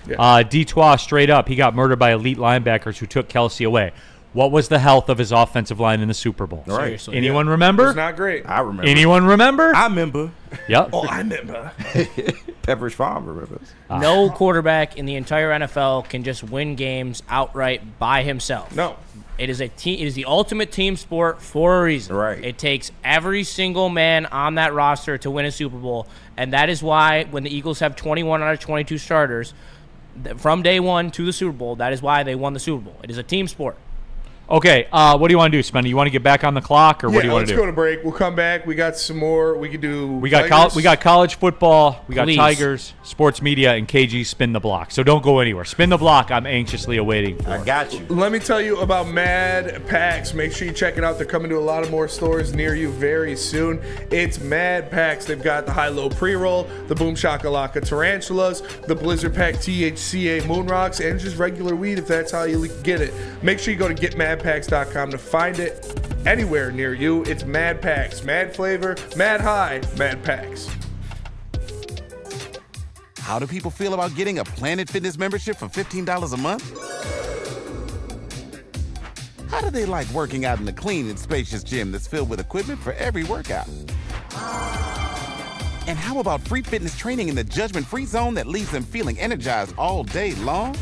Detroit straight up, he got murdered by elite linebackers who took Kelsey away. What was the health of his offensive line in the Super Bowl? Right. Seriously. Anyone remember? It's not great. I remember. Anyone remember? I remember. Yep. Oh, I remember. Pepperidge Farm remembers. No quarterback in the entire NFL can just win games outright by himself. No. It is a team. It is the ultimate team sport for a reason. Right. It takes every single man on that roster to win a Super Bowl, and that is why when the Eagles have 21 out of 22 starters from day one to the Super Bowl, that is why they won the Super Bowl. It is a team sport. Okay, what do you want to do, Spenny? You want to get back on the clock, or what do you want to do? Let's go to break. We'll come back. We got some more. We could do. We got college football. We got Tigers, sports media, and KG spin the block. So don't go anywhere. Spin the block. I'm anxiously awaiting for. I got you. Let me tell you about Mad Packs. Make sure you check it out. They're coming to a lot of more stores near you very soon. It's Mad Packs. They've got the high-low pre-roll, the Boom Shakalaka Tarantulas, the Blizzard Pack THCA Moon Rocks, and just regular weed if that's how you get it. Make sure you go to getmadpacks.com to find it anywhere near you. It's Mad Packs. Mad flavor, mad high, Mad Packs. How do people feel about getting a Planet Fitness membership for $15 a month? How do they like working out in a clean and spacious gym that's filled with equipment for every workout? And how about free fitness training in the judgment-free zone that leaves them feeling energized all day long?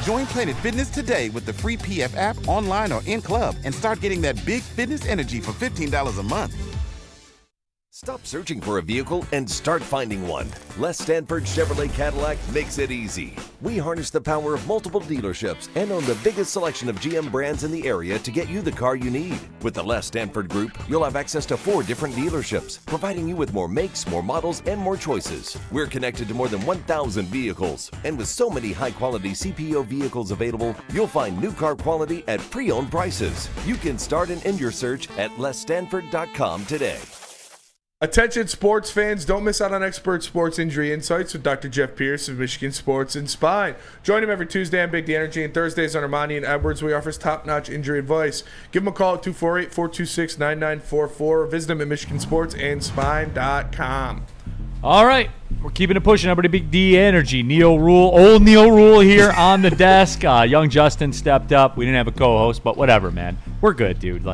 Join Planet Fitness today with the free PF app, online or in club, and start getting that big fitness energy for $15 a month. Stop searching for a vehicle and start finding one. Les Stanford Chevrolet Cadillac makes it easy. We harness the power of multiple dealerships and own the biggest selection of GM brands in the area to get you the car you need. With the Les Stanford Group, you'll have access to 4 different dealerships, providing you with more makes, more models, and more choices. We're connected to more than 1,000 vehicles, and with so many high-quality CPO vehicles available, you'll find new car quality at pre-owned prices. You can start and end your search at lesstanford.com today. Attention sports fans, don't miss out on expert sports injury insights with Dr. Jeff Pierce of Michigan Sports and Spine. Join him every Tuesday on Big D Energy and Thursdays on Ermanni and Edwards, where he offers top-notch injury advice. Give him a call at 248-426-9944 or visit him at michigansportsandspine.com. All right, we're keeping it pushing. Everybody, Big D Energy. Old Neil Rule here on the desk. Young Justin stepped up. We didn't have a co-host, but whatever, man. We're good, dude.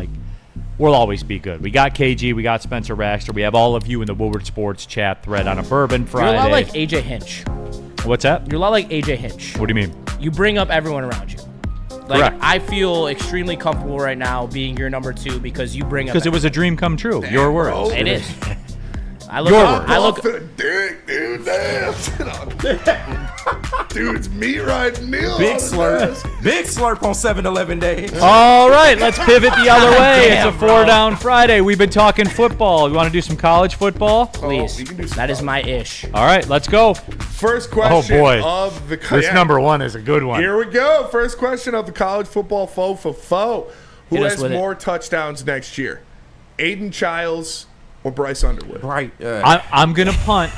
We'll always be good. We got KG, we got Spencer Raxter, we have all of you in the Woodward Sports chat thread on a Bourbon Friday. You're a lot like AJ Hinch. What's that? You're a lot like AJ Hinch. What do you mean? You bring up everyone around you. Correct. I feel extremely comfortable right now being your number 2 because you bring up. Because it was a dream come true. Damn, your words. bro. It is. I look for the dick, dude. Dude, it's me riding Neil. Big slurp on 7-Eleven Day. All right, let's pivot the other way. It's a 4-down Friday. We've been talking football. You want to do some college football? Please. That is my ish. All right, let's go. First question of the This number 1 is a good one. Here we go. First question of the college football foe. Who has more touchdowns next year? Aiden Childs or Bryce Underwood? Right. I'm gonna punt.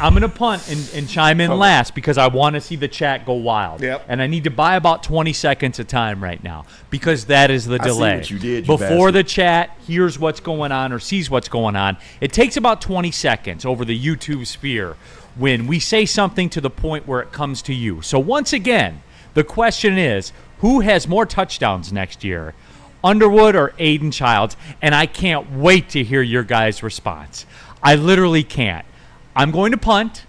And chime in last because I want to see the chat go wild. Yep. And I need to buy about 20 seconds of time right now because that is the delay. I see what you did, Before bastard. the chat hears what's going on or sees what's going on, it takes about 20 seconds over the YouTube sphere when we say something to the point where it comes to you. So once again, the question is, who has more touchdowns next year? Underwood or Aiden Childs? And I can't wait to hear your guys' response. I literally can't. I'm going to punt.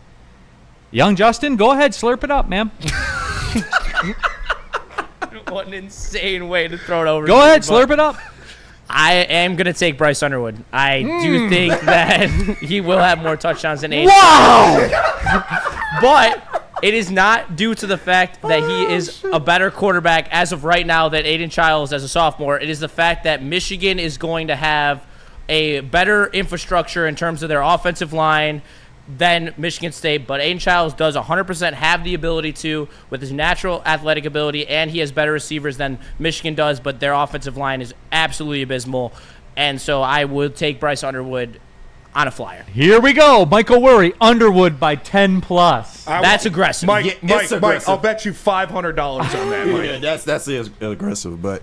Young Justin, go ahead, slurp it up, ma'am. What an insane way to throw it over. Go ahead, slurp it up. I am going to take Bryce Underwood. I do think that he will have more touchdowns than Aiden. Wow! But it is not due to the fact that he is a better quarterback as of right now than Aiden Childs as a sophomore. It is the fact that Michigan is going to have a better infrastructure in terms of their offensive line than Michigan State, but Aiden Childs does 100% have the ability to with his natural athletic ability, and he has better receivers than Michigan does, but their offensive line is absolutely abysmal, and so I would take Bryce Underwood on a flyer. Here we go. Michael Worry, Underwood by 10+. That's aggressive. Mike, aggressive. I'll bet you $500 on that, Mike. Yeah, that's aggressive, but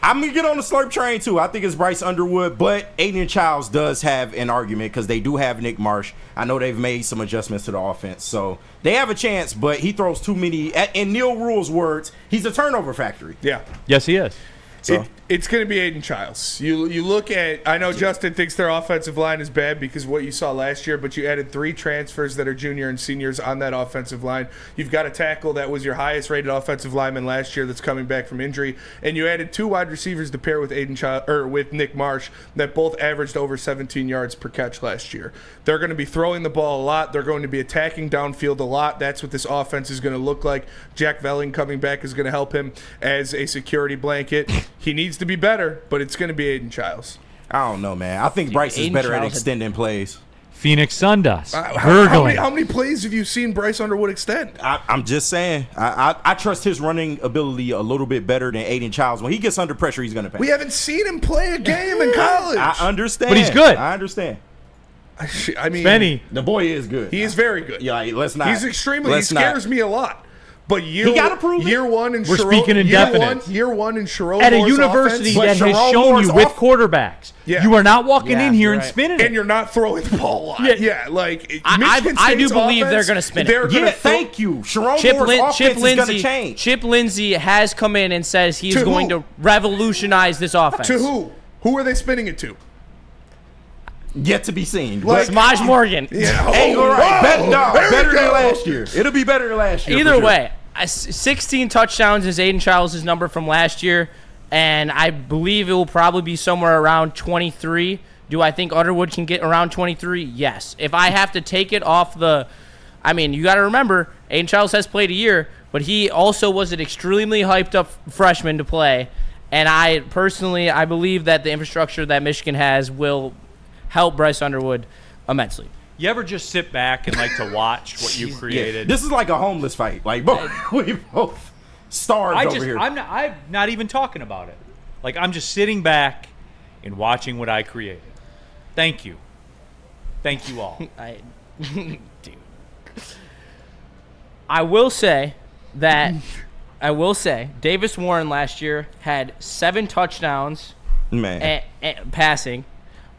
I'm going to get on the slurp train, too. I think it's Bryce Underwood, but Aiden Childs does have an argument because they do have Nick Marsh. I know they've made some adjustments to the offense, so they have a chance, but he throws too many. In Neil Rule's words, he's a turnover factory. Yeah. Yes, he is. So It's going to be Aiden Childs. You look at, I know Justin thinks their offensive line is bad because of what you saw last year, but you added 3 transfers that are junior and seniors on that offensive line. You've got a tackle that was your highest rated offensive lineman last year that's coming back from injury, and you added 2 wide receivers to pair with with Nick Marsh that both averaged over 17 yards per catch last year. They're going to be throwing the ball a lot. They're going to be attacking downfield a lot. That's what this offense is going to look like. Jack Velling coming back is going to help him as a security blanket. He needs to be better, but it's going to be Aiden Childs. I don't know, man. I think Bryce is better at extending plays. Phoenix Sun dust. How many plays have you seen Bryce Underwood extend? I'm just saying. I trust his running ability a little bit better than Aiden Childs. When he gets under pressure, he's going to pass. We haven't seen him play a game in college. I understand. But he's good. I understand. I mean, Benny. The boy is good. He is very good. Yeah, let's not. He's extremely. He scares me a lot. But he gotta prove it. Year one in We're speaking indefinite. Year one in Sherrod at a university that has shown you with quarterbacks. Yeah. You are not walking in here and spinning it. And you're not throwing the ball a lot. Yeah, like I do believe they're going to spin it. Thank you. Sherrod Moore's offense is going to change. Chip Lindsey has come in and says he's going to revolutionize this offense. To who? Who are they spinning it to? Yet to be seen. Like, Samaj Morgan. Yeah. Hey, all right. Better than last year. It'll be better than last year. Either way, 16 touchdowns is Aiden Childs' number from last year, and I believe it will probably be somewhere around 23. Do I think Underwood can get around 23? Yes. If I have to take it off the – I mean, you got to remember, Aiden Childs has played a year, but he also was an extremely hyped-up freshman to play, and I believe that the infrastructure that Michigan has will – help Bryce Underwood immensely. You ever just sit back and like to watch what you created? Yeah. This is like a homeless fight. Like, we both starved over here. I'm not even talking about it. Like, I'm just sitting back and watching what I created. Thank you. Thank you all. Dude. I will say Davis Warren last year had 7 touchdowns passing.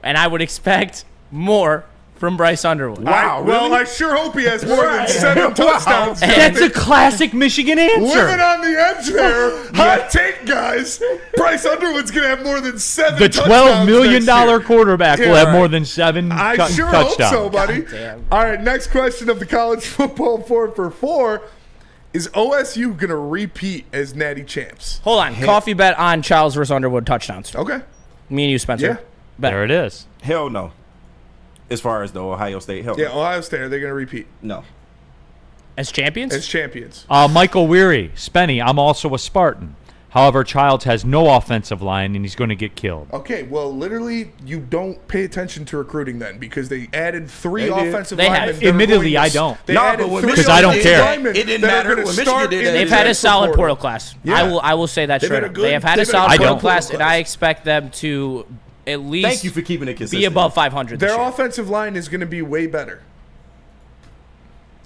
And I would expect more from Bryce Underwood. Wow. Well, I sure hope he has more than 7 touchdowns. That's a classic Michigan answer. Living on the edge there. Hot take, guys. Bryce Underwood's going to have more than 7 the touchdowns. $12 million quarterback will have more than 7 touchdowns. I sure hope so, buddy. All right, next question of the college football 4 for 4. Is OSU going to repeat as natty champs? Hold on. Coffee bet on Childs versus Underwood touchdowns. Okay. Me and you, Spencer. Yeah. There it is. Hell no. As far as the Ohio State, hell yeah, no. Ohio State, are they going to repeat? No. As champions? As champions. Michael Weary, Spenny, I'm also a Spartan. However, Childs has no offensive line, and he's going to get killed. Okay, well, literally, you don't pay attention to recruiting then because they added 3 offensive linemen. Admittedly, I don't. Because I don't care. It didn't matter when Michigan did that. They've had a solid portal class. Yeah. I will say that straight up. They have had a solid portal class, and I expect them to at least thank you for keeping it consistent. Be above 500 this Their year. offensive line is going to be way better.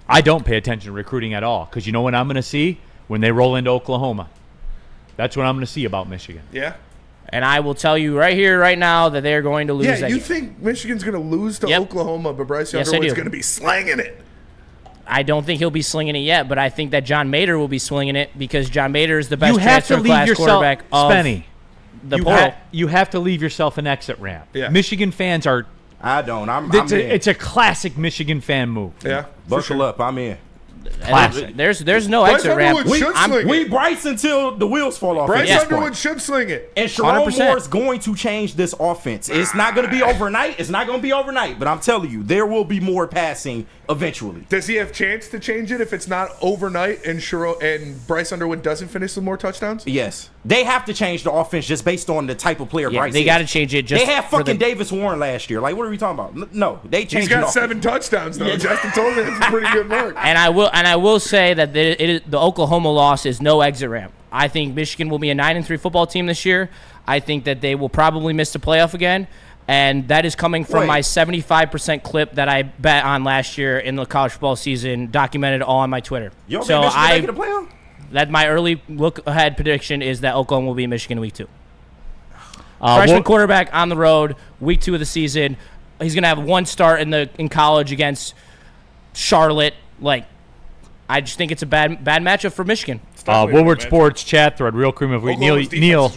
I don't pay attention to recruiting at all because you know what I'm going to see? When they roll into Oklahoma. That's what I'm going to see about Michigan. Yeah. And I will tell you right here, right now, that they're going to lose that you game. think Michigan's going to lose to Oklahoma, but Bryce Underwood's going to be slanging it. I don't think he'll be slinging it yet, but I think that John Mater will be slinging it because John Mater is the best transfer class quarterback of Spenny, the portal. You have to leave yourself an exit ramp. Yeah. Michigan fans are... I don't. It's a classic Michigan fan move. Yeah. Buckle up. I'm in. Classic. There's no Bryce exit ramp. We Bryce until the wheels fall off. Bryce Underwood should sling it. And Sherrod Moore's going to change this offense. It's not going to be overnight. But I'm telling you, there will be more passing eventually. Does he have chance to change it if it's not overnight and Bryce Underwood doesn't finish with more touchdowns? Yes. They have to change the offense just based on the type of player Bryce they got to change it. Just they had fucking Davis Warren last year. Like, what are we talking about? No, they changed. He's got 7 touchdowns though. Justin told me it's a pretty good mark. And I will say that the Oklahoma loss is no exit ramp. I think Michigan will be a 9-3 football team this year. I think that they will probably miss the playoff again. And that is coming from my 75% clip that I bet on last year in the college football season, documented all on my Twitter. You don't think Michigan making the playoff? That my early look ahead prediction is that Oklahoma will be Michigan in week 2. Freshman quarterback on the road, week 2 of the season. He's gonna have 1 start in college against Charlotte. Like, I just think it's a bad matchup for Michigan. Woodward Sports chat thread, real cream of wheat. Neil,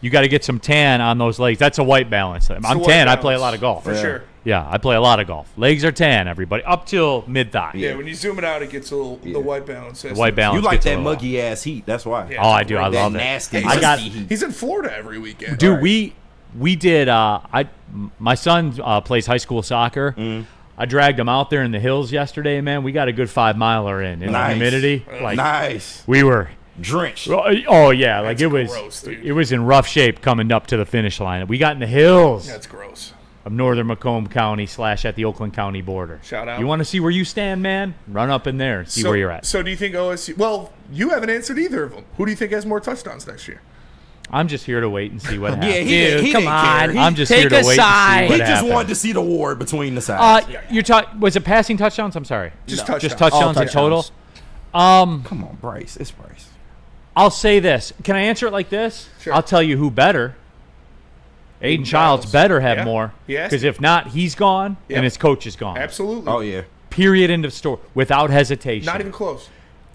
You got to get some tan on those legs. That's a white balance. I'm white tan. I balance. play a lot of golf. For sure. Yeah, I play a lot of golf. Legs are tan, everybody, up till mid-thigh. Yeah, when you zoom it out, it gets a little, the white balance. The white balance. You like gets a that little muggy ass heat. That's why. Yeah. Oh, I do. I That love nasty, it. I got. heat. He's in Florida every weekend. Dude, we did. My son plays high school soccer. I dragged him out there in the hills yesterday, man. We got a good 5 miler in the Nice. humidity. Like Nice. we were Drenched. Oh yeah, like That's it was. gross, dude. It was in rough shape coming up to the finish line. We got in the hills That's gross. of northern Macomb County / at the Oakland County border. Shout out. You want to see where you stand, man? Run up in there and see where you're at. So do you think OSU? Well, you haven't answered either of them. Who do you think has more touchdowns next year? I'm just here to wait and see what happens. Yeah, he Dude, come didn't on. care. I'm just Take here to a wait and see side. what He just happens. wanted to see the war between the sides. You're talking. Was it passing touchdowns? I'm sorry. Just Just touchdowns. touchdowns in total. Come on, Bryce. It's Bryce. I'll say this. Can I answer it like this? Sure. I'll tell you who better. Aiden Childs better have Yeah. more. Yes. Because if not, he's gone Yep. and his coach is gone. Absolutely. Oh yeah. Period. End of story. Without hesitation. Not even close.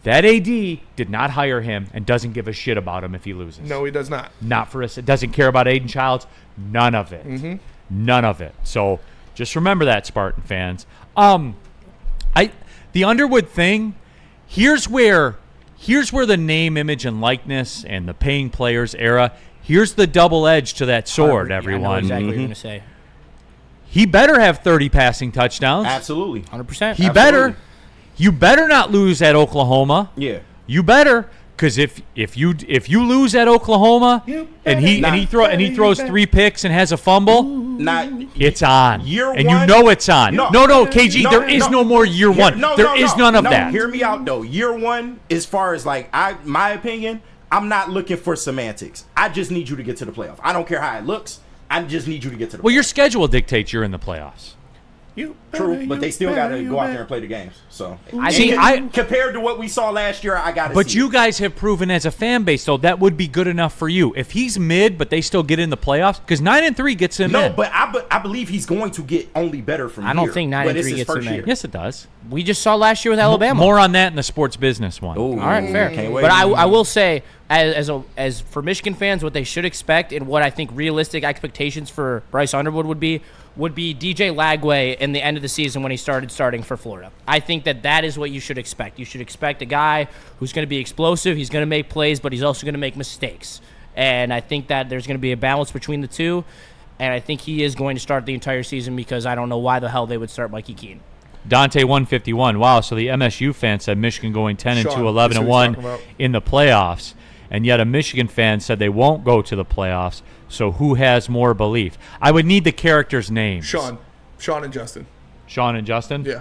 That AD did not hire him and doesn't give a shit about him if he loses. No, he does not. Not for us. It doesn't care about Aiden Childs. None of it. None of it. So just remember that, Spartan fans. The Underwood thing. Here's where the name, image, and likeness and the paying players era. Here's the double edge to that sword, I know everyone. exactly what you're going to say. He better have 30 passing touchdowns. Absolutely. 100%. He better. You better not lose at Oklahoma. Yeah. You better, because if you lose at Oklahoma and he throws 3 picks and has a fumble, Not it's on. Year and one- you know it's on. No. No, KG, No, there is no more year one. No, There is none of that. Hear me out though. Year one, as far as like my opinion, I'm not looking for semantics. I just need you to get to the playoff. I don't care how it looks. I just need you to get to the Well, playoff. your schedule dictates you're in the playoffs. True, but they still got to go out there and play the games. So compared to what we saw last year, I got to. But you guys have proven as a fan base, though, that would be good enough for you. If he's mid, but they still get in the playoffs, because 9-3 gets him in. No, but I believe he's going to get only better from here. I don't think 9-3 But it's his gets first him in. year. Yes, it does. We just saw last year with Alabama. More on that in the sports business one. Ooh, All right, fair. Can't wait. But I will say, as for Michigan fans, what they should expect and what I think realistic expectations for Bryce Underwood would be DJ Lagway in the end of the season when he starting for Florida. I think that is what you should expect. You should expect a guy who's going to be explosive. He's going to make plays, but he's also going to make mistakes. And I think that there's going to be a balance between the two. And I think he is going to start the entire season because I don't know why the hell they would start Mikey Keene. Dante 151. Wow, so the MSU fan said Michigan going 10-2, Sean, 11-1 in the playoffs. And yet a Michigan fan said they won't go to the playoffs. So who has more belief? I would need the characters' names. Sean and Justin. Sean and Justin? Yeah.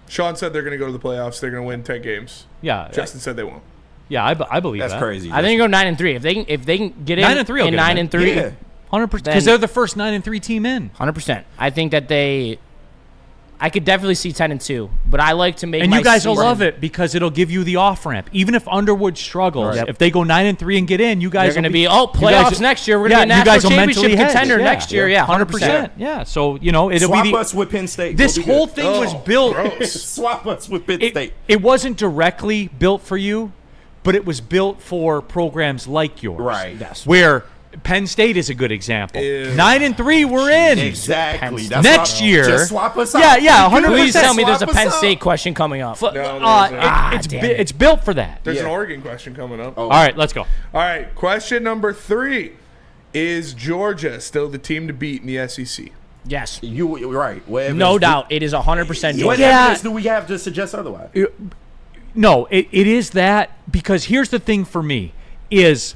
Sean said they're going to go to the playoffs. They're going to win 10 games. Yeah. Justin said they won't. Yeah, I believe That's that. crazy. I think you go 9-3. If they can get in 9-3 will in get 'em in. 9-3, Yeah. 100%. Because they're the first 9-3 team in. 100%. I think that I could definitely see 10-2, but I like to make. And my you guys will season- love it because it'll give you the off ramp. Even if Underwood struggles, if they go 9-3 and get in, you guys They're will going to be you playoffs guys- next year. We're going to be a you guys national will championship mentally hedge. contender next year. Yeah, 100%. Yeah, so it'll be Swap the. us with Penn State. This We'll be whole good. thing was built. Swap us with Penn State. It wasn't directly built for you, but it was built for programs like yours. Right. Yes. Where Penn State is a good example. Ew. 9-3, we're in. Exactly. Next year. Just swap us out. Yeah, 100%. Please tell me there's a Swap Penn us out. State question coming up. It's built for that. There's an Yeah. Oregon question coming up. All right, let's go. All right, question number 3. Is Georgia still the team to beat in the SEC? Yes, You're right. no doubt. It is 100% What Georgia. evidence do we have to suggest otherwise? No, it is that because here's the thing for me is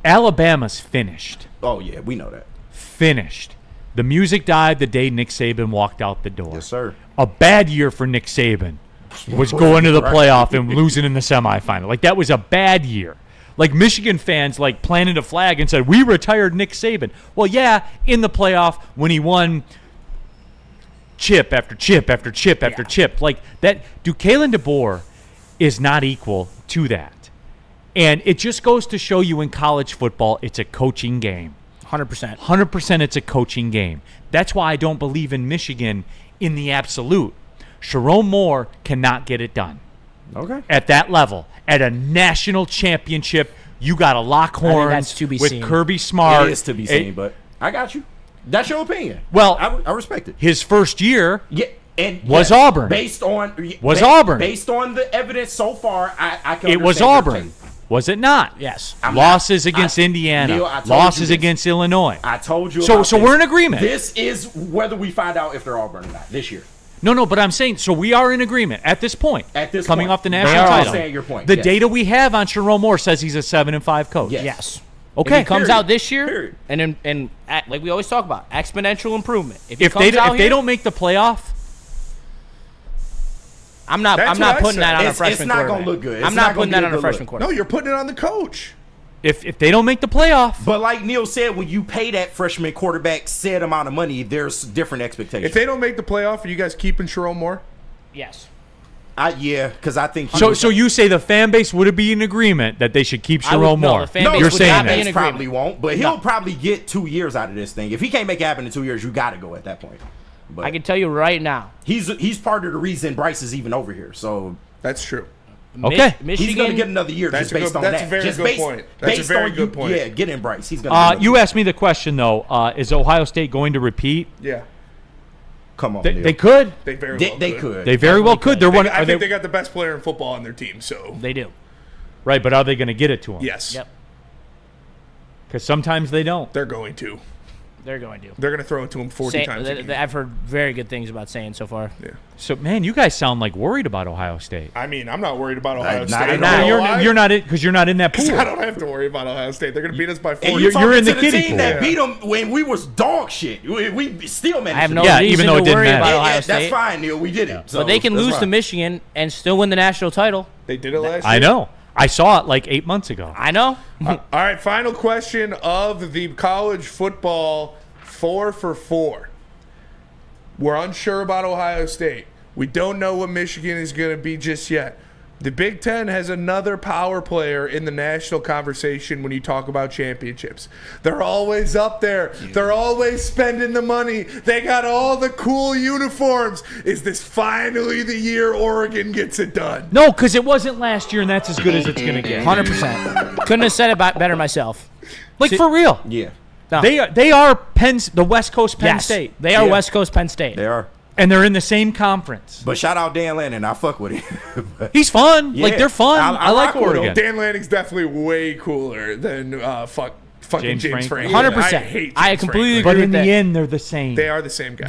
Alabama's finished. Oh yeah, we know that. Finished. The music died the day Nick Saban walked out the door. Yes, sir. A bad year for Nick Saban was going to the playoff and losing in the semifinal. Like, that was a bad year. Like, Michigan fans, like, planted a flag and said, we retired Nick Saban. Well, yeah, in the playoff when he won chip after chip after chip after chip. Like, that, Kalen DeBoer is not equal to that. And it just goes to show you in college football, it's a coaching game. 100%. 100% it's a coaching game. That's why I don't believe in Michigan in the absolute. Sharon Moore cannot get it done. Okay. At that level, at a national championship you got to lock horns that's to be with seen. Kirby Smart. It is to be seen, but I got you. That's your opinion. Well, I respect it. His first year Yeah, and was yes, Auburn. Based on Auburn. Based on the evidence so far, I can. It was understand your Auburn. take. Was it not? Yes. Losses against Indiana. Neil, I told losses you this. against Illinois. I told you. So about so this. we're in agreement. This is whether we find out if they're Auburn or not this year. No, but I'm saying, so we are in agreement at this point. At this coming point. off the They national are title. saying your point, The yes. data we have on Sharon Moore says he's a 7-5 coach. Yes. Okay. If he comes Period. out this year, Period. and like we always talk about, exponential improvement. If If they don't make the playoff, I'm not That's what I putting said. that on a It's freshman not gonna quarterback. look good. I'm It's not not putting gonna that be a on a good freshman look. quarterback. No, you're putting it on the coach. if they don't make the playoff, But like Neil said, when you pay that freshman quarterback said amount of money, there's different expectations. If they don't make the playoff, are you guys keeping Sharon Moore? Yes. Yeah, because I think so you say the fan base would be in agreement that they should keep I would- Sharon no, Moore. the fan no, base You're would saying not be that. in He agreement. probably won't, but he'll probably get 2 years out of this thing. If he can't make it happen in 2 years, you got to go at that point. But I can tell you right now. he's part of the reason Bryce is even over here. So That's true. Okay. Michigan. he's going to get another year That's just a based good- on that's that. a very just good based, point. That's a based very on good point. Yeah, getting Bryce. He's going to You asked me the question though: is Ohio State going to repeat? Yeah, Come on, They, Neil. they could. they very They, well they could. could. They very well could. They're one. I Are think they, they got the best player in football on their team. So They do. right, but are they going to get it to them? yes, Yep. Because sometimes they don't. they're going to. They're going to. They're going to throw it to him 40 times. A game. I've heard very good things about saying so far. Yeah. So man, you guys sound like worried about Ohio State. I mean, I'm not worried about Ohio Not State. at You all. know You're, why? you're not because you're not in that pool. I don't have to worry about Ohio State. They're going to beat us by 40. And You're talking in the to kiddie team pool. that Yeah. beat them when we was dog shit. We still managed. I have to no do it. Yeah, reason even though to it didn't worry matter. about Yeah, Ohio yeah, State. that's fine, Neil. We did it. So But they can that's lose to fine. Michigan and still win the national title. They did it last year. I know. I saw it like 8 months ago. I know. All right, final question of the college football 4 for 4. We're unsure about Ohio State. We don't know what Michigan is going to be just yet. The Big Ten has another power player in the national conversation when you talk about championships. They're always up there. They're always spending the money. They got all the cool uniforms. Is this finally the year Oregon gets it done? No, because it wasn't last year, and that's as good as it's going to get. 100%. Couldn't have said it better myself. Like for real. Yeah, No. They are the West Coast Penn Yes, State. they are Yeah. West Coast Penn State. they are. And they're in the same conference. But shout out Dan Lannon. I fuck with him. But He's fun. Yeah. Like they're fun. I I like rock with him. Oregon. Dan Lanning's definitely way cooler than fucking James James Franklin. Franklin. 100%. I hate I James completely Franklin. But in with the that. end, they're the same. They are the same guy.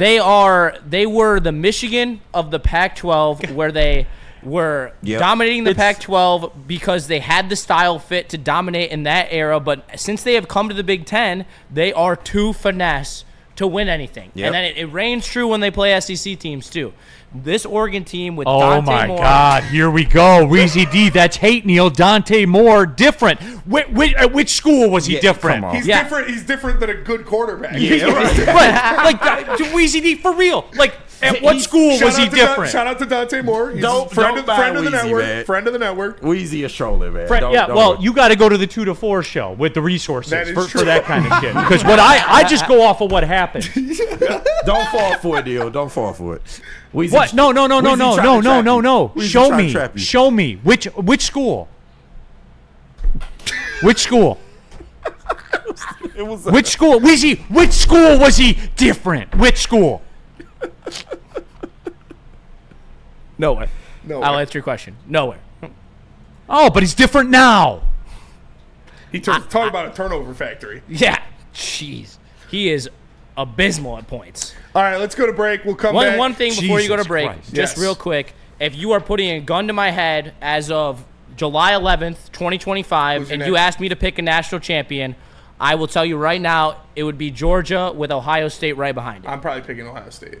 They were the Michigan of the Pac-12 where they were Yep. dominating the Pac-12 because they had the style fit to dominate in that era. But since they have come to the Big Ten, they are too finesse to win anything. Yep. And then it reigns true when they play SEC teams too. This Oregon team with Oh Dante my Moore. God! Here we go. Weezy D. That's hate Neil. Dante Moore different. At which school was he Yeah, different? come on. He's Yeah. different. He's different than a good quarterback. Yeah, right. But like Weezy D for real. Like at what school was he different? Shout out to Dante Moore. He's Don't friend of the Weezy, network. man. Friend of the network. Weezy is trolling, man. Fred, Don't- yeah, don't well, worry. you got to go to the 2 to 4 show with the resources That is for true. that kind of shit. Because what I just go off of what happened. Don't fall for it, Neil. Don't fall for it. Weezy, What? No. Weezy trying to trap you. Weezy Show trying to me. trap you. Show me. Which school? Which school? It was Which school? Weezy, which school was he different? Which school? Nowhere. No, I'll answer your question. Nowhere. Oh, but he's different now. he talked about a turnover factory. Yeah. Jeez. He is abysmal at points. All right, let's go to break. We'll come back. One thing before you go to Jesus break, Christ. just Yes. real quick. If you are putting a gun to my head as of July 11th, 2025, Who's your and you next? asked me to pick a national champion, I will tell you right now, it would be Georgia with Ohio State right behind it. I'm probably picking Ohio State.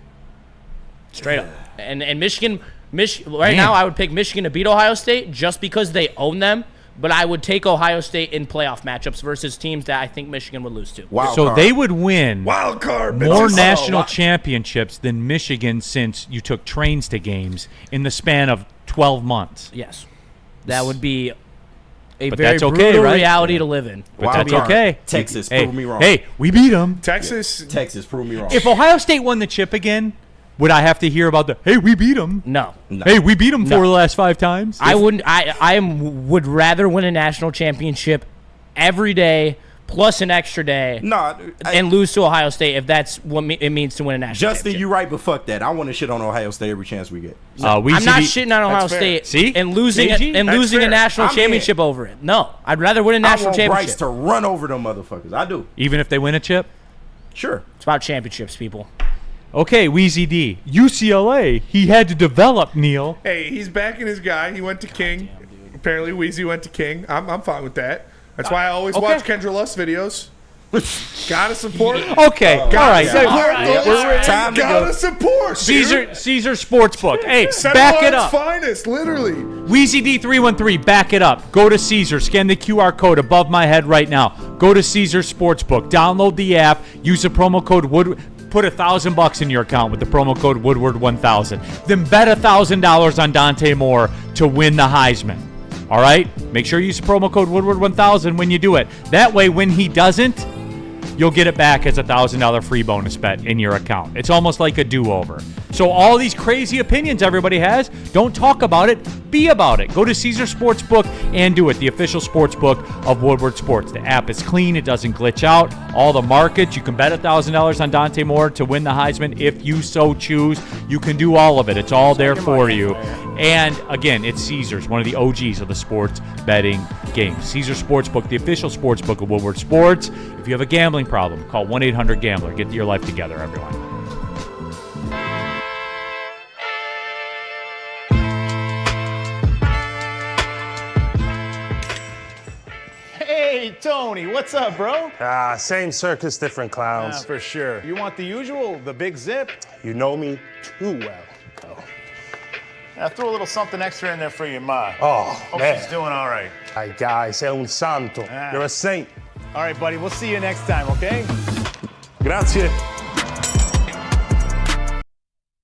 Straight up. And Michigan, right now, I would pick Michigan to beat Ohio State just because they own them. But I would take Ohio State in playoff matchups versus teams that I think Michigan would lose to. Wild So card. they would win Wild card. more bitches. national Oh, championships than Michigan since you took trains to games in the span of 12 months. Yes. That would be a But very that's okay, brutal right? reality to live in. But Wild that's card. okay. Texas, Hey, prove me wrong. Hey, we beat them. Texas. Texas, prove me wrong. If Ohio State won the chip again, would I have to hear about the, hey, we beat them? No. Hey, we beat them 4 of the last 5 times? I wouldn't. I would rather win a national championship every day plus an extra day and lose to Ohio State if that's what it means to win a national Justin, championship. you right, but fuck that. I want to shit on Ohio State every chance we get. I'm not shitting on Ohio State See? and losing KG? and That's losing a fair. national championship over it. No, I'd rather win a national I want championship. Bryce to run over them motherfuckers. I do. Even if they win a chip? Sure. It's about championships, people. Okay, Wheezy D. UCLA, he had to develop, Neil. Hey, he's backing his guy. He went to King. Apparently, Wheezy went to King. I'm fine with that. That's why I always watch Kendra Lust videos. Gotta support. Okay, all right. Time to gotta support. Caesar Sportsbook. Hey, San back it Juan's up. finest, literally. Wheezy D313, back it up. Go to Caesar, scan the QR code above my head right now. Go to Caesar Sportsbook, download the app, use the promo code Woodward. Put $1,000 in your account with the promo code Woodward1000. Then bet $1,000 on Dante Moore to win the Heisman. All right? Make sure you use the promo code Woodward1000 when you do it. That way, when he doesn't, you'll get it back as a $1,000 free bonus bet in your account. It's almost like a do-over. So all these crazy opinions everybody has, don't talk about it, be about it. Go to Caesar Sportsbook and do it, the official sportsbook of Woodward Sports. The app is clean, it doesn't glitch out. All the markets, you can bet $1,000 on Dante Moore to win the Heisman if you so choose. You can do all of it. It's all there for you. And again, it's Caesars, one of the OGs of the sports betting game. Caesar Sportsbook, the official sportsbook of Woodward Sports. If you have a gambling problem, call 1-800-GAMBLER. Get your life together, everyone. Hey, Tony, what's up, bro? Same circus, different clowns. For sure. You want the usual, the big zip? You know me too well. I threw a little something extra in there for your ma. Oh, Hope man. she's doing all right. Ay, guy, sei un santo. You're a saint. All right, buddy, we'll see you next time, okay? Grazie.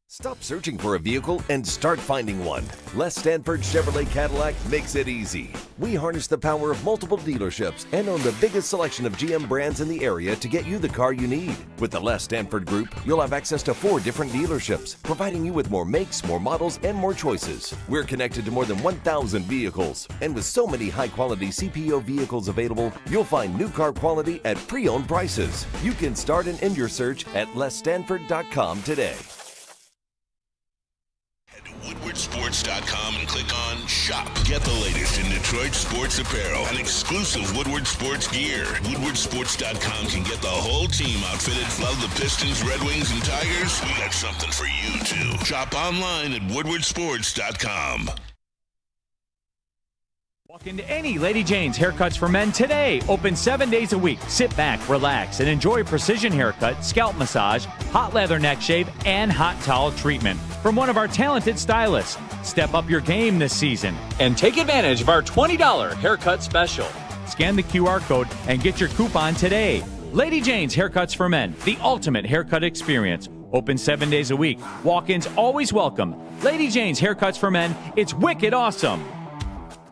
Stop searching for a vehicle and start finding one. Les Stanford Chevrolet Cadillac makes it easy. We harness the power of multiple dealerships and own the biggest selection of GM brands in the area to get you the car you need. With the Les Stanford Group, you'll have access to 4 different dealerships, providing you with more makes, more models, and more choices. We're connected to more than 1,000 vehicles. And with so many high-quality CPO vehicles available, you'll find new car quality at pre-owned prices. You can start and end your search at lesstanford.com today. WoodwardSports.com and click on Shop. Get the latest in Detroit sports apparel and exclusive Woodward Sports gear. WoodwardSports.com can get the whole team outfitted. Love the Pistons, Red Wings, and Tigers? We got something for you, too. Shop online at WoodwardSports.com. Walk into any Lady Jane's Haircuts for Men today. Open 7 days a week. Sit back, relax, and enjoy precision haircut, scalp massage, hot leather neck shave, and hot towel treatment from one of our talented stylists. Step up your game this season and take advantage of our $20 haircut special. Scan the QR code and get your coupon today. Lady Jane's Haircuts for Men, the ultimate haircut experience. Open 7 days a week. Walk-ins always welcome. Lady Jane's Haircuts for Men. It's wicked awesome.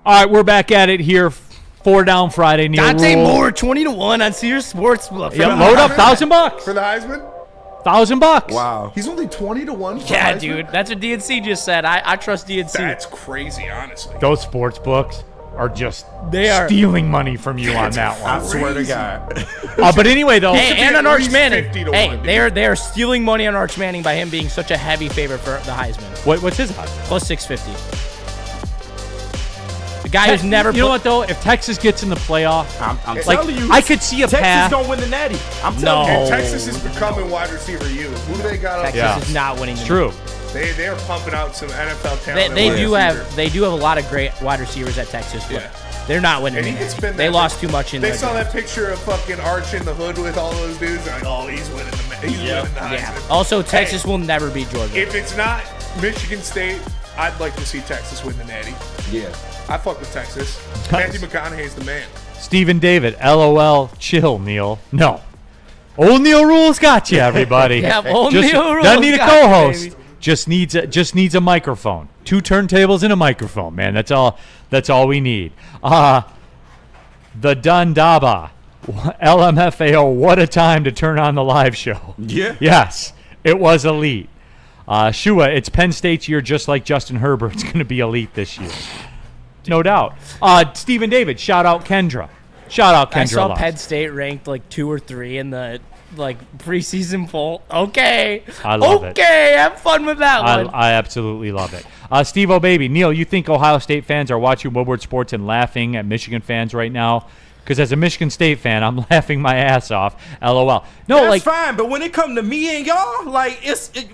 All right, we're back at it here. 4 Down Friday. Neil Dante Rule. Moore, 20-1 on Caesar Sportsbook. Yeah, load up $1,000 for the Heisman. $1,000. Wow. He's only 20-1. For Yeah, Heisman? dude. That's what DNC just said. I trust DNC. That's crazy, honestly. Those sports books are just They are stealing money from you on that I one. swear to God. But anyway, though. Hey, and on at Arch least Manning. 50 to Hey, 1, they are stealing money on Arch Manning by him being such a heavy favorite for the Heisman. What's his odds? Plus 650. The guy who's never. You know what though? If Texas gets in the playoff, I'm like telling you, I could see a Texas path. don't win the Natty. I'm No. telling you. And Texas is becoming wide receiver U. Who do they got up? Texas Yeah. is not winning. It's true. They are pumping out some NFL They, talent. they at do wide have receiver. a lot of great wide receivers at Texas, but Yeah. they're not winning. And he can spin They that lost thing. too much in They the saw that picture of fucking Arch in the hood with all those dudes. Like, oh, he's winning the Heisman. Yeah. Also, Texas will never beat Georgia. If it's not Michigan State, I'd like to see Texas win the Natty. Yeah. I fuck with Texas. Matthew McConaughey's the man. Stephen David, LOL, chill, Neil. No. Old Neil Rule's got you, everybody. Yeah, old Just- Neil Rule's doesn't need a got you, co-host. baby. Just needs a microphone. 2 turntables and a microphone, man. That's all we need. The Dundaba. LMFAO, what a time to turn on the live show. Yeah. Yes, it was elite. Shua, it's Penn State's year, just like Justin Herbert's going to be elite this year. No doubt. Stephen David, shout out Kendra. Shout out I Kendra saw Love. Penn State ranked like 2 or 3 in the preseason poll. Okay. I love it. Okay, have fun with that one. I absolutely love it. Steve O'Baby, Neil, you think Ohio State fans are watching Woodward Sports and laughing at Michigan fans right now? Because as a Michigan State fan, I'm laughing my ass off. LOL. No, That's fine, but when it come to me and y'all,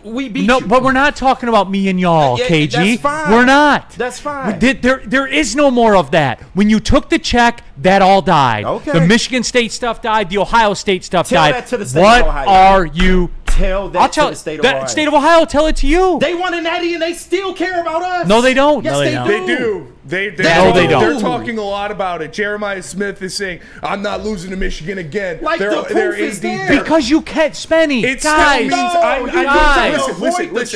we beat no, you. but we're not talking about me and y'all, Yeah, KG. that's fine. We're not. That's fine. There is no more of that. When you took the check, that all died. Okay. The Michigan State stuff died. The Ohio State stuff Tell died. that to the state what of Ohio. are you? Tell that I'll tell to the state of that Ohio. state of Ohio. Tell it to you. They won a natty and they still care about us. No, they don't. Yes, No, they don't. They do. They No, they don't. They're talking a lot about it. Jeremiah Smith is saying, "I'm not losing to Michigan again." Like they're, the proof they're is AD there. Because you can't, Spenny. It guys. still means guys.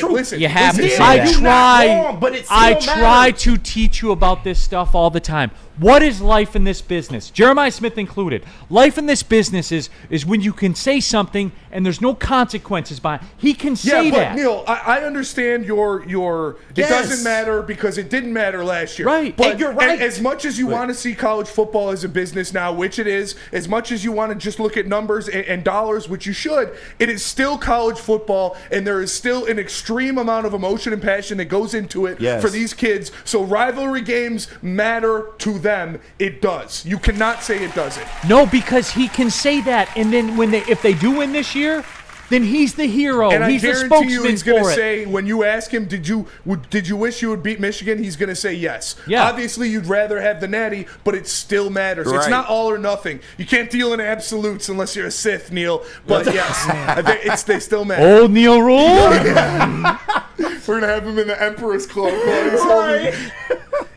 listen. You have to say I that. try. but it still I try matters. to teach you about this stuff all the time. What is life in this business? Jeremiah Smith included. Life in this business is when you can say something and there's no consequences behind. He can say but that. Neil, I understand your. Yes. It doesn't matter because it didn't matter last year. Right. But And you're right. as much as you want to see college football as a business now, which it is, as much as you want to just look at numbers and dollars, which you should, it is still college football, and there is still an extreme amount of emotion and passion that goes into it Yes. for these kids. So rivalry games matter to them. It does. You cannot say it doesn't. No, because he can say that, and then if they do win this year, then he's the hero. And He's I the guarantee spokesman you he's going for to it. say, when you ask him, did you wish you would beat Michigan? He's going to say yes. Yeah. Obviously, you'd rather have the natty, but it still matters. It's Right. not all or nothing. You can't deal in absolutes unless you're a Sith, Neil. But yes, they still matter. Old Neil Rule. We're going to have him in the Emperor's Club.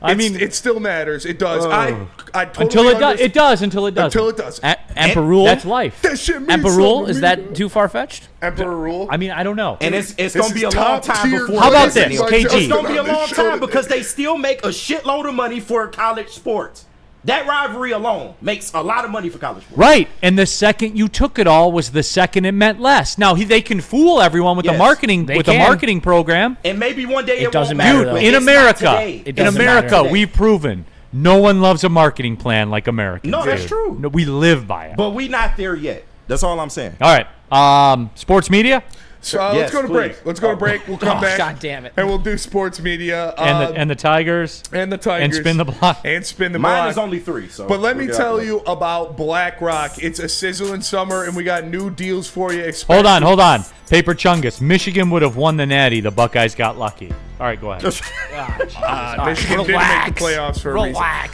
It still matters. It does. I totally Until it does. understand. It does until it does. Until it does. Emperor Rule? That's life. That shit means Emperor Rule? something Is to that me. too far-fetched? Emperor Rule? I mean, I don't know. And it's This going to be a is long top time tier before. How about listen, this, like KG? Justin It's going to be a on this long show time because they still make a shitload of money for college sports. That rivalry alone makes a lot of money for college sports. Right, and the second you took it all was the second it meant less. Now they can fool everyone with the Yes, marketing they the can. marketing program. And maybe one day it doesn't won't matter, Dude, though. but in it's not America, today. It in doesn't America, matter today. we've proven no one loves a marketing plan like Americans. No, that's do. true. No, we live by it. But we not there yet. That's all I'm saying. All right, sports media So Yes, let's go to break. please. Let's go to break. We'll come back. God damn it. And we'll do sports media. and the Tigers and the Tigers. and spin the block. And spin the Mine block. is only 3. So But let me we'll get tell out of you about BlackRock. It's a sizzling summer, and we got new deals for you. Hold on. Paper Chungus. Michigan would have won the Natty. The Buckeyes got lucky. All right, go ahead. Michigan didn't make the playoffs for a reason.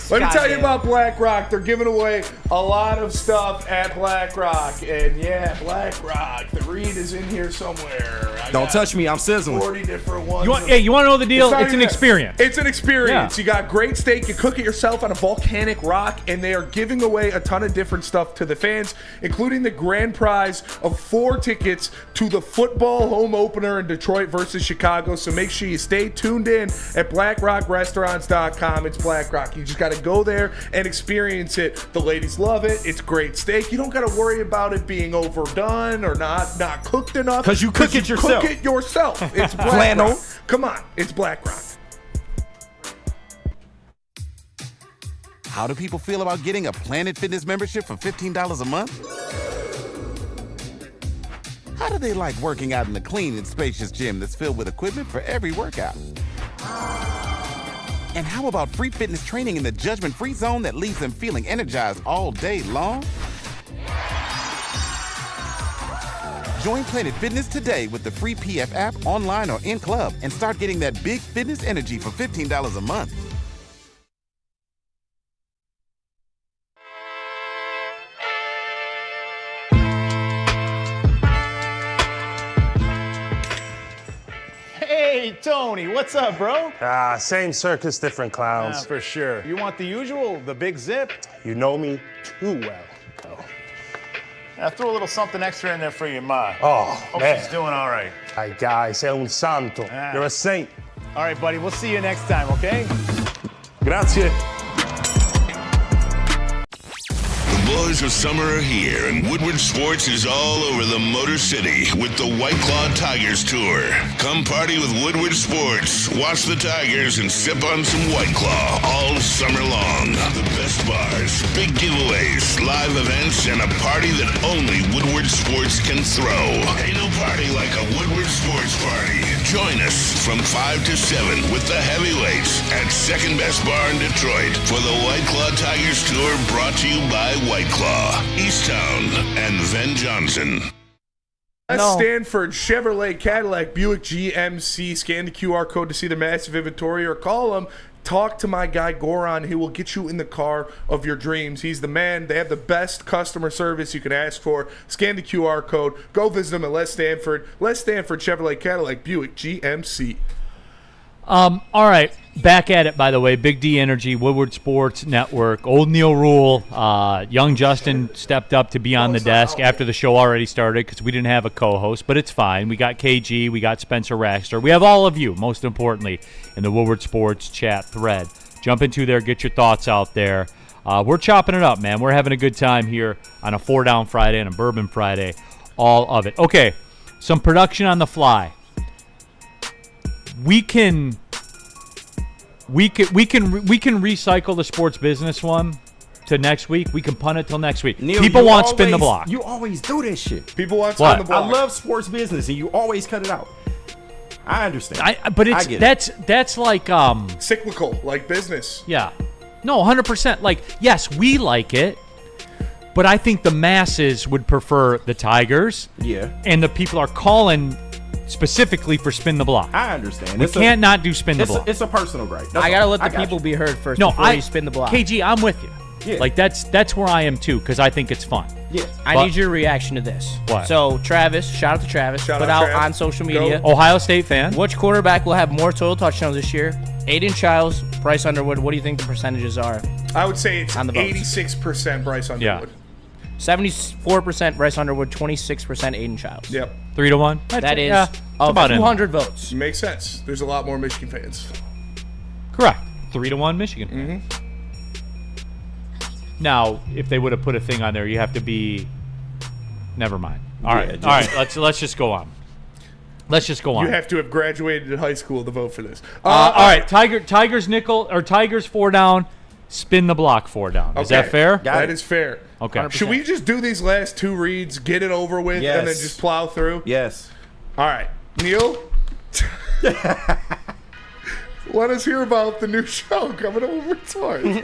Let me tell you about BlackRock. They're giving away a lot of stuff at BlackRock. And yeah, BlackRock. The read is in here somewhere. Don't touch me. I'm sizzling. 40 different ones. You want to know the deal? not It's an even- experience. It's an experience. Yeah. You got great steak. You cook it yourself on a volcanic rock, and they are giving away a ton of different stuff to the fans, including the grand prize of 4 tickets to the football home opener in Detroit versus Chicago. So make sure you stay tuned in at BlackRockRestaurants.com. It's BlackRock. You just got to go there and experience it. The ladies love it. It's great steak. You don't got to worry about it being overdone or not cooked enough. 'Cause you cook it yourself. Cook it yourself. It's BlackRock. Flannel. Come on. It's BlackRock. How do people feel about getting a Planet Fitness membership for $15 a month? How do they like working out in the clean and spacious gym that's filled with equipment for every workout? And how about free fitness training in the judgment-free zone that leaves them feeling energized all day long? Join Planet Fitness today with the free PF app, online or in club, and start getting that big fitness energy for $15 a month. Hey, Tony, what's up, bro? Same circus, different clowns. For sure. You want the usual, the big zip? You know me too well. I threw a little something extra in there for your ma. Oh, Hope man. she's doing all right. Ay, guy, sei un santo. Ah. You're a saint. All right, buddy, we'll see you next time, okay? Grazie. The boys colors of summer are here, and Woodward Sports is all over the Motor City with the White Claw Tigers Tour. Come party with Woodward Sports, watch the Tigers, and sip on some White Claw all summer long. The best bars, big giveaways, live events, and a party that only Woodward Sports can throw. Ain't no party like a Woodward Sports party. Join us from 5 to 7 with the heavyweights at Second Best Bar in Detroit for the White Claw Tigers Tour, brought to you by White Claw, Easttown, and Van Johnson. Stanford, Chevrolet, Cadillac, Buick, GMC. Scan the QR code to see the massive inventory or call them. Talk to my guy Goran. He will get you in the car of your dreams. He's the man. They have the best customer service you can ask for. Scan the QR code. Go visit them at Les Stanford. Les Stanford, Chevrolet, Cadillac, Buick, GMC. All right, back at it, by the way. Big D Energy, Woodward Sports Network. Old Neil Rule, young Justin stepped up to be on the desk after the show already started because we didn't have a co-host, but it's fine. We got KG, we got Spencer Raxter. We have all of you, most importantly, in the Woodward Sports chat thread. Jump into there, get your thoughts out there. We're chopping it up, man. We're having a good time here on a 4-Down Friday and a Bourbon Friday, all of it. Okay, some production on the fly. We can recycle the sports business one to next week. We can punt it till next week. Neil, people want spin the block. You always do this shit. People want spin the block. I love sports business, and you always cut it out. I understand. But that's like cyclical, like business. Yeah, no, 100%. Like, yes, we like it, but I think the masses would prefer the Tigers. Yeah, and the people are calling specifically for spin the block. I understand. We can't not do spin the block. It's a personal right. I gotta let the people be heard first before you spin the block. KG, I'm with you. Yeah. Like that's where I am too, because I think it's fun. Yes. I need your reaction to this. What? So Travis, shout out to Travis, put out Travis. on social media. Go. Ohio State fan. Which quarterback will have more total touchdowns this year? Aiden Childs, Bryce Underwood. What do you think the percentages are? I would say it's on the votes? 86% Bryce Underwood. Yeah. 74% Bryce Underwood, 26% Aiden Childs. Yep. 3-1. That is of about 200 votes. Makes sense. There's a lot more Michigan fans. Correct. 3-1 Michigan. Now, if they would have put a thing on there, you have to be. Never mind. All right. Let's just go on. Let's just go on. You have to have graduated high school to vote for this. All right. Tigers nickel or Tigers 4-down. Spin the block 4-down. Is that fair? That is fair. Okay. 100%. Should we just do these last two reads, get it over with, and then just plow through? Yes. All right. Neil? Let us hear about the new show coming over tomorrow.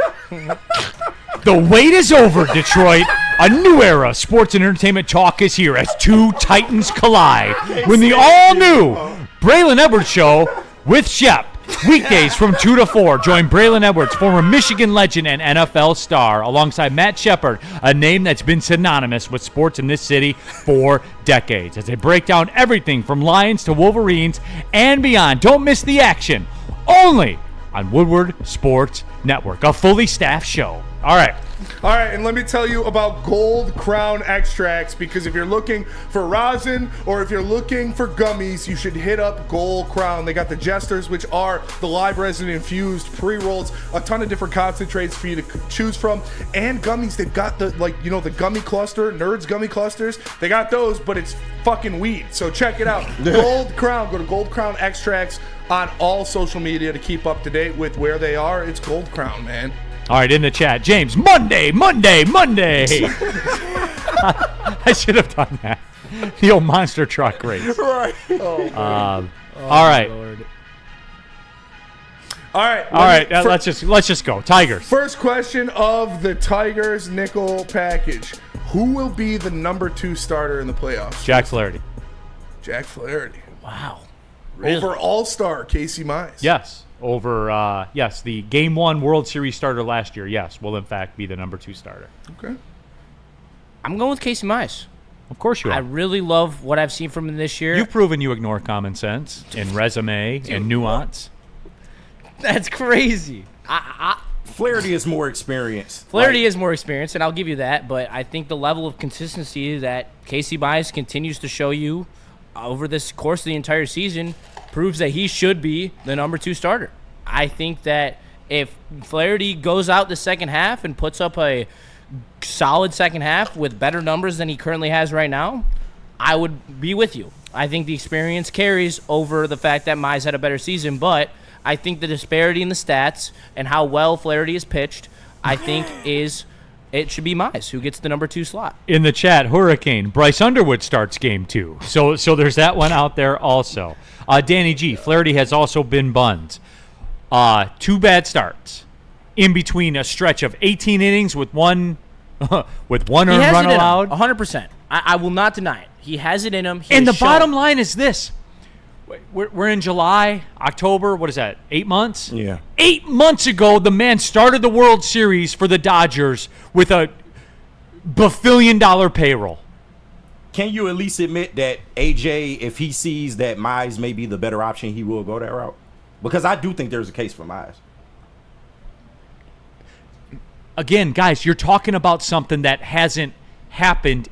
The wait is over, Detroit. A new era of sports and entertainment talk is here as two titans collide when the all-new Braylon Edwards Show with Shep. Weekdays from 2 to 4. Join Braylon Edwards, former Michigan legend and NFL star, alongside Matt Shepard, a name that's been synonymous with sports in this city for decades, as they break down everything from Lions to Wolverines and beyond. Don't miss the action. Only on Woodward Sports Network, a fully staffed show. All right, and let me tell you about Gold Crown extracts, because if you're looking for rosin or if you're looking for gummies, you should hit up Gold Crown. They got the Jesters, which are the live resin infused pre-rolls, a ton of different concentrates for you to choose from, and gummies. They've got the the gummy cluster, Nerds gummy clusters. They got those, but it's fucking weed. So check it out. Gold Crown. Go to Gold Crown Extracts on all social media to keep up to date with where they are. It's Gold Crown, man. All right, in the chat, James, Monday. I should have done that. The old monster truck race. Right. All right. Lord. All right. Let's just go. Tigers. First question of the Tigers nickel package. Who will be the number 2 starter in the playoffs? Jack Flaherty. Jack Flaherty. Wow. Really? Over All-Star Casey Mize. Yes. Over, the Game 1 World Series starter last year, yes, will in fact be the number 2 starter. Okay. I'm going with Casey Mize. Of course you are. I really love what I've seen from him this year. You've proven you ignore common sense and resume and nuance. That's crazy. Flaherty is more experienced. Flaherty is more experienced, and I'll give you that, but I think the level of consistency that Casey Mize continues to show you over this course of the entire season proves that he should be the number 2 starter. I think that if Flaherty goes out the second half and puts up a solid second half with better numbers than he currently has right now, I would be with you. I think the experience carries over the fact that Mize had a better season, but I think the disparity in the stats and how well Flaherty is pitched, I think it should be Mize who gets the number 2 slot. In the chat, Hurricane, Bryce Underwood starts game 2. So there's that one out there also. Danny G, Flaherty has also been bunned. 2 bad starts in between a stretch of 18 innings with one earned run allowed. 100%. I will not deny it. He has it in him. And the bottom line is this. We're in July, October. What is that, 8 months? Yeah. 8 months ago, the man started the World Series for the Dodgers with a $1 payroll. Can you at least admit that AJ, if he sees that Mize may be the better option, he will go that route? Because I do think there's a case for Mize. Again, guys, you're talking about something that hasn't happened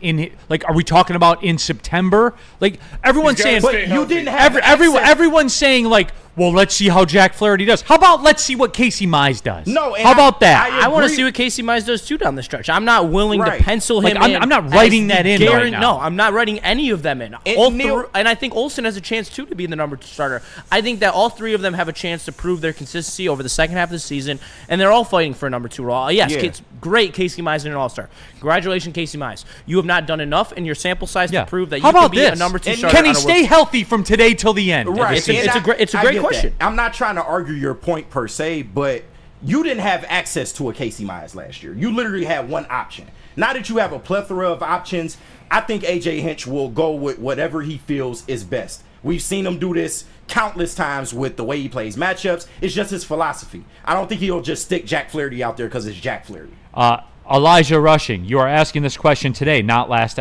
are we talking about in September? Like everyone's saying, but you didn't have everyone's saying like, well, let's see how Jack Flaherty does. How about let's see what Casey Mize does? No, how about that? I want to see what Casey Mize does too down the stretch. I'm not willing to pencil him in. I'm not writing that in right now. No, I'm not writing any of them in. And I think Olsen has a chance too to be the number 2 starter. I think that all 3 of them have a chance to prove their consistency over the second half of the season, and they're all fighting for a number 2 role. Yes, it's great Casey Mize in an All-Star. Congratulations, Casey Mize. You have not done enough in your sample size to prove that you can be a number 2 starter. Can he stay healthy from today till the end? Right. It's a great question. I'm not trying to argue your point per se, but you didn't have access to a Casey Mize last year. You literally had one option. Now that you have a plethora of options, I think AJ Hinch will go with whatever he feels is best. We've seen him do this countless times with the way he plays matchups. It's just his philosophy. I don't think he'll just stick Jack Flaherty out there because it's Jack Flaherty. Elijah Rushing, you are asking this question today, not last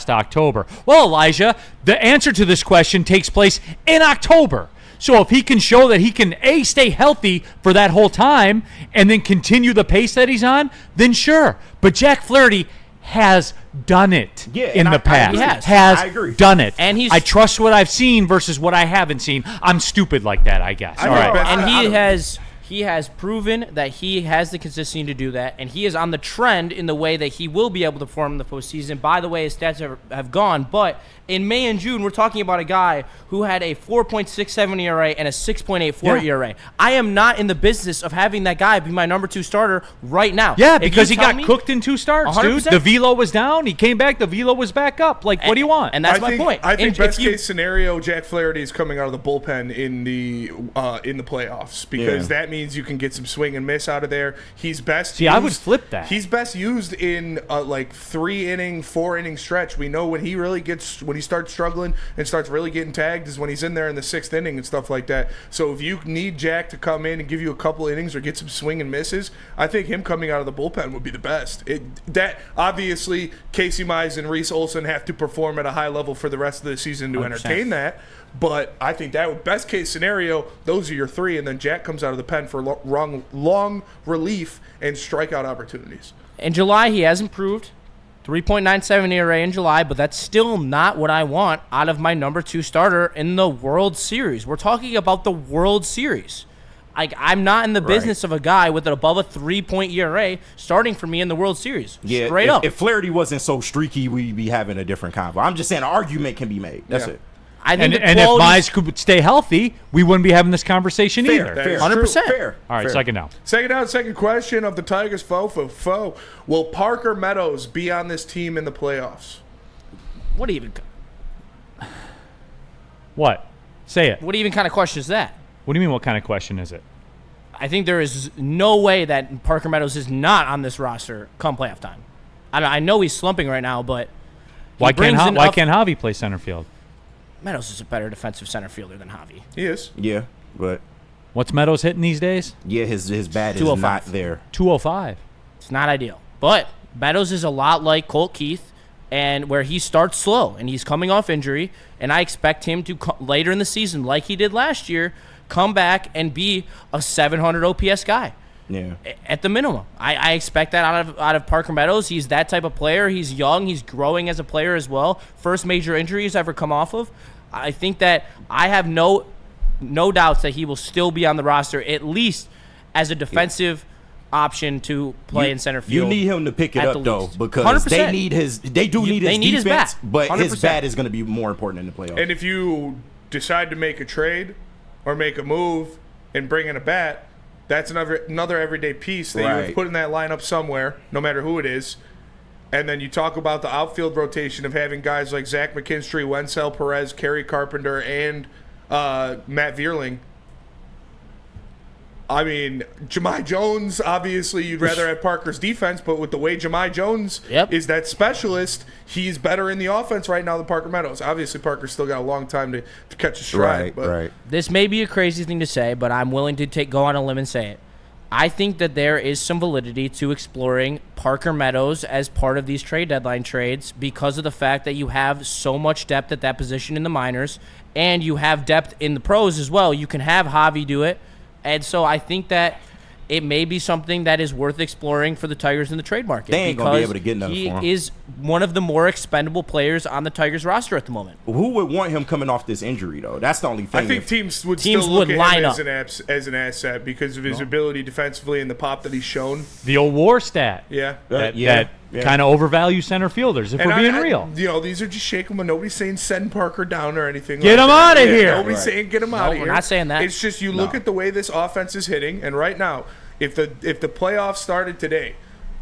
October. Well, Elijah, the answer to this question takes place in October. So if he can show that he can, A, stay healthy for that whole time and then continue the pace that he's on, then sure. But Jack Flaherty has done it in the past. I agree. Done it. And I trust what I've seen versus what I haven't seen. I'm stupid like that, I guess. All right. And he has proven that he has the consistency to do that, and he is on the trend in the way that he will be able to perform in the postseason. By the way, his stats have gone, but in May and June, we're talking about a guy who had a 4.67 ERA and a 6.84 ERA. I am not in the business of having that guy be my number 2 starter right now. Yeah, because he got cooked in 2 starts, 100%. dude. The velo was down. He came back. The velo was back up. Like, what do you want? And that's my point. I think best case scenario, Jack Flaherty is coming out of the bullpen in the playoffs because that means you can get some swing and miss out of there. He's best. I would flip that. He's best used in like 3-inning, 4-inning stretch. We know when he starts struggling and starts really getting tagged is when he's in there in the 6th inning and stuff like that. So if you need Jack to come in and give you a couple innings or get some swing and misses, I think him coming out of the bullpen would be the best. That obviously Casey Mize and Reese Olson have to perform at a high level for the rest of the season to 100%. Entertain that. But I think that would best case scenario, those are your 3, and then Jack comes out of the pen for long relief and strikeout opportunities. In July, he has improved. 3.97 ERA in July, but that's still not what I want out of my number 2 starter in the World Series. We're talking about the World Series. I'm not in the business of a guy with an above a 3-point ERA starting for me in the World Series. Straight up. If Flaherty wasn't so streaky, we'd be having a different convo. I'm just saying an argument can be made. That's it. I think and if Mize could stay healthy, we wouldn't be having this conversation either. Fair. 100%. Fair. All right, fair. second down. Second question of the Tigers foe. Will Parker Meadows be on this team in the playoffs? What even? What? Say it. What even kind of question is that? What do you mean, what kind of question is it? I think there is no way that Parker Meadows is not on this roster come playoff time. I know he's slumping right now, but why can't Javi play center field? Meadows is a better defensive center fielder than Javi. He is. Yeah, but what's Meadows hitting these days? Yeah, his bat is not there. 205. It's not ideal. But Meadows is a lot like Colt Keith, and where he starts slow, and he's coming off injury, and I expect him to, later in the season, like he did last year, come back and be a 700 OPS guy. Yeah. At the minimum. I expect that out of Parker Meadows. He's that type of player. He's young. He's growing as a player as well. First major injury he's ever come off of. I think that I have no doubts that he will still be on the roster, at least as a defensive option to play in center field. You need him to pick it up though, because 100%. they need his defense, bat. but 100%. his bat is going to be more important in the playoffs. And if you decide to make a trade or make a move and bring in a bat, that's another everyday piece that you have put in that lineup somewhere, no matter who it is. And then you talk about the outfield rotation of having guys like Zach McKinstry, Wencel Perez, Kerry Carpenter, and Matt Vierling. I mean, Jahmai Jones, obviously you'd rather have Parker's defense, but with the way Jahmai Jones is that specialist, he's better in the offense right now than Parker Meadows. Obviously, Parker's still got a long time to catch a stride. Right. This may be a crazy thing to say, but I'm willing to go on a limb and say it. I think that there is some validity to exploring Parker Meadows as part of these trade deadline trades because of the fact that you have so much depth at that position in the minors, and you have depth in the pros as well. You can have Javi do it. And so I think that it may be something that is worth exploring for the Tigers in the trade market. They ain't going to be able to get nothing for him. He is one of the more expendable players on the Tigers roster at the moment. Who would want him coming off this injury, though? That's the only thing. I think teams would still look at him as an asset because of his ability defensively and the pop that he's shown. The old WAR stat. Yeah. That kind of overvalues center fielders, if we're being real. You know, these are just shaking when nobody's saying send Parker down or anything. Get him out of here. Nobody's saying get him out of here. We're not saying that. It's just you look at the way this offense is hitting, and right now, if the playoffs started today,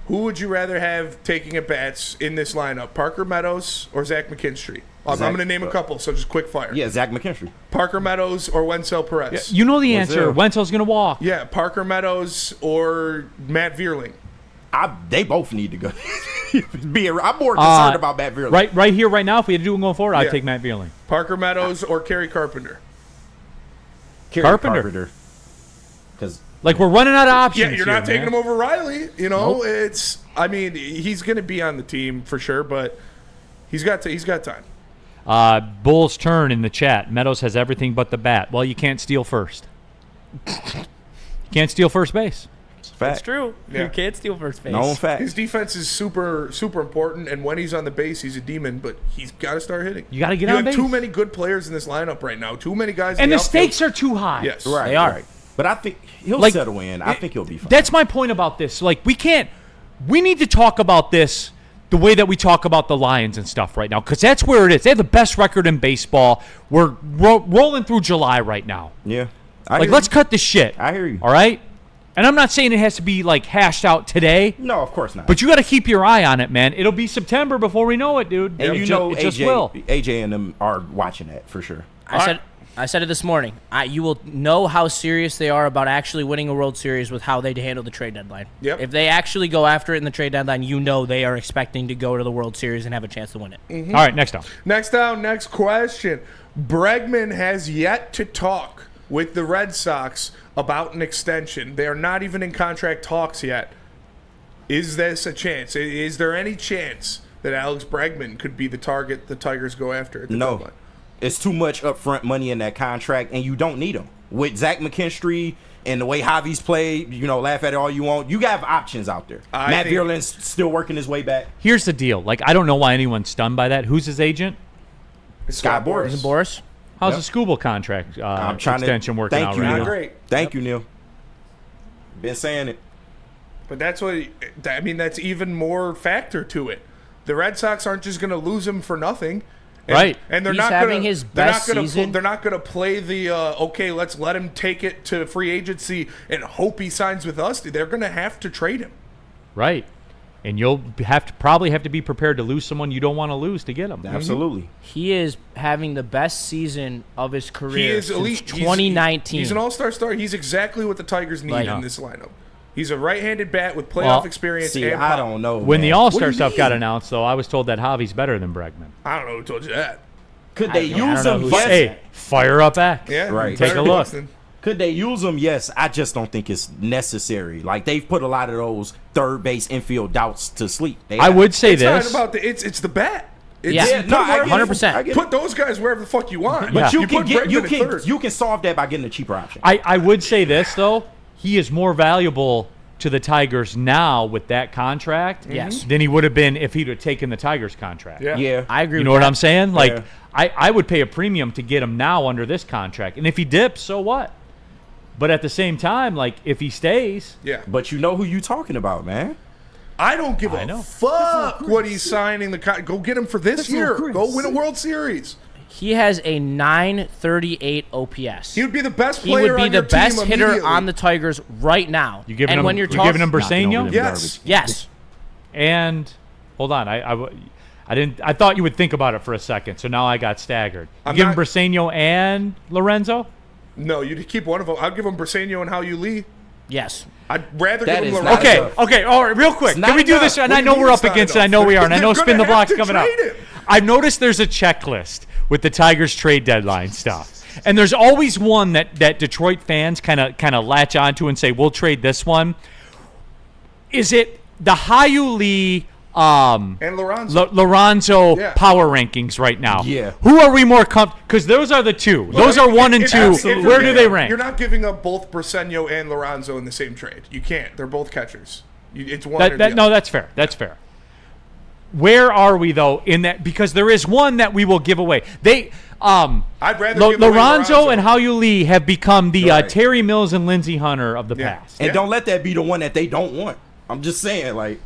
who would you rather have taking at bats in this lineup, Parker Meadows or Zach McKinstry? I'm going to name a couple, so just quick fire. Yeah, Zach McKinstry. Parker Meadows or Wencel Perez? You know the answer. Wencel's going to walk. Yeah, Parker Meadows or Matt Vierling. They both need to go. I'm more concerned about Matt Vierling. Right here, right now, if we had to do it going forward, I'd take Matt Vierling. Parker Meadows or Kerry Carpenter? Carpenter. Because we're running out of options. Yeah, you're not taking him over Riley. You know, he's going to be on the team for sure, but he's got time. Bull's turn in the chat. Meadows has everything but the bat. Well, you can't steal first. Can't steal first base. That's true. Yeah. You can't steal first base. No fact. His defense is super, super important, and when he's on the base, he's a demon. But he's got to start hitting. You got to get on base. You have too many good players in this lineup right now. Too many guys. And the stakes are too high. Yes, right. They are. Right. But I think he'll settle in. I think he'll be fine. That's my point about this. We need to talk about this the way that we talk about the Lions and stuff right now, because that's where it is. They have the best record in baseball. We're rolling through July right now. Yeah. Let's cut the shit. I hear you. All right? And I'm not saying it has to be, hashed out today. No, of course not. But you got to keep your eye on it, man. It'll be September before we know it, dude. And it just will. AJ and them are watching that for sure. I said it this morning. You will know how serious they are about actually winning a World Series with how they handle the trade deadline. Yep. If they actually go after it in the trade deadline, you know they are expecting to go to the World Series and have a chance to win it. Mm-hmm. All right, next down. Next question. Bregman has yet to talk with the Red Sox about an extension. They are not even in contract talks yet. Is this a chance? Is there any chance that Alex Bregman could be the target the Tigers go after at the deadline? It's too much upfront money in that contract, and you don't need him. With Zach McKinstry and the way Javi's played, laugh at it all you want. You have options out there. Matt Vierling's still working his way back. Here's the deal. I don't know why anyone's stunned by that. Who's his agent? Scott Boras. Is it Boris? How's the Scooble contract extension working out right now? Great. Thank you, Neil. Been saying it. But that's that's even more factor to it. The Red Sox aren't just going to lose him for nothing. Right. And they're He's not having gonna, his they're best not gonna season. They're not going to play the let's let him take it to free agency and hope he signs with us. They're going to have to trade him. Right. And you'll probably have to be prepared to lose someone you don't want to lose to get him. Absolutely. He is having the best season of his career He is since elite. 2019. He's an all-star star. He's exactly what the Tigers need in this lineup. He's a right-handed bat with playoff experience. See, and I pop. don't know. When man. the All-Star stuff mean? got announced, though, I was told that Javi's better than Bregman. I don't know who told you that. Could they use know him? who Yes. said Hey, fire up X. Yeah, Right. Take a look. Could they use him? Yes. I just don't think it's necessary. They've put a lot of those third base infield doubts to sleep. I would say It's this. not about it's the bat. Yeah, put I wherever- get it. 100%. I get it. Put those guys wherever the fuck you want. But Yeah. you put can Bregman at third. you can solve that by getting a cheaper option. I would say this, though. He is more valuable to the Tigers now with that contract Yes. than he would have been if he'd have taken the Tigers contract. Yeah. I agree You with know what that. I'm saying? Yeah. I would pay a premium to get him now under this contract. And if he dips, so what? But at the same time, like, if he stays, Yeah. But you know who you talking about, man. I don't give a fuck what he's signing. Go get him for this year. Go win a World Series. He has a 938 OPS. He would be the best He player would be on the your best team hitter immediately. on the Tigers right now. you giving and him, when you're you giving him talking, Briseño? Yes. yes, And hold on, I didn't. I thought you would think about it for a second, so now I got staggered. You I'm give him not- Briseño and Lorenzo? No, you keep one of them. I'll give him Briseño and How You Lee. yes. I'd rather That give him is Lorenzo. not Okay, enough. okay, all right, real quick. It's Can not we do enough. this? And What I do know you we're mean up it's not against it. I enough? know we are, and I know They're Spin the gonna Block's have to coming up. trade him. I've noticed there's a checklist with the Tigers trade deadline stuff. And there's always one that Detroit fans kind of latch onto and say, we'll trade this one. Is it the Hayu Lee And Lorenzo. Lorenzo Yeah. power rankings right now? Yeah. Who are we more comfortable? Because those are the two. Those are 1 and If 2. you're Where do they giving- rank? You're not giving up both Briseño and Lorenzo in the same trade. You can't. They're both catchers. It's one or the No, other. that's fair. That's fair. Where are we though in that? Because there is one that we will give away. I'd rather give away Lorenzo and Hayu Lee have become the Right. Terry Mills and Lindsey Hunter of the Yeah. past. And Yeah. don't let that be the one that they don't want. I'm just saying, like,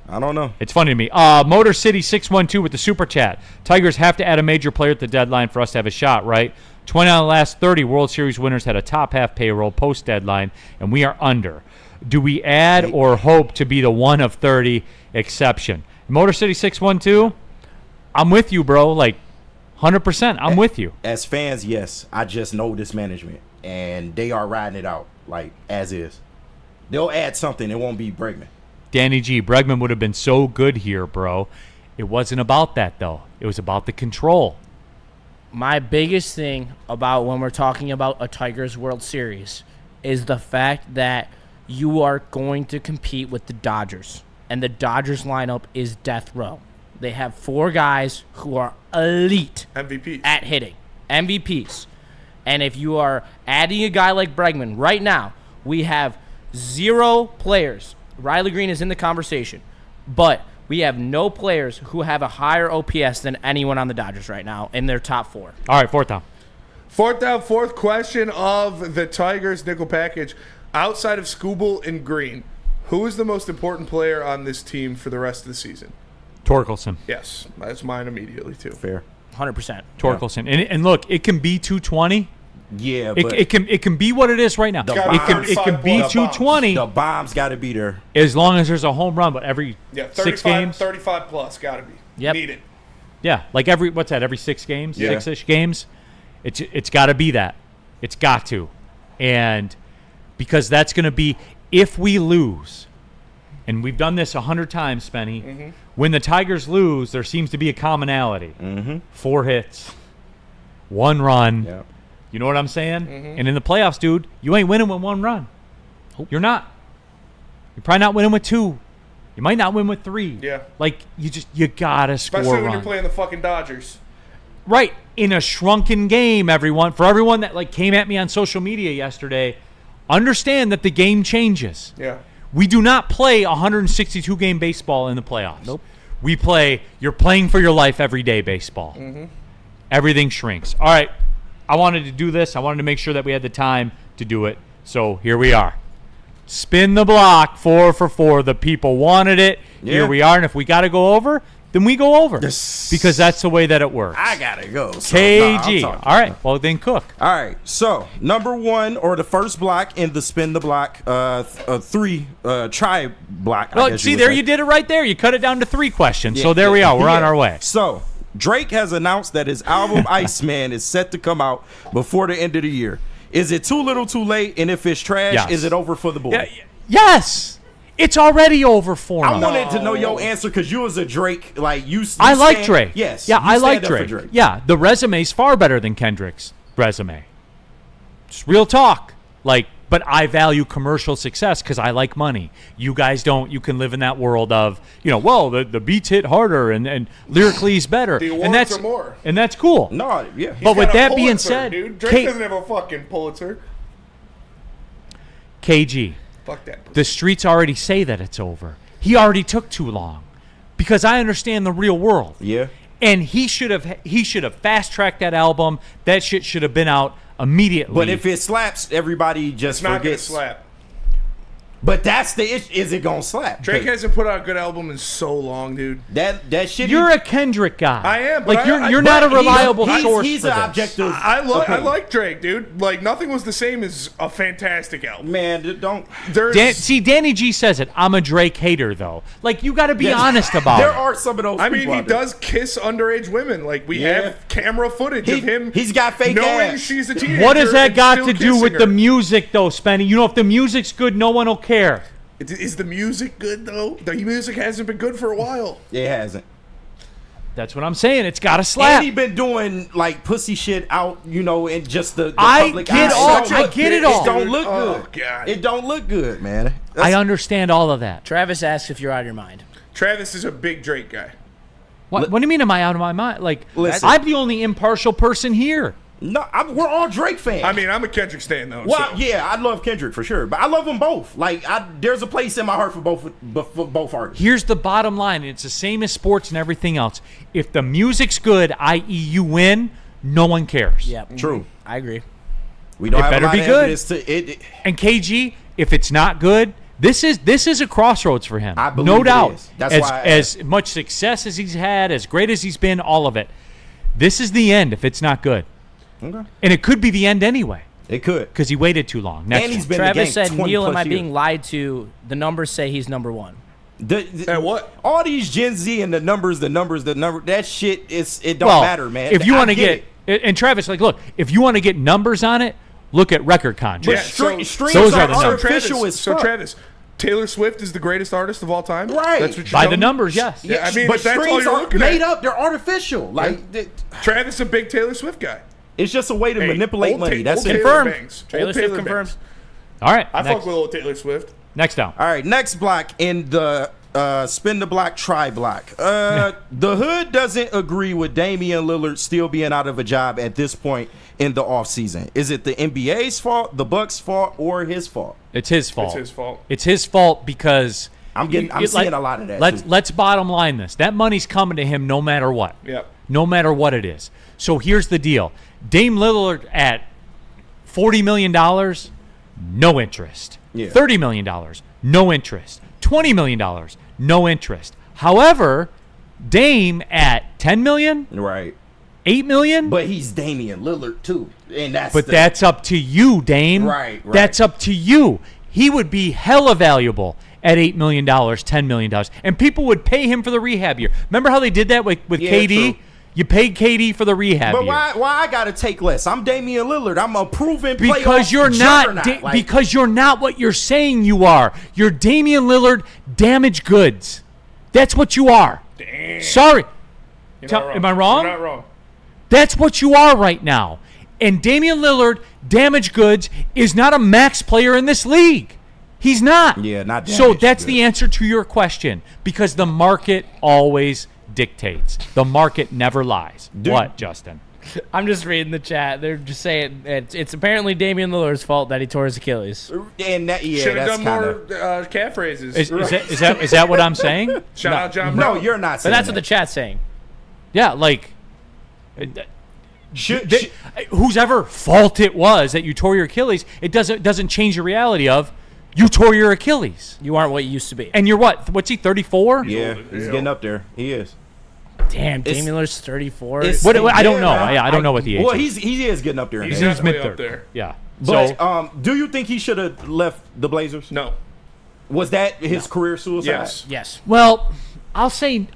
I don't know. It's funny to me. Motor City 612 with the super chat. Tigers have to add a major player at the deadline for us to have a shot, right? 20 out of the last 30 World Series winners had a top half payroll post deadline, and we are under. Do we add or hope to be the 1 of 30 exception? Motor City 612, I'm with you, bro. Like 100%. I'm with you. As fans, yes. I just know this management, and they are riding it out, like, as is. They'll add something. It won't be Bregman. Danny G. Bregman would have been so good here, bro. It wasn't about that, though. It was about the control. My biggest thing about when we're talking about a Tigers World Series is the fact that you are going to compete with the Dodgers. And the Dodgers lineup is death row. They have 4 guys who are elite MVP. at hitting. MVPs. And if you are adding a guy like Bregman, right now, we have 0 players. Riley Green is in the conversation. But we have no players who have a higher OPS than anyone on the Dodgers right now in their top 4. All right, fourth down. Fourth down, fourth question of the Tigers nickel package. Outside of Skubal and Green, who is the most important player on this team for the rest of the season? Torkelson. Yes, that's mine immediately too. Fair. 100%. Torkelson. And look, it can be 220. Yeah, but It can be what it is right now. The It can be bombs. 220 the bombs got to be there. as long as there's a home run, but every Yeah, 6 35, games. 35 plus, gotta be. Yep. Need it. Yeah, like every 6 games, Yeah. 6-ish games. It's got to be that. It's got to. And because that's going to be if we lose. And we've done this 100 times, Spenny. Mm-hmm. When the Tigers lose, there seems to be a commonality. 4 hits, 1 run. Yeah. You know what I'm saying? Mm-hmm. And in the playoffs, dude, you ain't winning with 1 run. You're not. You're probably not winning with 2. You might not win with 3. Yeah. Like you gotta score Especially when runs. you're playing the fucking Dodgers. Right. In a shrunken game, for everyone that like came at me on social media yesterday, understand that the game changes. Yeah. We do not play 162 game baseball in the playoffs. Nope. We play you're playing for your life every day baseball. Mm-hmm. Everything shrinks. All right. I wanted to do this. I wanted to make sure that we had the time to do it. So here we are. Spin the block, 4 for 4. The people wanted it. Yeah. Here we are. And if we got to go over, then we go over. Yes. Because that's the way that it works. I got to go. So, KG. nah, I'm talking. All right. Well, then cook. All right. So, number 1, or the first block in the spin the block, 3 try block. I Well, guess see, would there say. you did it right there. You cut it down to 3 questions. Yeah, So there we are. We're on yeah. our way. So, Drake has announced that his album Iceman is set to come out before the end of the year. Is it too little too late? And if it's trash, Yes. is it over for the boy? Yeah, yes. It's already over for I him. wanted to know your answer because you was a Drake, like you. I like stand- Drake. Yes. Yeah, you I like stand up for Drake. Yeah, the resume's far better than Kendrick's resume. Just real talk. Like, but I value commercial success because I like money. You guys don't. You can live in that world of, well, the beats hit harder and lyrically he's better. The awards and that's are more. And that's cool. No, yeah. But with Got a that being Pulitzer, said, dude, Drake K- doesn't have a fucking Pulitzer. KG, Fuck that. the streets already say that it's over. He already took too long because I understand the real world. Yeah. And he should have fast tracked that album. That shit should have been out immediately. But if it slaps, everybody just It's not gonna forgets. slap. But that's the issue. Is it gonna slap? Drake hasn't put out a good album in so long, dude. That shit. you're a Kendrick guy. I am, but Like I- you're not a reliable he's, source. He's for an this. objective. I opinion. like Drake, dude. Like Nothing Was the Same is a fantastic album. Man, don't. There's See, Danny G says it. I'm a Drake hater, though. Like you got to be Yes. honest about There it. are some of those. I mean, people he out there. does kiss underage women. Like we Yeah. have camera footage of him. He's got fake knowing ass. she's a teenager. What does that and got still to do with kissing the her. music, though, Spenny? You know, if the music's good, no one will care. Is the music good though? The music hasn't been good for a while. It hasn't. That's what I'm saying. It's got to slap. And he been doing like pussy shit out, in just the I public get eye. all- It don't I look get good. it all. It don't look Oh, good. God. It don't look good, man. I understand all of that. Travis asks if you're out of your mind. Travis is a big Drake guy. What do you mean? Am I out of my mind? Like, Listen. I'm the only impartial person here. No, we're all Drake fans. I mean, I'm a Kendrick stan though. well, so. yeah, I love Kendrick for sure, but I love them both. Like, there's a place in my heart for both artists. Here's the bottom line, and it's the same as sports and everything else. If the music's good, i.e., you win, no one cares. Yeah, True. I agree. We don't It have better a lot be of good. evidence to it. And KG, if it's not good, this is a crossroads for him. I believe no it doubt. is. That's as, why I as much success as he's had, as great as he's been, all of it. This is the end if it's not good. Okay. And it could be the end anyway It could. because he waited too long. Next And he's one. been in the Travis game said, 20 Neil, am plus I years. being lied to? The numbers say he's number one. And what? All these Gen Z and the numbers, that shit it don't Well, matter, man. If you I want to get and Travis, like, look, if you want to get numbers on it, look at record but contracts. Yeah, streams those are are the numbers. artificial as fuck. Travis, Taylor Swift is the greatest artist of all time. Right. That's what you're By the telling me? numbers, yes. Yeah, I mean, but if that's all streams you're are looking made at. up. They're artificial. Like Travis is a big Taylor Swift guy. it's just a way to manipulate old money. Ta- That's old it. Taylor Confirmed. bangs. Taylor Old Swift Taylor confirmed. bangs. All right. I next, fuck with old Taylor Swift. next down. All right, next block in the spin the block, try block. The hood doesn't agree with Damian Lillard still being out of a job at this point in the offseason. Is it the NBA's fault, the Bucks' fault, or his fault? It's his fault. It's his fault. It's his fault because I'm seeing a lot of that. Let's bottom line this. That money's coming to him no matter what. Yep. No matter what it is. So here's the deal. Dame Lillard at $40 million, no interest. Yeah. $30 million, no interest. $20 million, no interest. However, Dame at $10 million, right. $8 million, But he's Damian Lillard too, and that's up to you, Dame. Right. That's up to you. He would be hella valuable at $8 million, $10 million. And people would pay him for the rehab year. Remember how they did that with Yeah, KD? true. You paid KD for the rehab But year. why I gotta take less? I'm Damian Lillard. I'm a proven Because playoff you're not juggernaut. because you're not what you're saying you are. You're Damian Lillard damaged goods. That's what you are. Damn. Sorry. You're not wrong. Am I wrong? You're not wrong. That's what you are right now. And Damian Lillard, damaged goods, is not a max player in this league. He's not. Yeah, not So damaged that's goods. the answer to your question. Because the market always dictates. The market never lies. What, Justin? I'm just reading the chat. They're just saying it's apparently Damian Lillard's fault that he tore his Achilles. And that, yeah, Should have that's done kind of. more calf raises. Is that what I'm saying? Shout out John No, Brown. you're not But saying that's what the that. chat's saying. Yeah, like Should- whose ever fault it was that you tore your Achilles, it doesn't change the reality of you tore your Achilles. You aren't what you used to be. And you're what? What's he, 34? Yeah, he's getting up there. He is. Damn, It's- Damian Lillard's 34. It's- What, I don't know. man. Yeah, I don't know what the age Well, is. he is getting up there. in He's age. He's definitely mid up there. Yeah. But So do you think he should have left the Blazers? No. Was that his career suicide? Yes. Yes. well, I'll say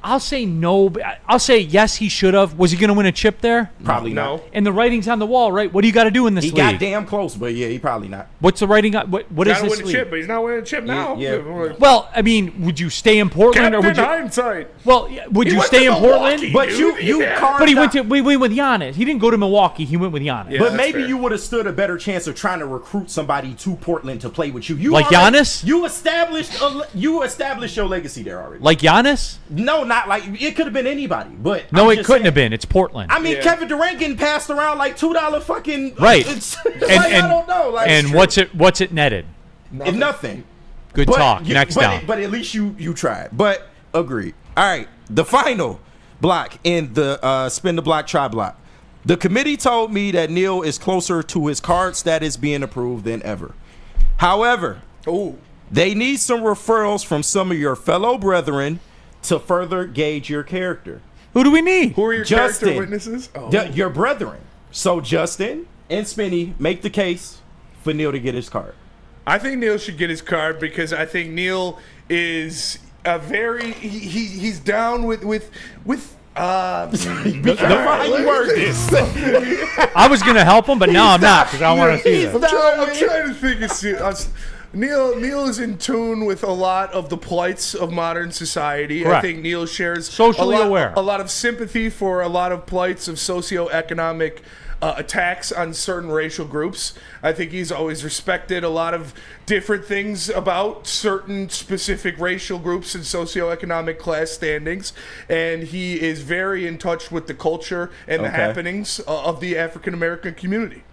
no. But I'll say yes. He should have. Was he going to win a chip there? Probably No. not. And the writing's on the wall, right? What do you got to do in this He league? got damn close, but yeah, he probably not. What's the writing? What is Gotta this win a league? chip, but he's not winning a chip now. yeah. Well, I mean, would you stay in Portland or Captain would you? hindsight. Well, yeah, would He you went stay to in Portland? Milwaukee, But dude. you Yeah. carved But he went out- to we went with Giannis. He didn't go to Milwaukee. He went with Giannis. Yeah. But that's maybe fair. you would have stood a better chance of trying to recruit somebody to Portland to play with you. You Like already- Giannis? You established your legacy there already. Like Giannis? No, not like it could have been anybody, but No, I'm it just couldn't saying. have been. It's Portland. I mean, Yeah. Kevin Durant getting passed around like $2 fucking Right. It's, and like, I don't know. Like, and what's it netted? nothing. Good But talk. you- Next but down. But at least you tried. But agreed. All right, the final block in the spin the block, try block. The committee told me that Neil is closer to his card status being approved than ever. However, they need some referrals from some of your fellow brethren to further gauge your character. Who do we need? Who are your character witnesses? Your brethren. So Justin and Spinny make the case for Neil to get his card. I think Neil should get his card because I think Neil is a very he's down with how you word this. I was gonna help him, but now I'm not because I want to see that. I'm trying to think of Neil is in tune with a lot of the plights of modern society. Correct. I think Neil shares Socially aware. a lot of sympathy for a lot of plights of socioeconomic attacks on certain racial groups. I think he's always respected a lot of different things about certain specific racial groups and socioeconomic class standings, and he is very in touch with the culture and the happenings of the African American community.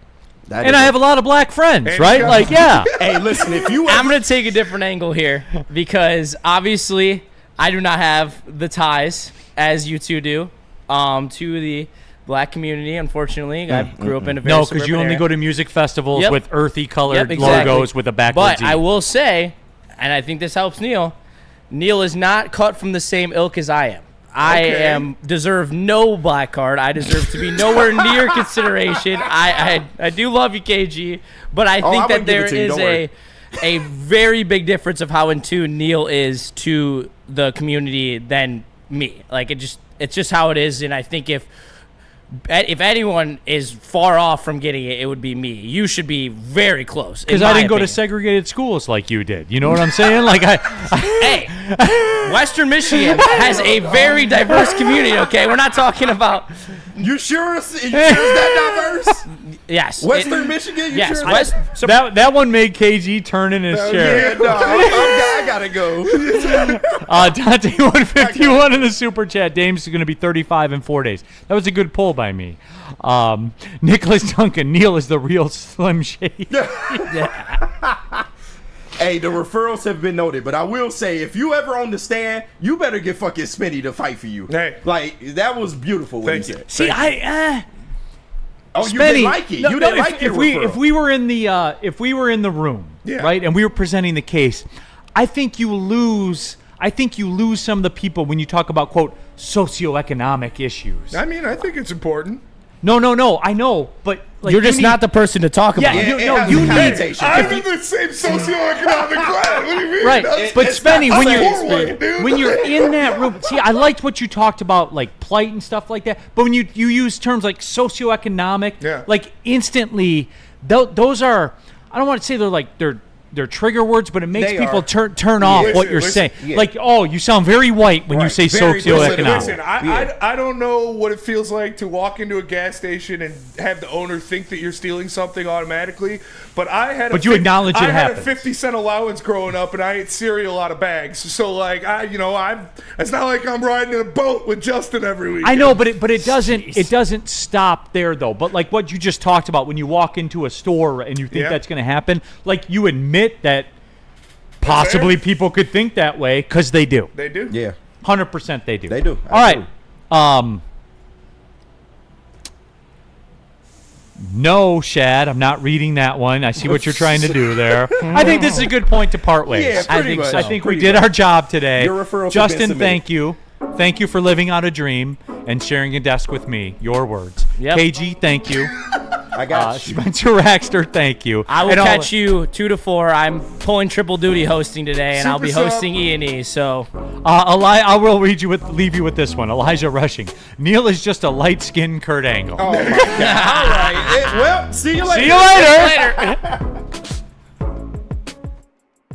And I have a lot of black friends, right? Like, yeah. Hey, listen, if you I'm going to take a different angle here because obviously I do not have the ties as you two do to the black community, unfortunately. I grew up in a very No, because you only go to music festivals with earthy colored exactly. logos with a backwards But I will say, and I think this helps Neil is not cut from the same ilk as I am. I deserve no black card. I deserve to be nowhere near consideration. I do love you, KG, but I think that there is a very big difference of how in tune Neil is to the community than me. Like it's just how it is, and I think if anyone is far off from getting it, it would be me. You should be very close. Because I didn't go to segregated schools like you did. You know what I'm saying? Like hey, Western Michigan has a very diverse community. Okay, we're not talking about. You sure is that diverse? Yes. Western Michigan? Yes. Sure? That one made KG turn in his chair. Yeah, no, I gotta go. Dante 151 in the super chat. Dame's going to be 35 in 4 days. That was a good poll by me. Nicholas Duncan. Neil is the real Slim Shady. Hey, the referrals have been noted, but I will say, if you ever on the stand, you better get fucking Spinny to fight for you. Hey. Like, that was beautiful what you said. See, Oh, Spenny, you didn't like it. You didn't like your referral. If we were in the room, right, and we were presenting the case, I think you lose some of the people when you talk about, quote, socioeconomic issues. I mean, I think it's important. No, I know, but like, you're just not the person to talk about it. You need. I'm in the same socioeconomic class. What do you mean? Right, but Spenny, when you're dude. in that room, see, I liked what you talked about, like plight and stuff like that. But when you use terms like socioeconomic, like instantly, those are, I don't want to say they're trigger words, but it makes people turn off what you're saying. Yeah. Like, oh, you sound very white when you say socioeconomic. Listen, I don't know what it feels like to walk into a gas station and have the owner think that you're stealing something automatically. But you acknowledge it happens. I had a 50-cent allowance growing up, and I ate cereal out of bags. So like, it's not like I'm riding in a boat with Justin every week. I know, but it doesn't stop there though. But like what you just talked about, when you walk into a store and you think that's going to happen, like you admit that possibly people could think that way because they do. They do. Yeah. 100% they do. They do. All right. No, Shad, I'm not reading that one. I see what you're trying to do there. I think this is a good point to part ways. Yeah, pretty much. I think we did our job today. Your referrals Justin, thank you. Thank you for living out a dream and sharing a desk with me. Your words. Yep. KG, thank you. I got you. Spencer Raxter, thank you. I will catch you 2 to 4. I'm pulling triple duty hosting today, and I'll be hosting E&E. So, I will leave you with this one. Elijah Rushing. Neil is just a light-skinned Kurt Angle. Oh my God! All right. Well, see you later. See you later.